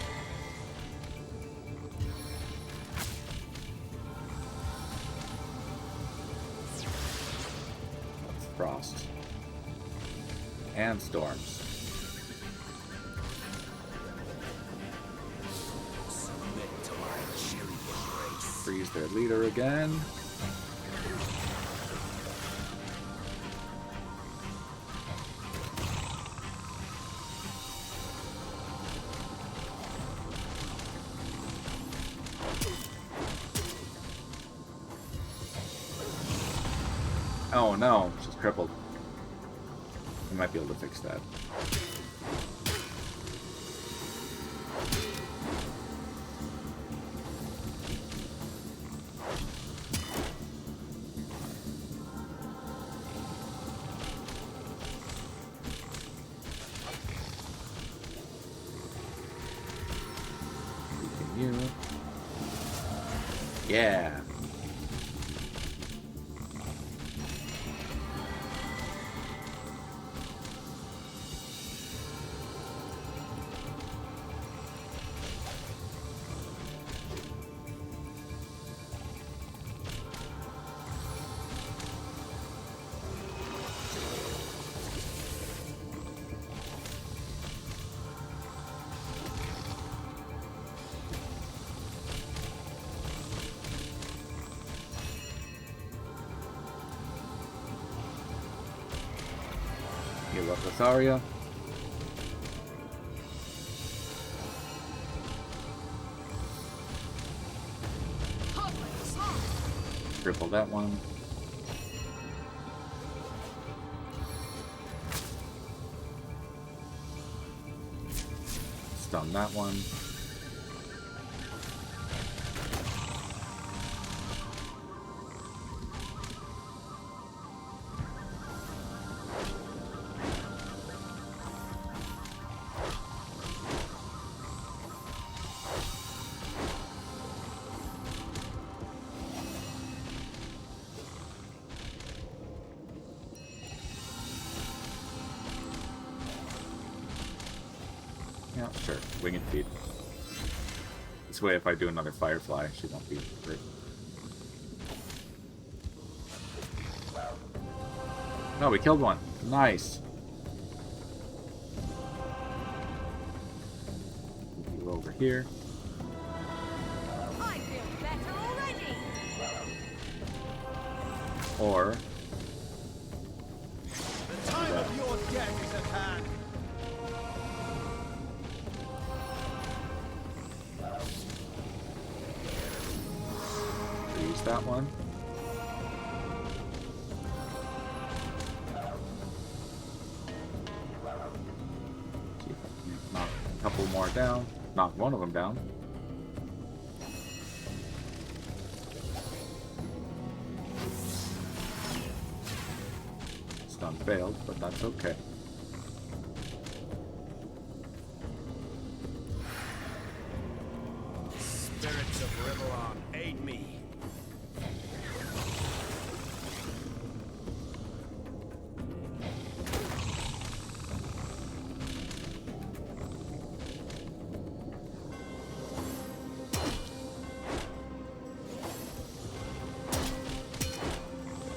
That's frost. And storms. Submit to my chilly embrace. Freeze their leader again. Oh no, she's crippled. We might be able to fix that. Continue. Yeah. Heal up Lotharia. Cripple that one. Stun that one. Yeah, sure. Winged feet. This way, if I do another Firefly, she won't be hurt. No, we killed one. Nice. You over here. I feel better already. Or The time of your death is at hand. use that one. See if I can knock a couple more down. Knock one of them down. Stun failed, but that's okay. Spirits of Riverron, aid me.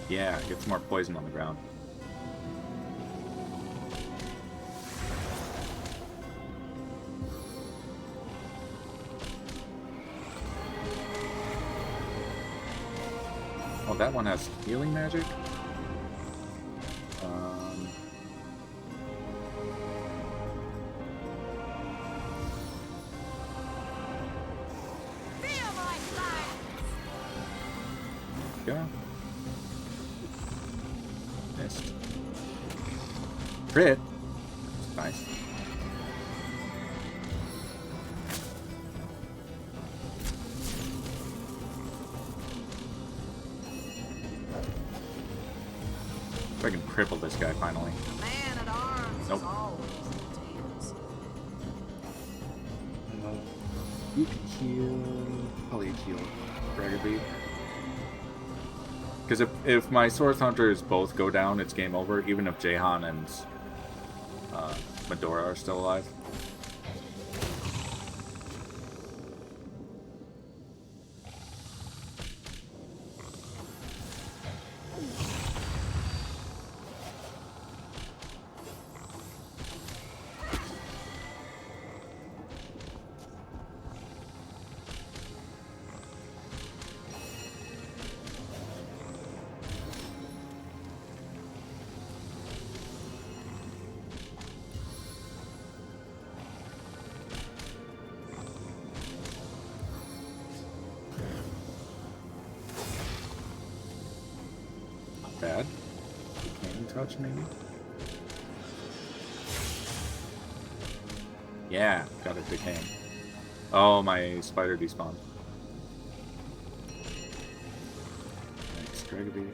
Yeah, get some more poison on the ground. Oh, that one has healing magic? Feel my flanks. Yeah. Missed. Crit. That's nice. If I can cripple this guy finally. Man at arms Nope. is always intense. You can heal. Probably heal Dragaby. Because if my Source Hunters both go down, it's game over, even if Jahan and Medora are still alive. Bad. Decaying touch, maybe? Yeah, got it decaying. Oh, my spider despawned. Thanks, Dragaby.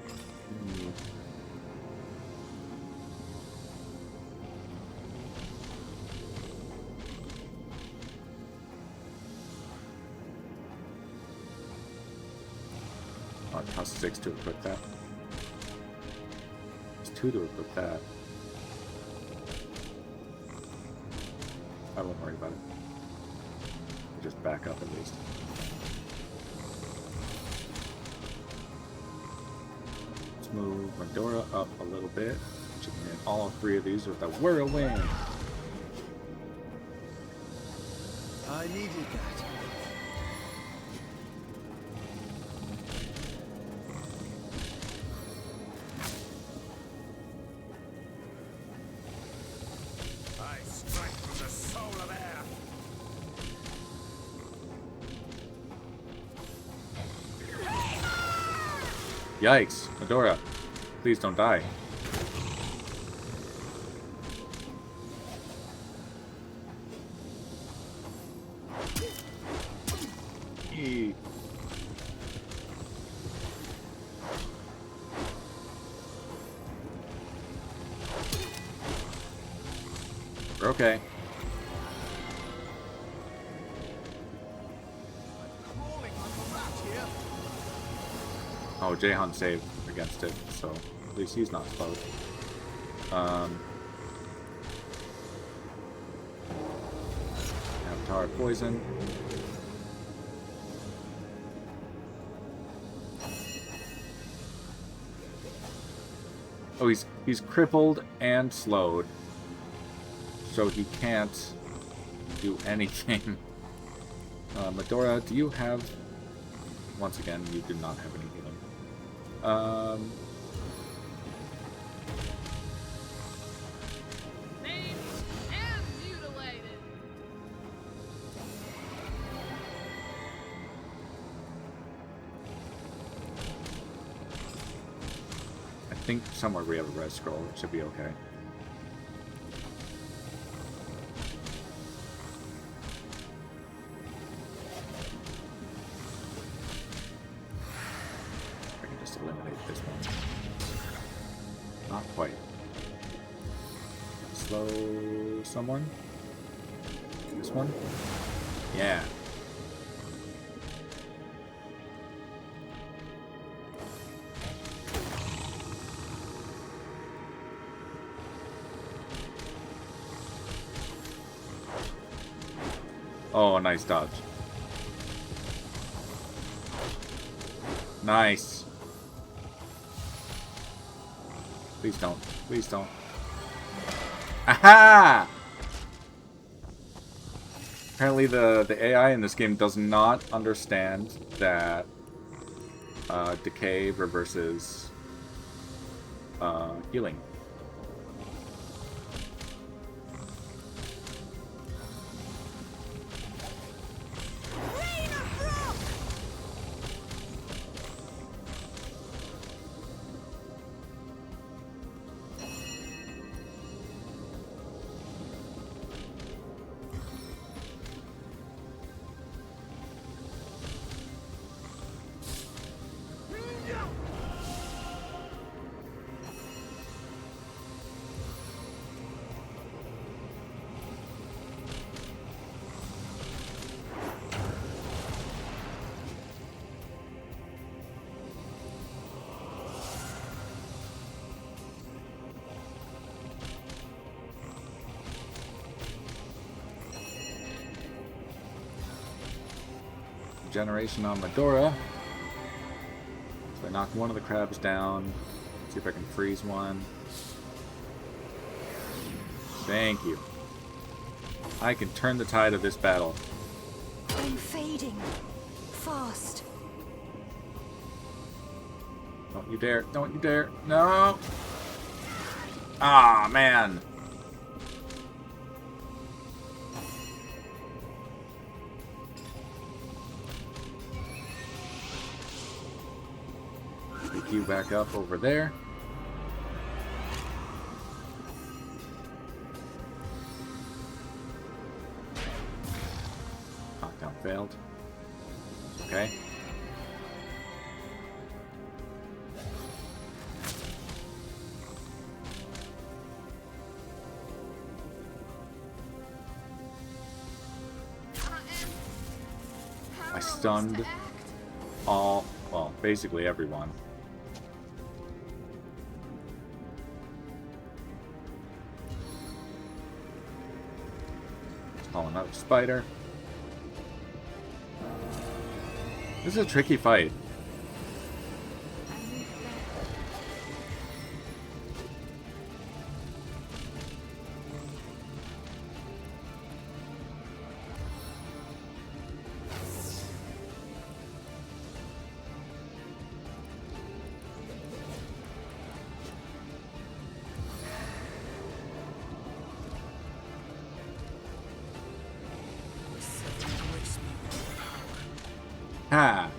Oh, it costs 6 to equip that. 2 to equip that. I won't worry about it. I'll just back up at least. Let's move Medora up a little bit. She can hit all 3 of these with a whirlwind. I needed that. I strike from the soul of air. Yikes! Medora, please don't die. We're okay. Oh, Jahan saved against it, so at least he's not exposed. Avatar poison. Oh, he's crippled and slowed, so he can't do anything. Medora, do you have? Once again, you do not have any healing. I think somewhere we have a red scroll. It should be okay. I can just eliminate this one. Not quite. Slow someone. This one? Yeah. Oh, nice dodge. Nice. Please don't. Please don't. Aha! Apparently the AI in this game does not understand that decay reverses healing. Generation on Medora. So I knock one of the crabs down. See if I can freeze one. Thank you. I can turn the tide of this battle. I'm fading. Fast. Don't you dare. Don't you dare. No! Ah, man. Pick you back up over there. Knockdown failed. Okay. I stunned all, well, basically everyone. Call another spider. This is a tricky fight. Ha!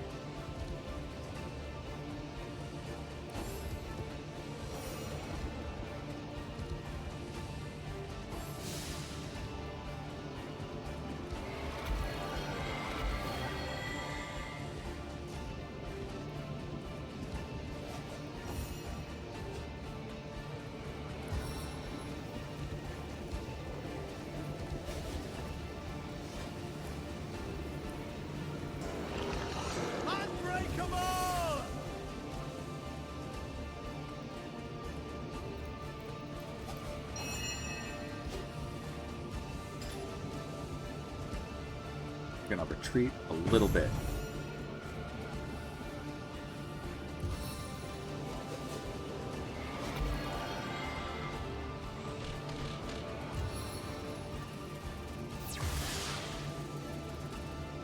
We're gonna retreat a little bit.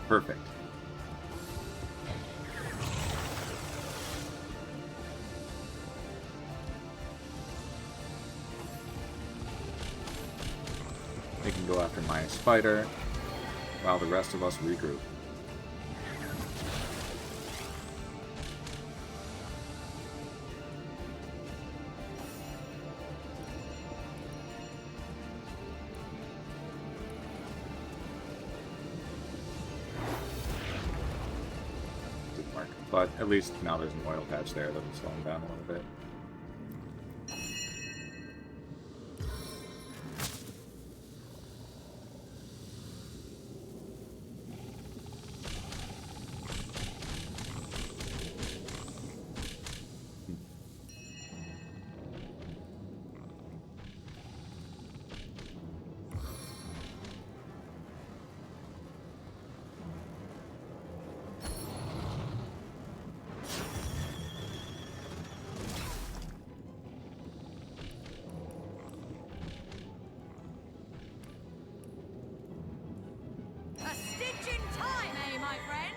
Perfect. They can go after my spider while the rest of us regroup. Didn't work, but at least now there's an oil patch there that'll slow him down a little bit. A stitch in time, eh, my friends?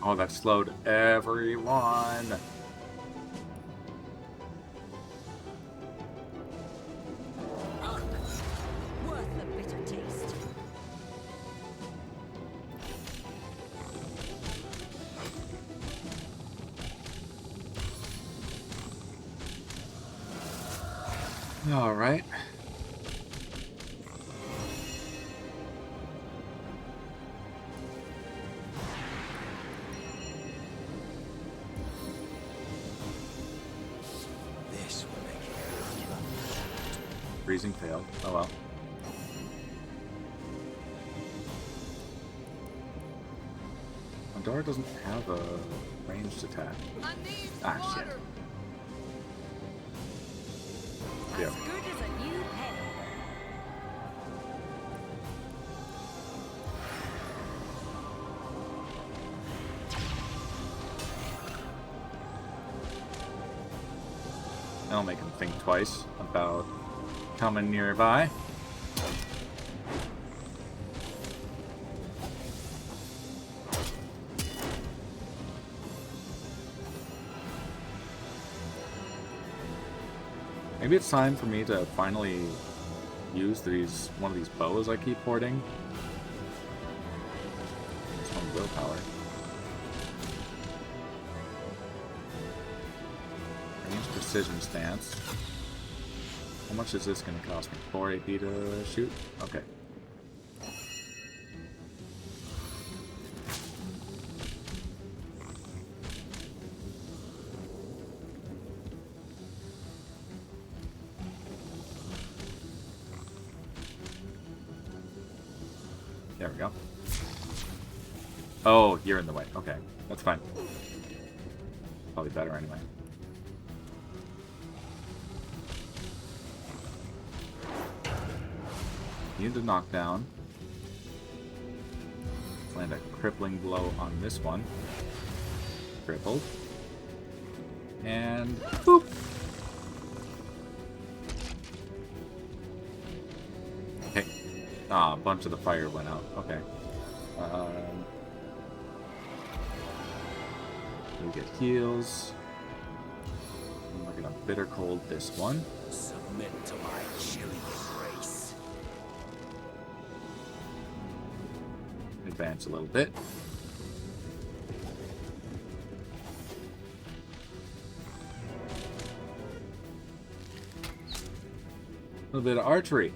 Oh, that slowed everyone. Worth the bitter taste. All right. This will make it. Freezing failed. Oh well. Pandora doesn't have a ranged attack. Ah, shit. Yeah. As good as a new penny. That'll make him think twice about coming nearby. Maybe it's time for me to finally use one of these bows I keep hoarding. This one willpower. Range precision stance. How much is this going to cost me? 4 AP to shoot? Okay. There we go. Oh, you're in the way. Okay, that's fine. Probably better anyway. Need to knock down. Let's land a crippling blow on this one. Crippled. And boop! Okay. Ah, a bunch of the fire went out. Okay. We get heals. And we're gonna bitter cold this one. Submit to my chilly embrace. Advance a little bit. A little bit of archery.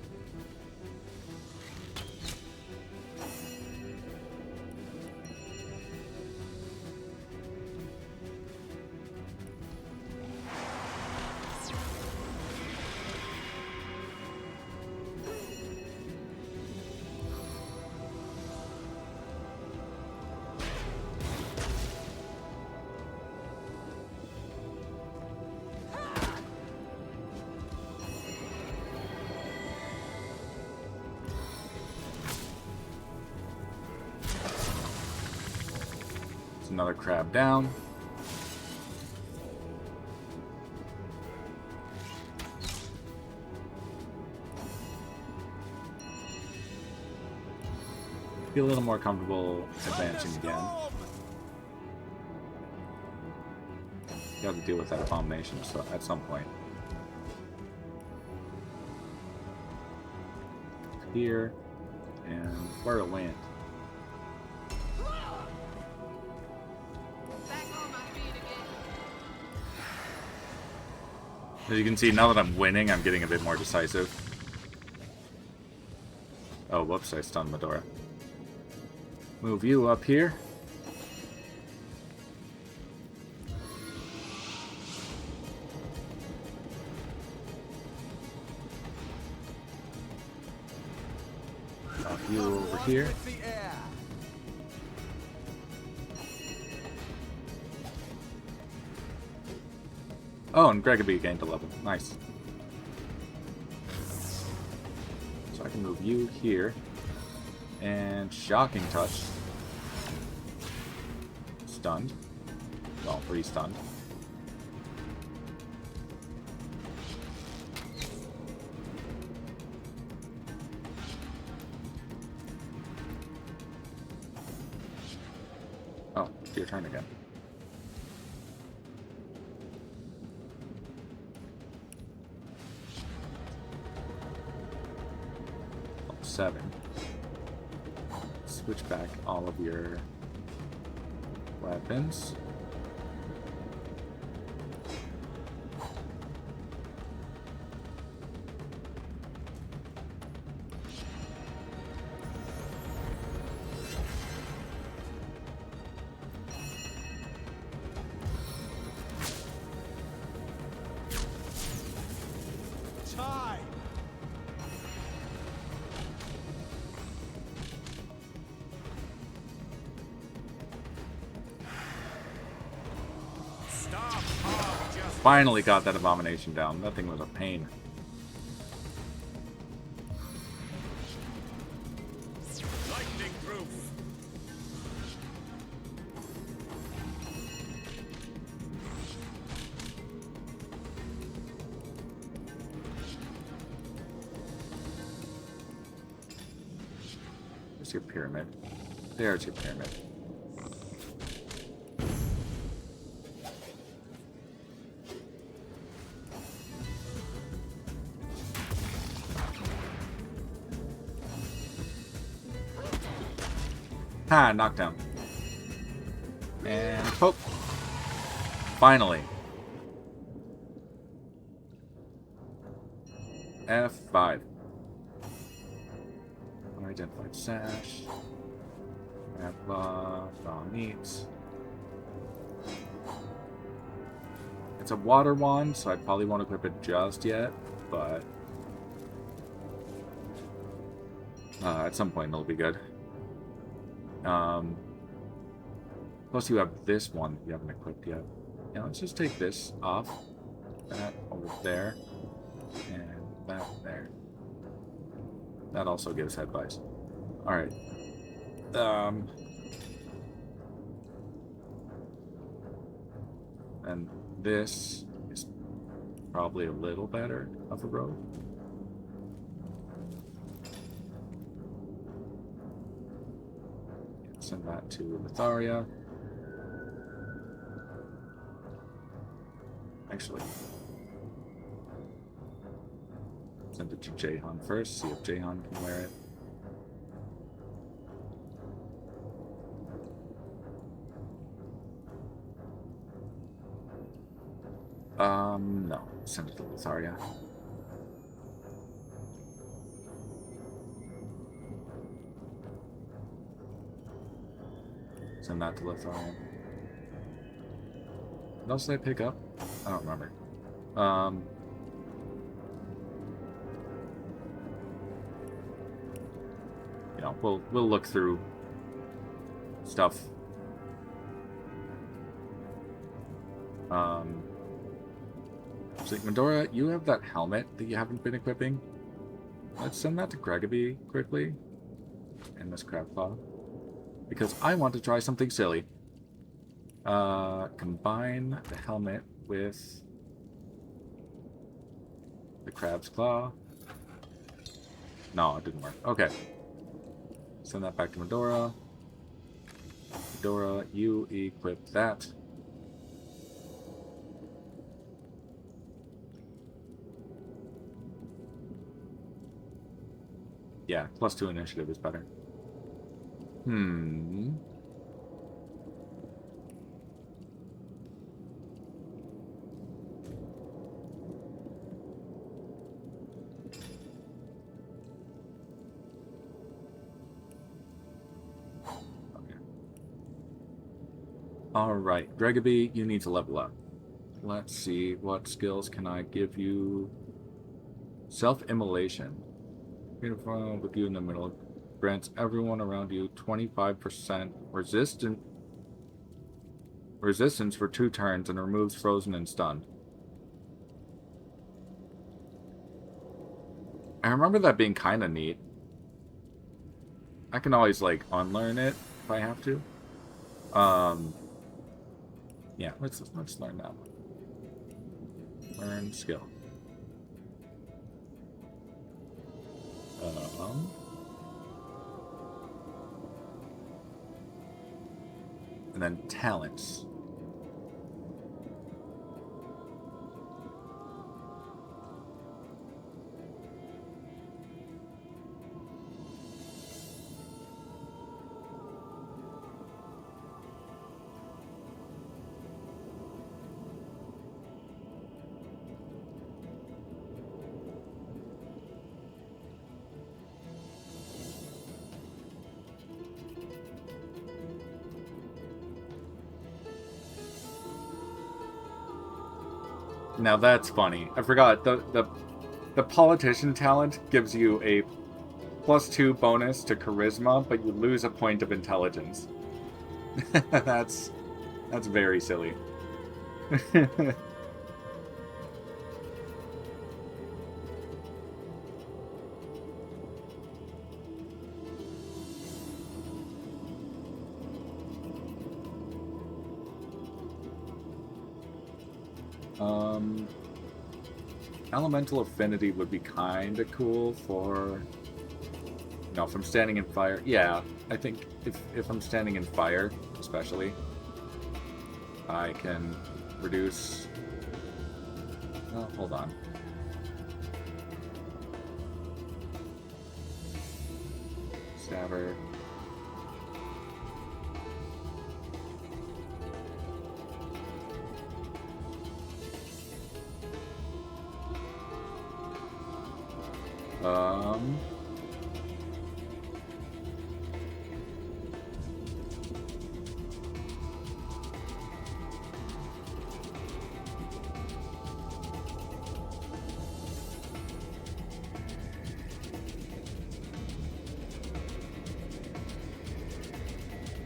Another crab down. Feel a little more comfortable advancing again. Got to deal with that abomination so at some point. Here and where to land. As you can see, now that I'm winning, I'm getting a bit more decisive. Oh, whoops, I stunned Medora. Move you up here. Knock you over here. Oh, and GGobbie gained a level. Nice. So I can move you here. And Shocking Touch. Stunned. Well, re-stunned. Oh, it's your turn again. Level 7. Switch back all of your weapons. Time. Finally got that abomination down. That thing was a pain. Lightning proof. There's your pyramid. There's your pyramid. Ha! Knockdown. And poke. Finally. F5. Unidentified sash. Raw meats. It's a water wand, so I probably won't equip it just yet, but at some point it'll be good. Plus you have this one you haven't equipped yet. Yeah, let's just take this off. That over there. And that there. That also gives head buys. Alright. And this is probably a little better of a road. Send that to Litharia. Actually, send it to Jahan first, see if Jahan can wear it. No. Send it to Litharia. Send that to Litharian. What else did I pick up? I don't remember. You know, we'll look through stuff. So Medora, you have that helmet that you haven't been equipping. Let's send that to GGobbie quickly. And Miss Crabclaw. Because I want to try something silly. Combine the helmet with the Crab's Claw. No, it didn't work. Okay. Send that back to Medora. Medora, you equip that. Yeah, +2 initiative is better. Alright, GGobbie, you need to level up. Let's see, what skills can I give you? Self-immolation. Beautiful, with you in the middle. Grants everyone around you 25% resistance for 2 turns and removes frozen and stunned. I remember that being kind of neat. I can always, like, unlearn it if I have to. Yeah, let's learn that one. Learn skill. And then talents. Now that's funny. I forgot the politician talent gives you a +2 bonus to charisma, but you lose a point of intelligence. That's very silly. Elemental affinity would be kind of cool for, you know, if I'm standing in fire. Yeah, I think if I'm standing in fire, especially, I can reduce. Oh, hold on. Stabber.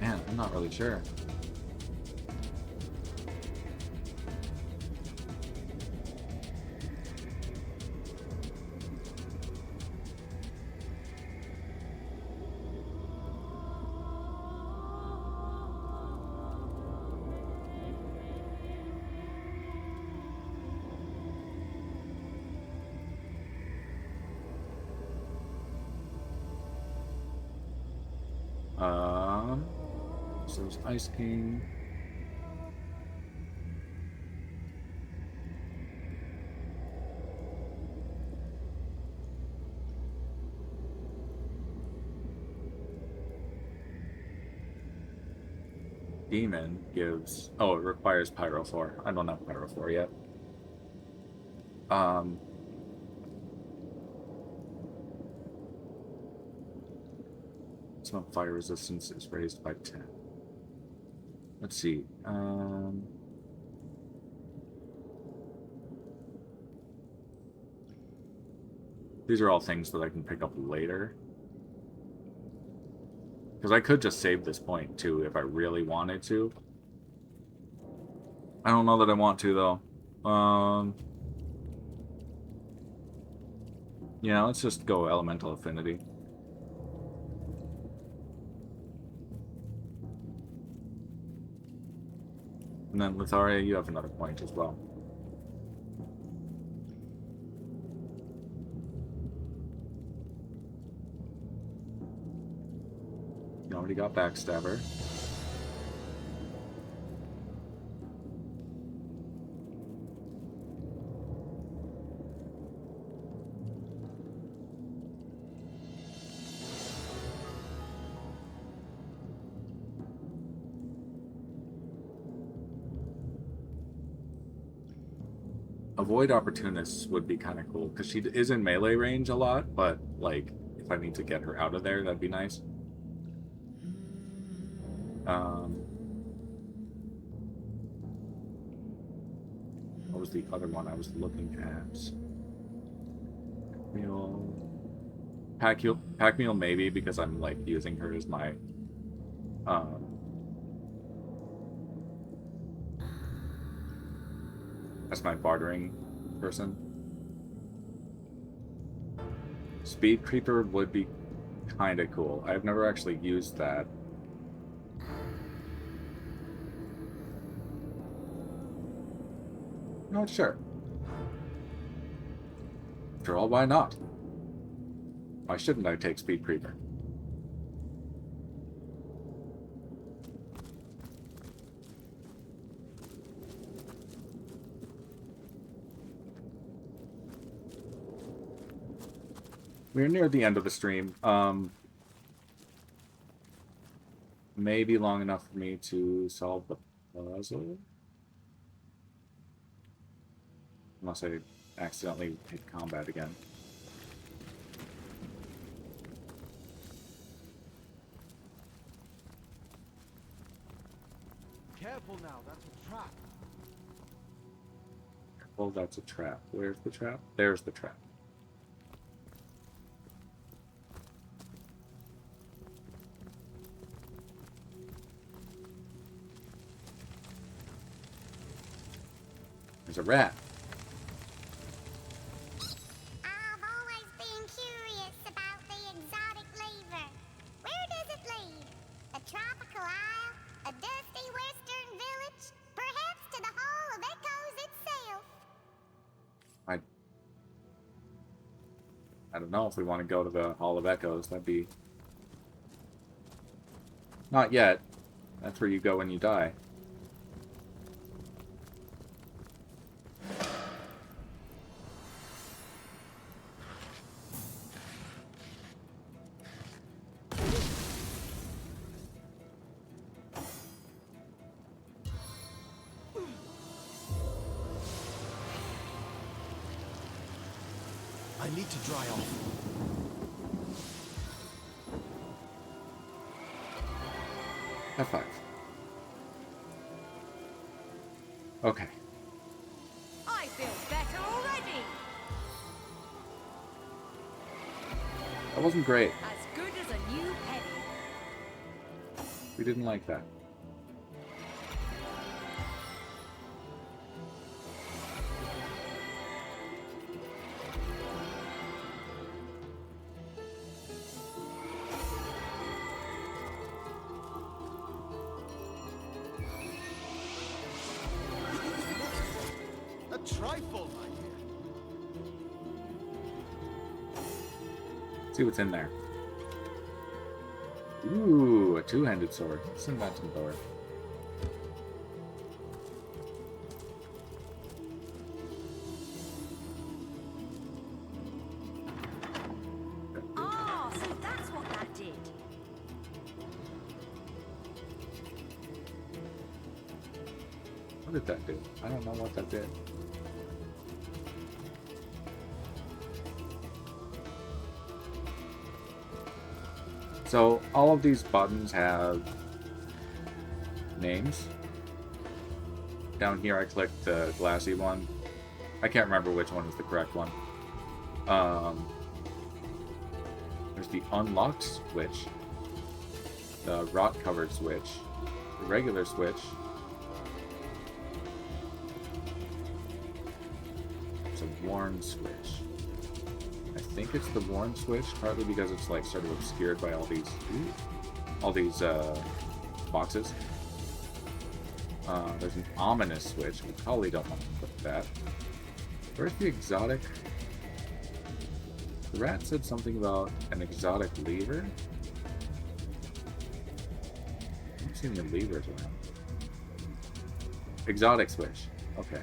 Man, I'm not really sure. So there's Ice King. Demon gives... Oh, it requires Pyro 4. I don't have Pyro 4 yet. Some fire resistance is raised by 10. Let's see. These are all things that I can pick up later. Because I could just save this point, too, if I really wanted to. I don't know that I want to, though. Yeah, let's just go Elemental Affinity. And then, Litharia, you have another point as well. You already got Backstabber. Avoid Opportunists would be kind of cool, because she is in melee range a lot, but, like, if I need to get her out of there, that'd be nice. What was the other one I was looking at? Pack Mule maybe, because I'm, like, using her as my, bartering person. Speed Creeper would be kind of cool. I've never actually used that. Not sure. After all, why not? Why shouldn't I take Speed Creeper? We're near the end of the stream. Maybe long enough for me to solve the puzzle. Unless I accidentally hit combat again. Careful now, that's a trap. Well, that's a trap. Where's the trap? There's the trap. There's a rat. I've always been curious about the exotic lever. Where does it lead? A tropical isle? A dusty western village? Perhaps to the Hall of Echoes itself? I don't know if we want to go to the Hall of Echoes. That'd be... Not yet. That's where you go when you die. I need to dry off. F5. Okay. I feel better already. That wasn't great. As good as a new penny. We didn't like that. Trifle, my dear. See what's in there. Ooh, a two-handed sword. Let's invent some power. Ah, so that's what that did. What did that do? I don't know what that did. So all of these buttons have names. Down here I clicked the glassy one. I can't remember which one is the correct one. There's the unlocked switch, the rot-covered switch, the regular switch, it's a worn switch. I think it's the worn switch, partly because it's like sort of obscured by all these boxes. There's an ominous switch. We probably don't want to put that. Where's the exotic? The rat said something about an exotic lever. I don't see any levers around. Exotic switch. Okay.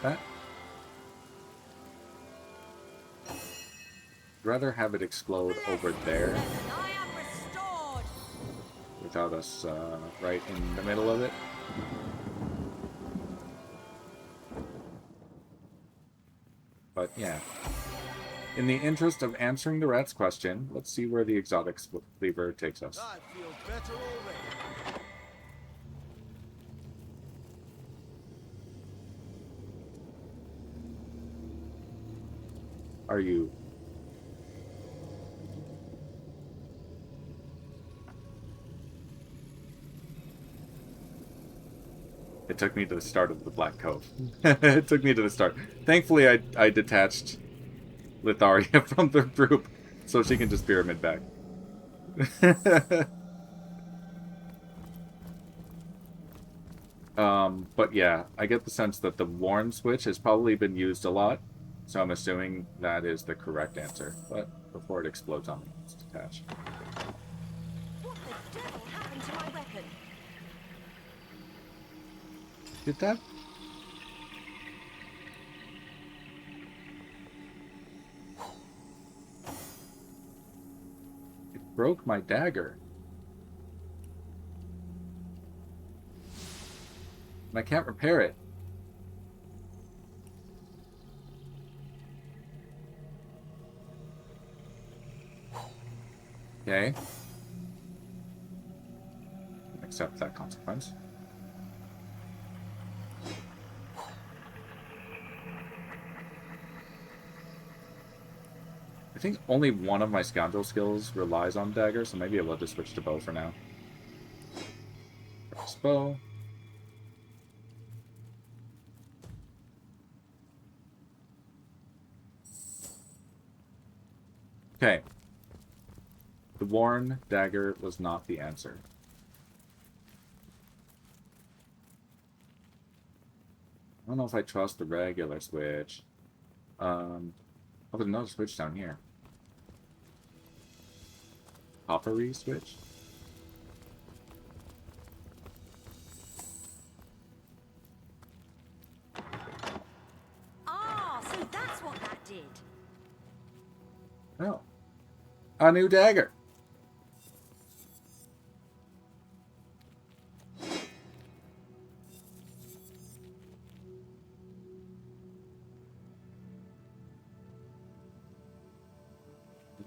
That. Rather have it explode over there without us right in the middle of it. But yeah, in the interest of answering the rat's question, let's see where the exotic lever takes us. I feel better already. Are you? It took me to the start of the Black Cove. It took me to the start. Thankfully, I detached Litharia from the group so she can just pyramid back. But yeah, I get the sense that the worn switch has probably been used a lot. So I'm assuming that is the correct answer. But before it explodes on me, let's detach. What the devil happened to my weapon? Did that? It broke my dagger. And I can't repair it. Okay. Accept that consequence. I think only one of my scoundrel skills relies on dagger, so maybe I will just switch to bow for now. Press bow. Okay. The worn dagger was not the answer. I don't know if I trust the regular switch. Oh, there's another switch down here. Coppery switch? Ah, so that's what that did. Oh. A new dagger.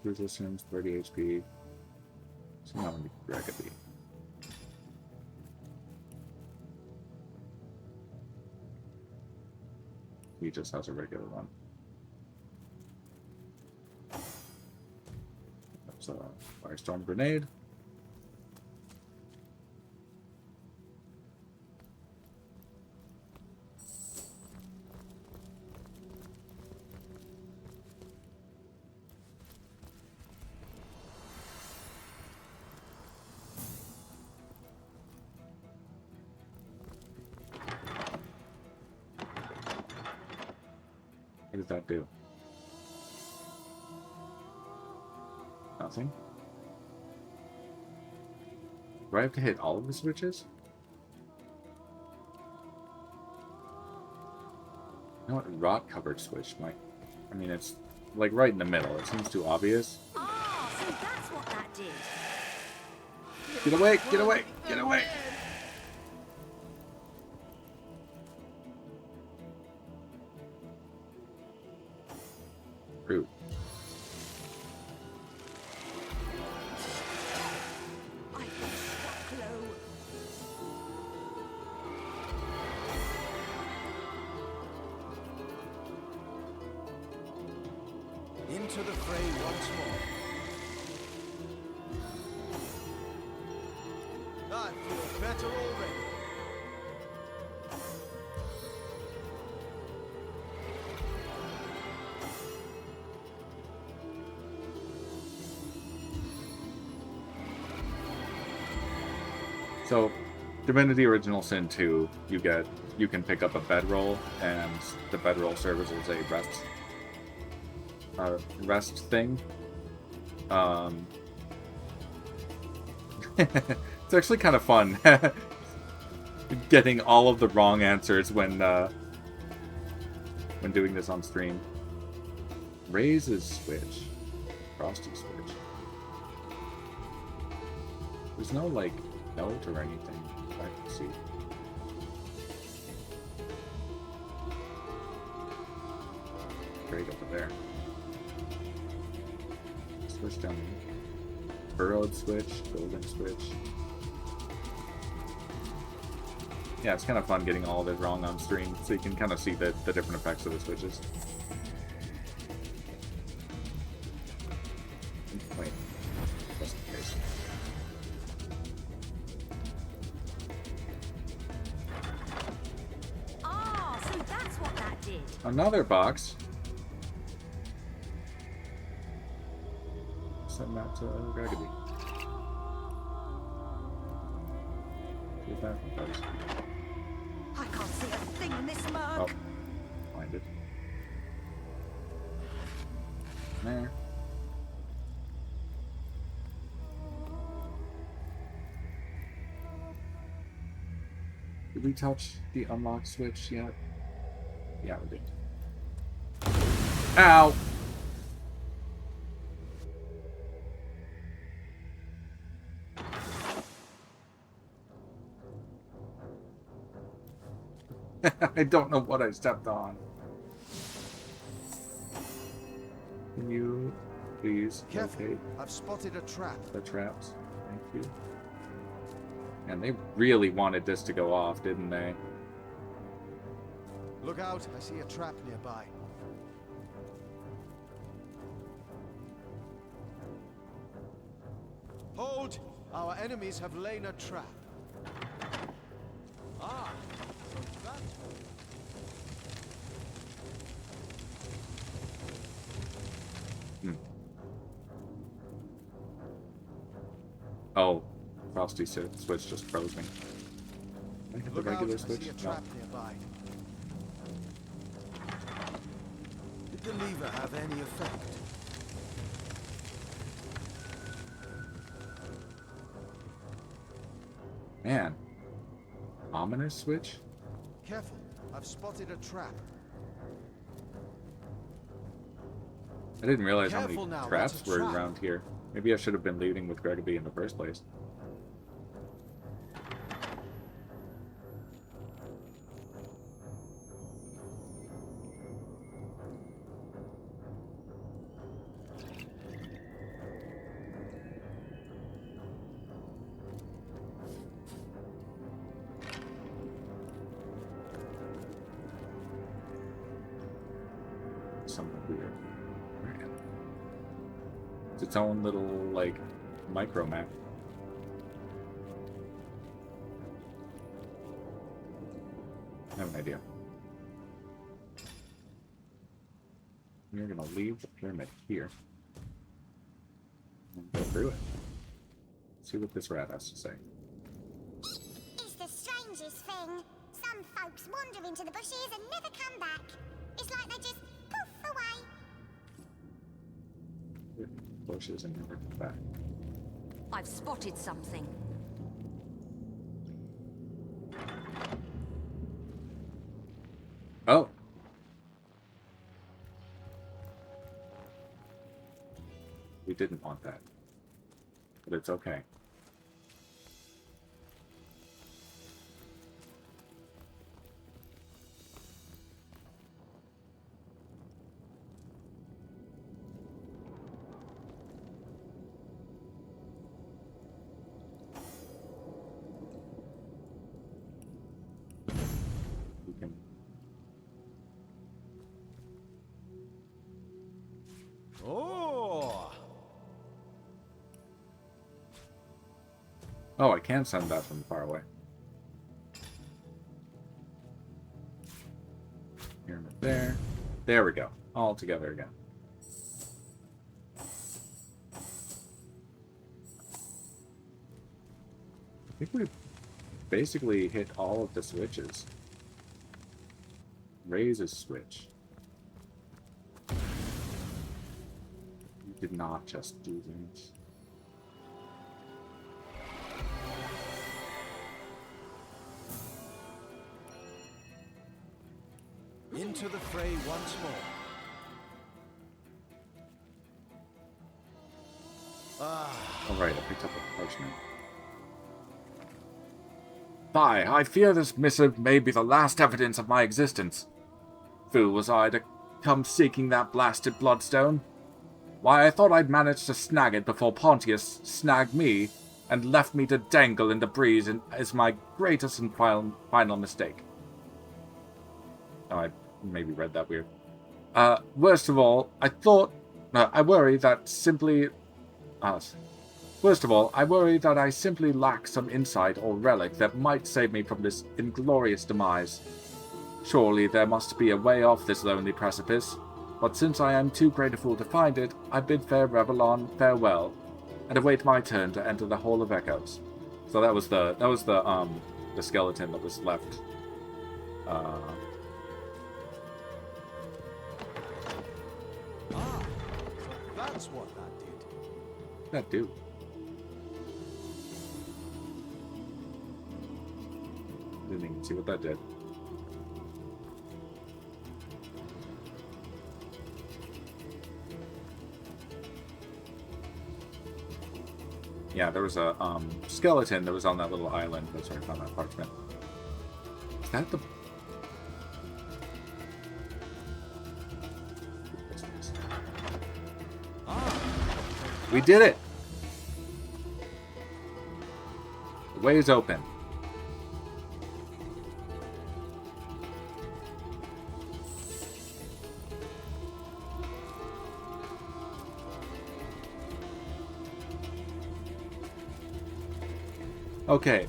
Resistance, 30 HP. So now we GGobbie. He just has a regular one. That's a Firestorm Grenade. What does that do? Nothing? Do I have to hit all of the switches? You know what? Rot covered switch might. I mean, it's like right in the middle. It seems too obvious. Ah, so that's what that did. Get away! Get away! Get away! Rude. I was struck low. Into the fray once more. I feel better already. So, Divinity Original Sin 2, you can pick up a bedroll, and the bedroll serves as a rest thing. It's actually kind of fun getting all of the wrong answers when doing this on stream. Raise is switch. Frosty switch. There's no like note or anything I can see. Straight over there. Switch down here. Burrowed switch, golden switch. Yeah, it's kind of fun getting all of it wrong on stream, so you can kind of see the different effects of the switches. Wait, just in case. Ah, so that's what that did. Another box. Send that to GGobbie. See if that one does. I can't see a thing in this mug. Oh, find it. There. Did we touch the unlock switch yet? Yeah, we did. Ow! I don't know what I stepped on. Can you please locate I've spotted a trap. the traps? Thank you. And they really wanted this to go off, didn't they? Look out, I see a trap nearby. Hold! Our enemies have laid a trap. Ah! That... Oh, Frosty switch just froze me. Can I hit the Look out, regular I switch? see a No. trap nearby. Did the lever have any effect? Man. Ominous switch? Careful, I've spotted a trap. I didn't realize how Careful many now, traps that's a were trap. around here. Maybe I should have been leading with GGobbie in the first place. Something weird. It's its own little, like, micro map. I have an idea. We're gonna leave the pyramid here. And go through it. See what this rat has to say. It's the strangest thing. Some folks wander into the bushes and never come back. It's like they just poof bushes and never come back. I've spotted something. Oh. We didn't want that. But it's okay. We can... Oh! Oh, I can send that from far away. Here and there. There we go. All together again. I think we've basically hit all of the switches. Raise a switch. You did not just do things. Into the fray once more. Alright, I picked up a parchment. I fear this missive may be the last evidence of my existence. Fool was I to come seeking that blasted bloodstone. Why, I thought I'd managed to snag it before Pontius snagged me and left me to dangle in the breeze as my greatest and final mistake. Oh, I maybe read that weird. Worst of all, I worry that I simply lack some insight or relic that might save me from this inglorious demise. Surely there must be a way off this lonely precipice, but since I am too great a fool to find it, I bid fair Revelon farewell, and await my turn to enter the Hall of Echoes. So that was the skeleton that was left. So that's what that did. That do. Didn't even see what that did. Yeah, there was a skeleton that was on that little island. That's where I found that parchment. Is that the... We did it! The way is open. Okay,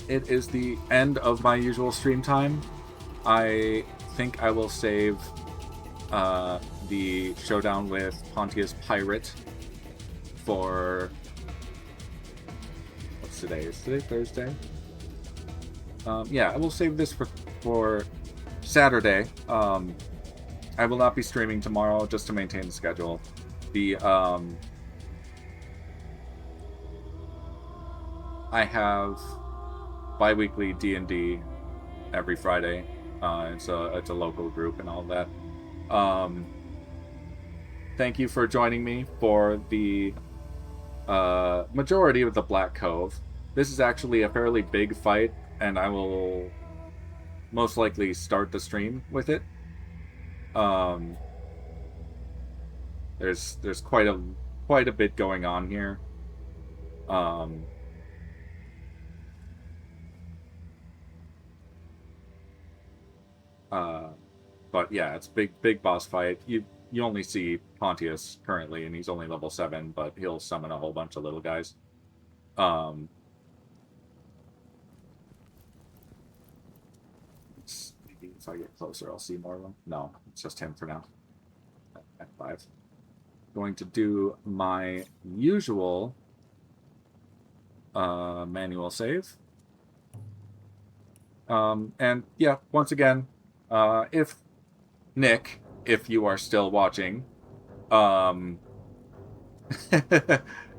it is the end of my usual stream time. I think I will save the showdown with Pontius Pirate for... What's today? Is today Thursday? Yeah, I will save this for Saturday. I will not be streaming tomorrow just to maintain the schedule. I have bi-weekly D&D every Friday. It's a local group and all that. Thank you for joining me for the majority of the Black Cove. This is actually a fairly big fight, and I will most likely start the stream with it. There's quite a bit going on here. But yeah, it's big boss fight. You only see Pontius currently, and he's only level 7, but he'll summon a whole bunch of little guys. Maybe if I get closer, I'll see more of them. No, it's just him for now. At 5. Going to do my usual manual save. And yeah, once again, if Nick, if you are still watching,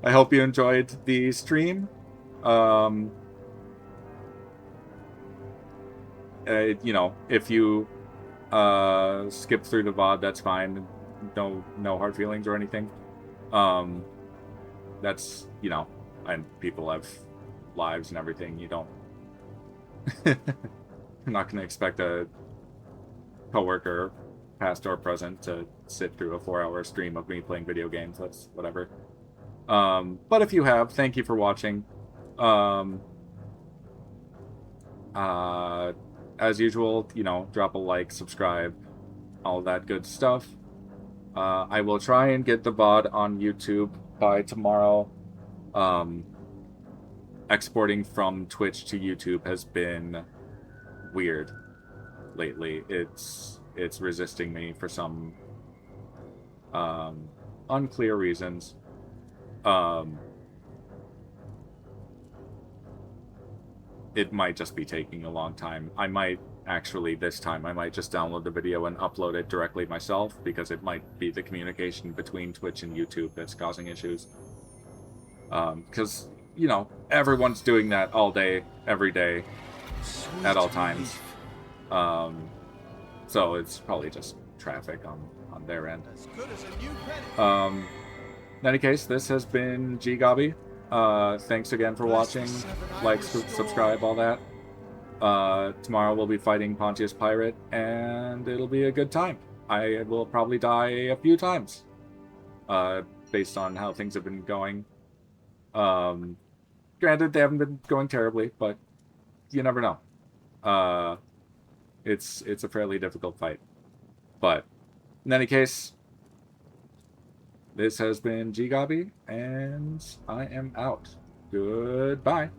I hope you enjoyed the stream. You know, if you skip through the VOD, that's fine. No hard feelings or anything. That's, you know, and people have lives and everything. You don't. I'm not gonna expect a coworker, past or present, to sit through a 4-hour stream of me playing video games. That's whatever. But if you have, thank you for watching. As usual, you know, drop a like, subscribe, all that good stuff. I will try and get the VOD on YouTube by tomorrow. Exporting from Twitch to YouTube has been weird lately. It's resisting me for some unclear reasons. It might just be taking a long time. I might actually, this time, I might just download the video and upload it directly myself, because it might be the communication between Twitch and YouTube that's causing issues. Because, you know, everyone's doing that all day, every day, at all times. So it's probably just traffic on their end. In any case, this has been GGobbie. Thanks again for watching. Like, subscribe, all that. Tomorrow we'll be fighting Pontius Pirate, and it'll be a good time. I will probably die a few times, based on how things have been going. Granted, they haven't been going terribly, but you never know. It's a fairly difficult fight. But in any case, this has been GGobbie, and I am out. Goodbye.